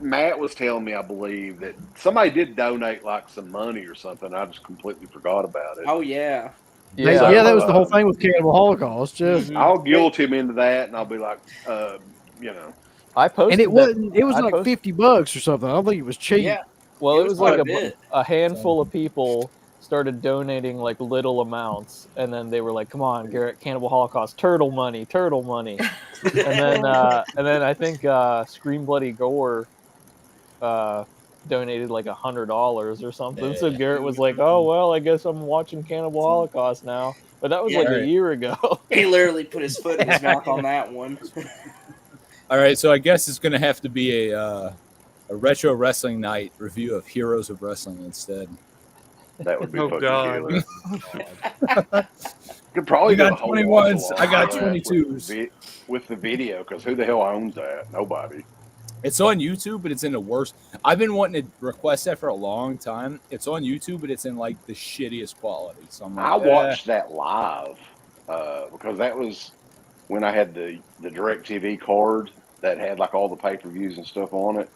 Matt was telling me, I believe that somebody did donate like some money or something. I just completely forgot about it. Oh yeah. Yeah, that was the whole thing with Cannibal Holocaust. Just I'll guilt him into that, and I'll be like, I posted and it that- wasn't. It was I like posted- $50 or something. I don't think it was cheap. Yeah. Well, It it was was like quite a bit. a handful of people started donating like little amounts, and then they were like, "Come on, Garrett, Cannibal Holocaust, turtle money," and then I think Scream Bloody Gore donated like $100 or something. So Garrett was like, "Oh well, I guess I'm watching Cannibal Holocaust now." But that was Yeah. like a Right. year ago. He literally put his foot in his mouth on that one. All right, so I guess it's gonna have to be a retro wrestling night review of Heroes of Wrestling instead. That would be Oh, fucking God. killer. Could probably You do got a whole 21s, watch-along I got of that 22s. with the video, because who the hell owns that? Nobody. It's on YouTube, but it's in the worst. I've been wanting to request that for a long time. It's on YouTube, but it's in like the shittiest quality. So I'm like, I watched that live because that was when I had the DirecTV card that had like all the pay-per-views and stuff on it.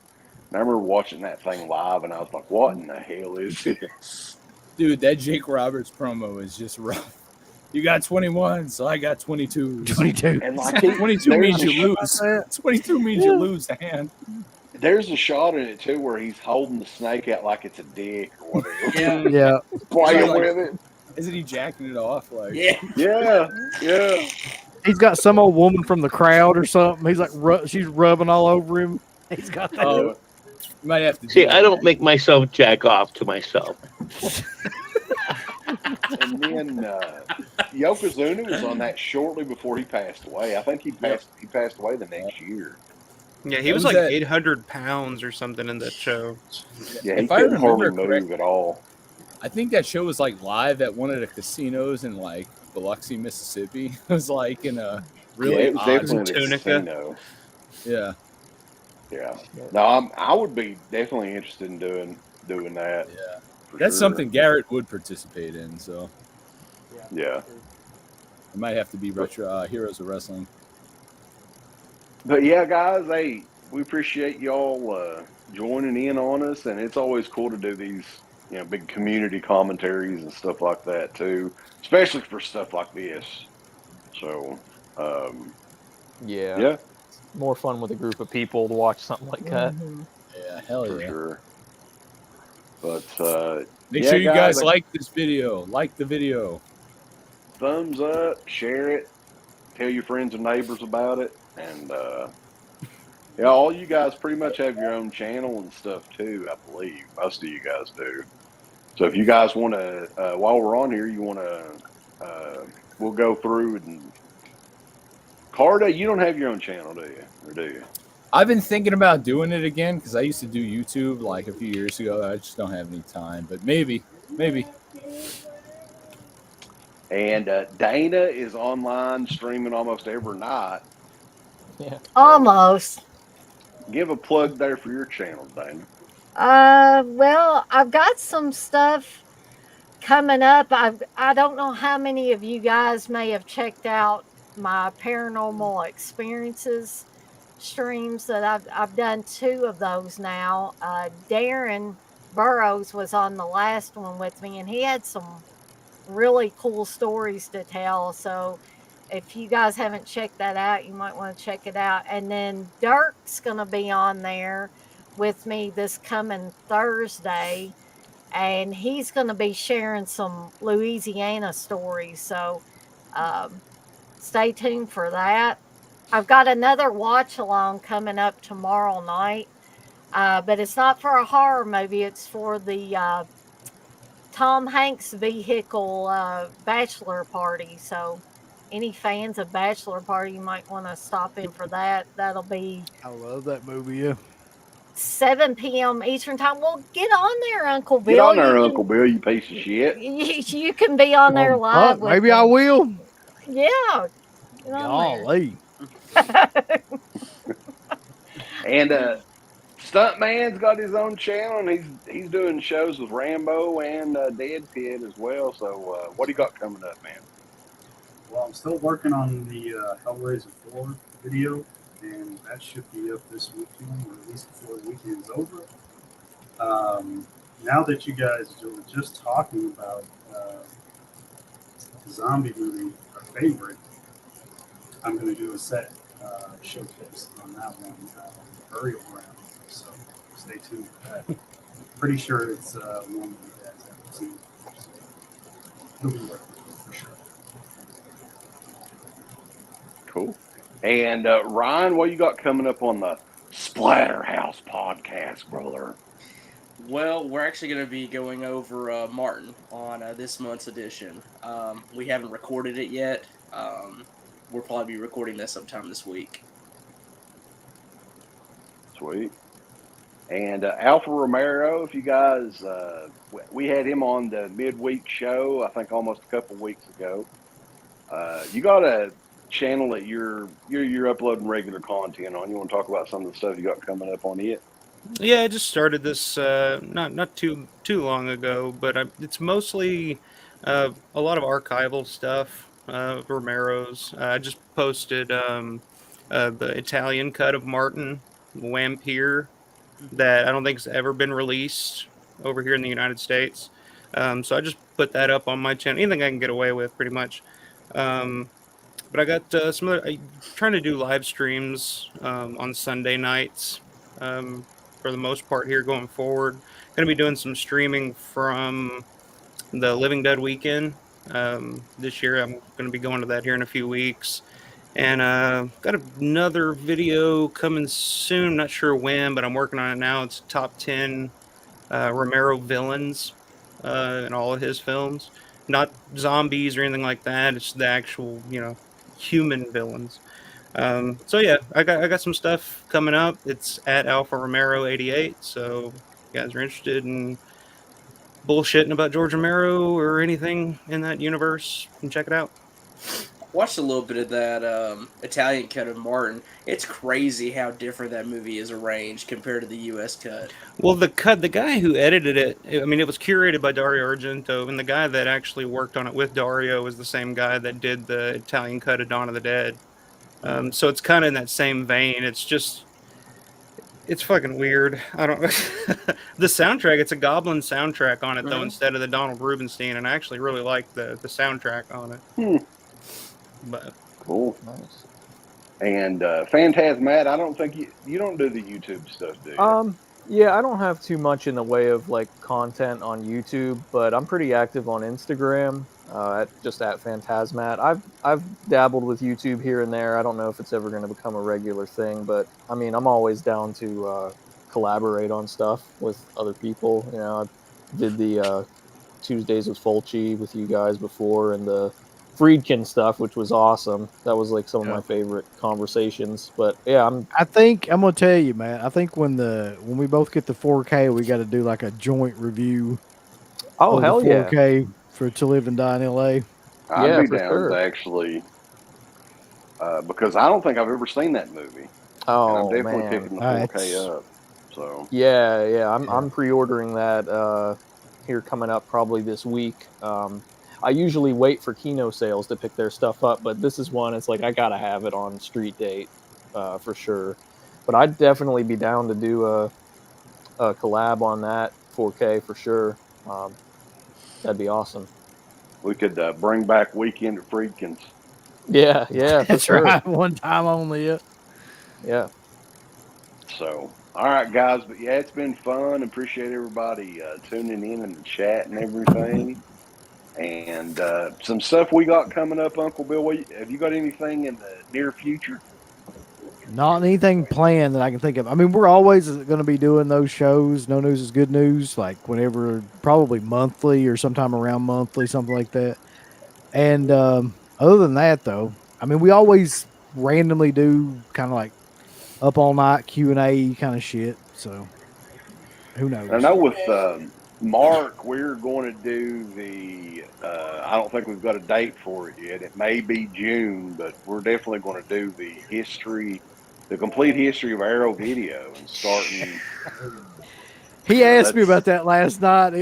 And I remember watching that thing live, and I was like, "What in the hell is this?" dude, that Jake Roberts promo is just rough. You got 21, so I got 22. 22. And like 22 means there's you a lose. 22 means you lose the hand. There's a shot in it too where he's holding the snake out like it's a dick or whatever. Yeah. Yeah. Playing Like- with it. Isn't he jacking it off? Like, Yeah. Yeah. He's got some old woman from the crowd or something. He's like, she's rubbing all over him. He's got that. oh, you might have to. See, do I that. don't make myself jack off to myself. And then Yokozuna was on that shortly before he passed away. I think he passed away the next year. Yeah, he was Who's like that? 800 pounds or something in that show. Yeah, he If I couldn't hardly remember move at all. I think that show was like live at one of the casinos in like Biloxi, Mississippi. It was like in a really Yeah, it was odd. definitely a Tunica. casino. Yeah, Yeah. No, I would be definitely interested in doing that. yeah. for That's sure. something Garrett would participate in. So Yeah. it might have to be retro Heroes of Wrestling. But yeah, guys, hey, we appreciate y'all joining in on us, and it's always cool to do these, big community commentaries and stuff like that too, especially for stuff like this. So, Yeah. yeah, More fun with a group of people to watch something like that. Yeah, hell for yeah. sure. But Make yeah, sure you guys guys, like this video. Like the video. thumbs up, share it, tell your friends and neighbors about it, and yeah, all you guys pretty much have your own channel and stuff too. I believe most of you guys do. So if you guys want to, while we're on here, you want to, we'll go through and. Carda, you don't have your own channel, do you? Or do you? I've been thinking about doing it again because I used to do YouTube like a few years ago. I just don't have any time, but maybe. And Dana is online streaming almost every night. Yeah. Almost. Give a plug there for your channel, Dana. Well, I've got some stuff coming up. I don't know how many of you guys may have checked out my paranormal experiences streams that I've done 2 of those now. Darren Burrows was on the last one with me, and he had some really cool stories to tell. So if you guys haven't checked that out, you might want to check it out. And then Dirk's going to be on there with me this coming Thursday, and he's going to be sharing some Louisiana stories. So stay tuned for that. I've got another watch along coming up tomorrow night, but it's not for a horror movie. It's for the Tom Hanks vehicle bachelor party. So any fans of Bachelor Party, you might want to stop in for that. That'll be I love that movie. Yeah. 7 p.m. Eastern time. Well, get on there, Uncle Bill. Get on there, You Uncle Bill, you piece of shit. You can be on there live. With Maybe me. I will. Yeah. Get on there. Golly. And Stuntman's got his own channel, and he's doing shows with Rambo and Dead Pit as well. So what do you got coming up, man? Well, I'm still working on the Hellraiser 4 video, and that should be up this weekend, or at least before the weekend's over. Now that you guys were just talking about the zombie movie, our favorite, I'm going to do a set showcase on that one, Burial Ground. So stay tuned for that. Pretty sure it's one that you guys haven't seen. He'll be there for sure. Cool. And Ryan, what you got coming up on the Splatterhouse podcast, brother? Well, we're actually going to be going over Martin on this month's edition. We haven't recorded it yet. We'll probably be recording this sometime this week. Sweet. And Alpha Romero, if you guys, we had him on the midweek show, I think almost a couple weeks ago. You got a channel that you're uploading regular content on. You want to talk about some of the stuff you got coming up on it? Yeah, I just started this not too long ago, but it's mostly a lot of archival stuff. Romero's. I just posted the Italian cut of Martin Vampire that I don't think has ever been released over here in the United States. So I just put that up on my channel. Anything I can get away with, pretty much. But I got some other. I'm trying to do live streams on Sunday nights. For the most part here going forward. Going to be doing some streaming from the Living Dead weekend this year. I'm going to be going to that here in a few weeks. And got another video coming soon. Not sure when, but I'm working on it now. It's top 10 Romero villains in all of his films. Not zombies or anything like that. It's the actual, human villains. So yeah, I got some stuff coming up. It's at Alpha Romero 88. So if you guys are interested in bullshitting about George Romero or anything in that universe, you can check it out. Watched a little bit of that Italian cut of Martin. It's crazy how different that movie is arranged compared to the U.S. cut. Well, the guy who edited it, I mean, it was curated by Dario Argento, and the guy that actually worked on it with Dario was the same guy that did the Italian cut of Dawn of the Dead. So it's kind of in that same vein. It's fucking weird. I don't. The soundtrack, it's a Goblin soundtrack on it though, instead of the Donald Rubinstein, and I actually really like the soundtrack on it. But cool, nice. And Phantasmat, I don't think you don't do the YouTube stuff, do you? Yeah, I don't have too much in the way of like content on YouTube, but I'm pretty active on Instagram. Just at Phantasmat. I've dabbled with YouTube here and there. I don't know if it's ever going to become a regular thing, but I mean, I'm always down to collaborate on stuff with other people. I did the Tuesdays with Fulci with you guys before, and the Friedkin stuff, which was awesome. That was like some of my favorite conversations. But yeah, I think I'm gonna tell you, man. I think when we both get the 4K, we got to do like a joint review. Oh, hell the 4K yeah! For To Live and Die in LA. I'd be down to actually, because I don't think I've ever seen that movie. Oh, and I'm definitely man. picking the 4K up. So yeah, I'm pre-ordering that here coming up probably this week. I usually wait for Kino sales to pick their stuff up, but this is one. It's like I gotta have it on street date for sure. But I'd definitely be down to do a collab on that 4K for sure. That'd be awesome. We could bring back Weekend at Friedkin's. Yeah, That's sure. right. One time only. Yeah. So, all right, guys. But yeah, it's been fun. Appreciate everybody tuning in the chat and everything. And some stuff we got coming up, Uncle Bill. Have you got anything in the near future? Not anything planned that I can think of. I mean, we're always going to be doing those shows. No news is good news. Like whenever, probably monthly or sometime around monthly, something like that. And other than that, though, I mean, we always randomly do kind of like up all night Q&A kind of shit. So who knows? I know with Mark, we're going to do the. I don't think we've got a date for it yet. It may be June, but we're definitely going to do the complete history of Arrow Video, and starting. He asked me about that last night.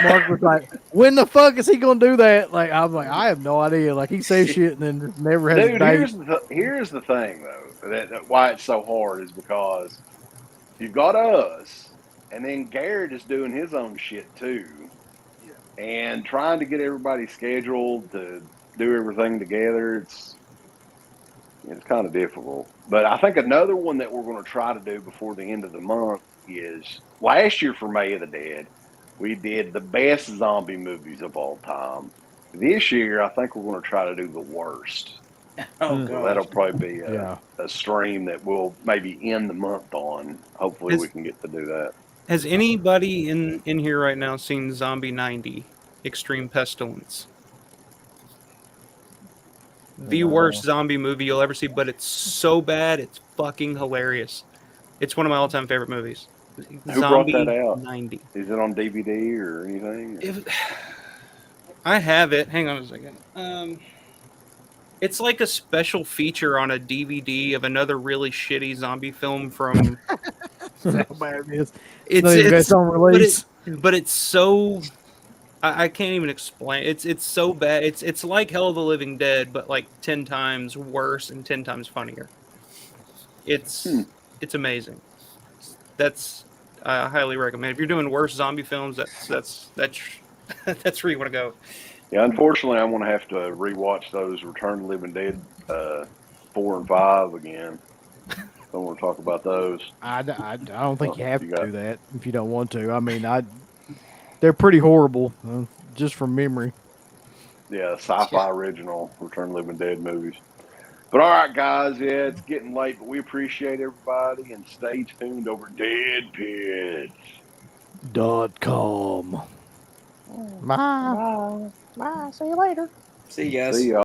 Mark was like, "When the fuck is he gonna do that?" Like I was like, "I have no idea." Like he says shit and then never has Dude, a date. here's the thing though. That why it's so hard is because you've got us, and then Garrett is doing his own shit too, and trying to get everybody scheduled to do everything together. It's kind of difficult. But I think another one that we're going to try to do before the end of the month is last year for May of the Dead. we did the best zombie movies of all time. This year, I think we're going to try to do the worst. Oh So that'll god. probably be Yeah. a stream that we'll maybe end the month on. Hopefully, we can get to do that. Has anybody in here right now seen Zombie 90: Extreme Pestilence? The worst zombie movie you'll ever see, but it's so bad, it's fucking hilarious. It's one of my all-time favorite movies. Who brought that out? 90. Is it on DVD or anything? I have it. Hang on a second. It's like a special feature on a DVD of another really shitty zombie film from. That's how bad it is. It's on release. but it's so. I can't even explain. It's so bad. It's like Hell of the Living Dead, but like 10 times worse and 10 times funnier. It's amazing. I highly recommend. If you're doing worse zombie films, that's where you want to go. Yeah, unfortunately, I'm going to have to rewatch those Return of the Living Dead 4 and 5 again. Don't want to talk about those. I don't think you have to do that if you don't want to. I mean, they're pretty horrible, just from memory. Yeah, sci-fi original Return of the Living Dead movies. But all right, guys, yeah, it's getting late, but we appreciate everybody and stay tuned over deadpits.com. Bye. Bye. See you later. See you guys. See y'all.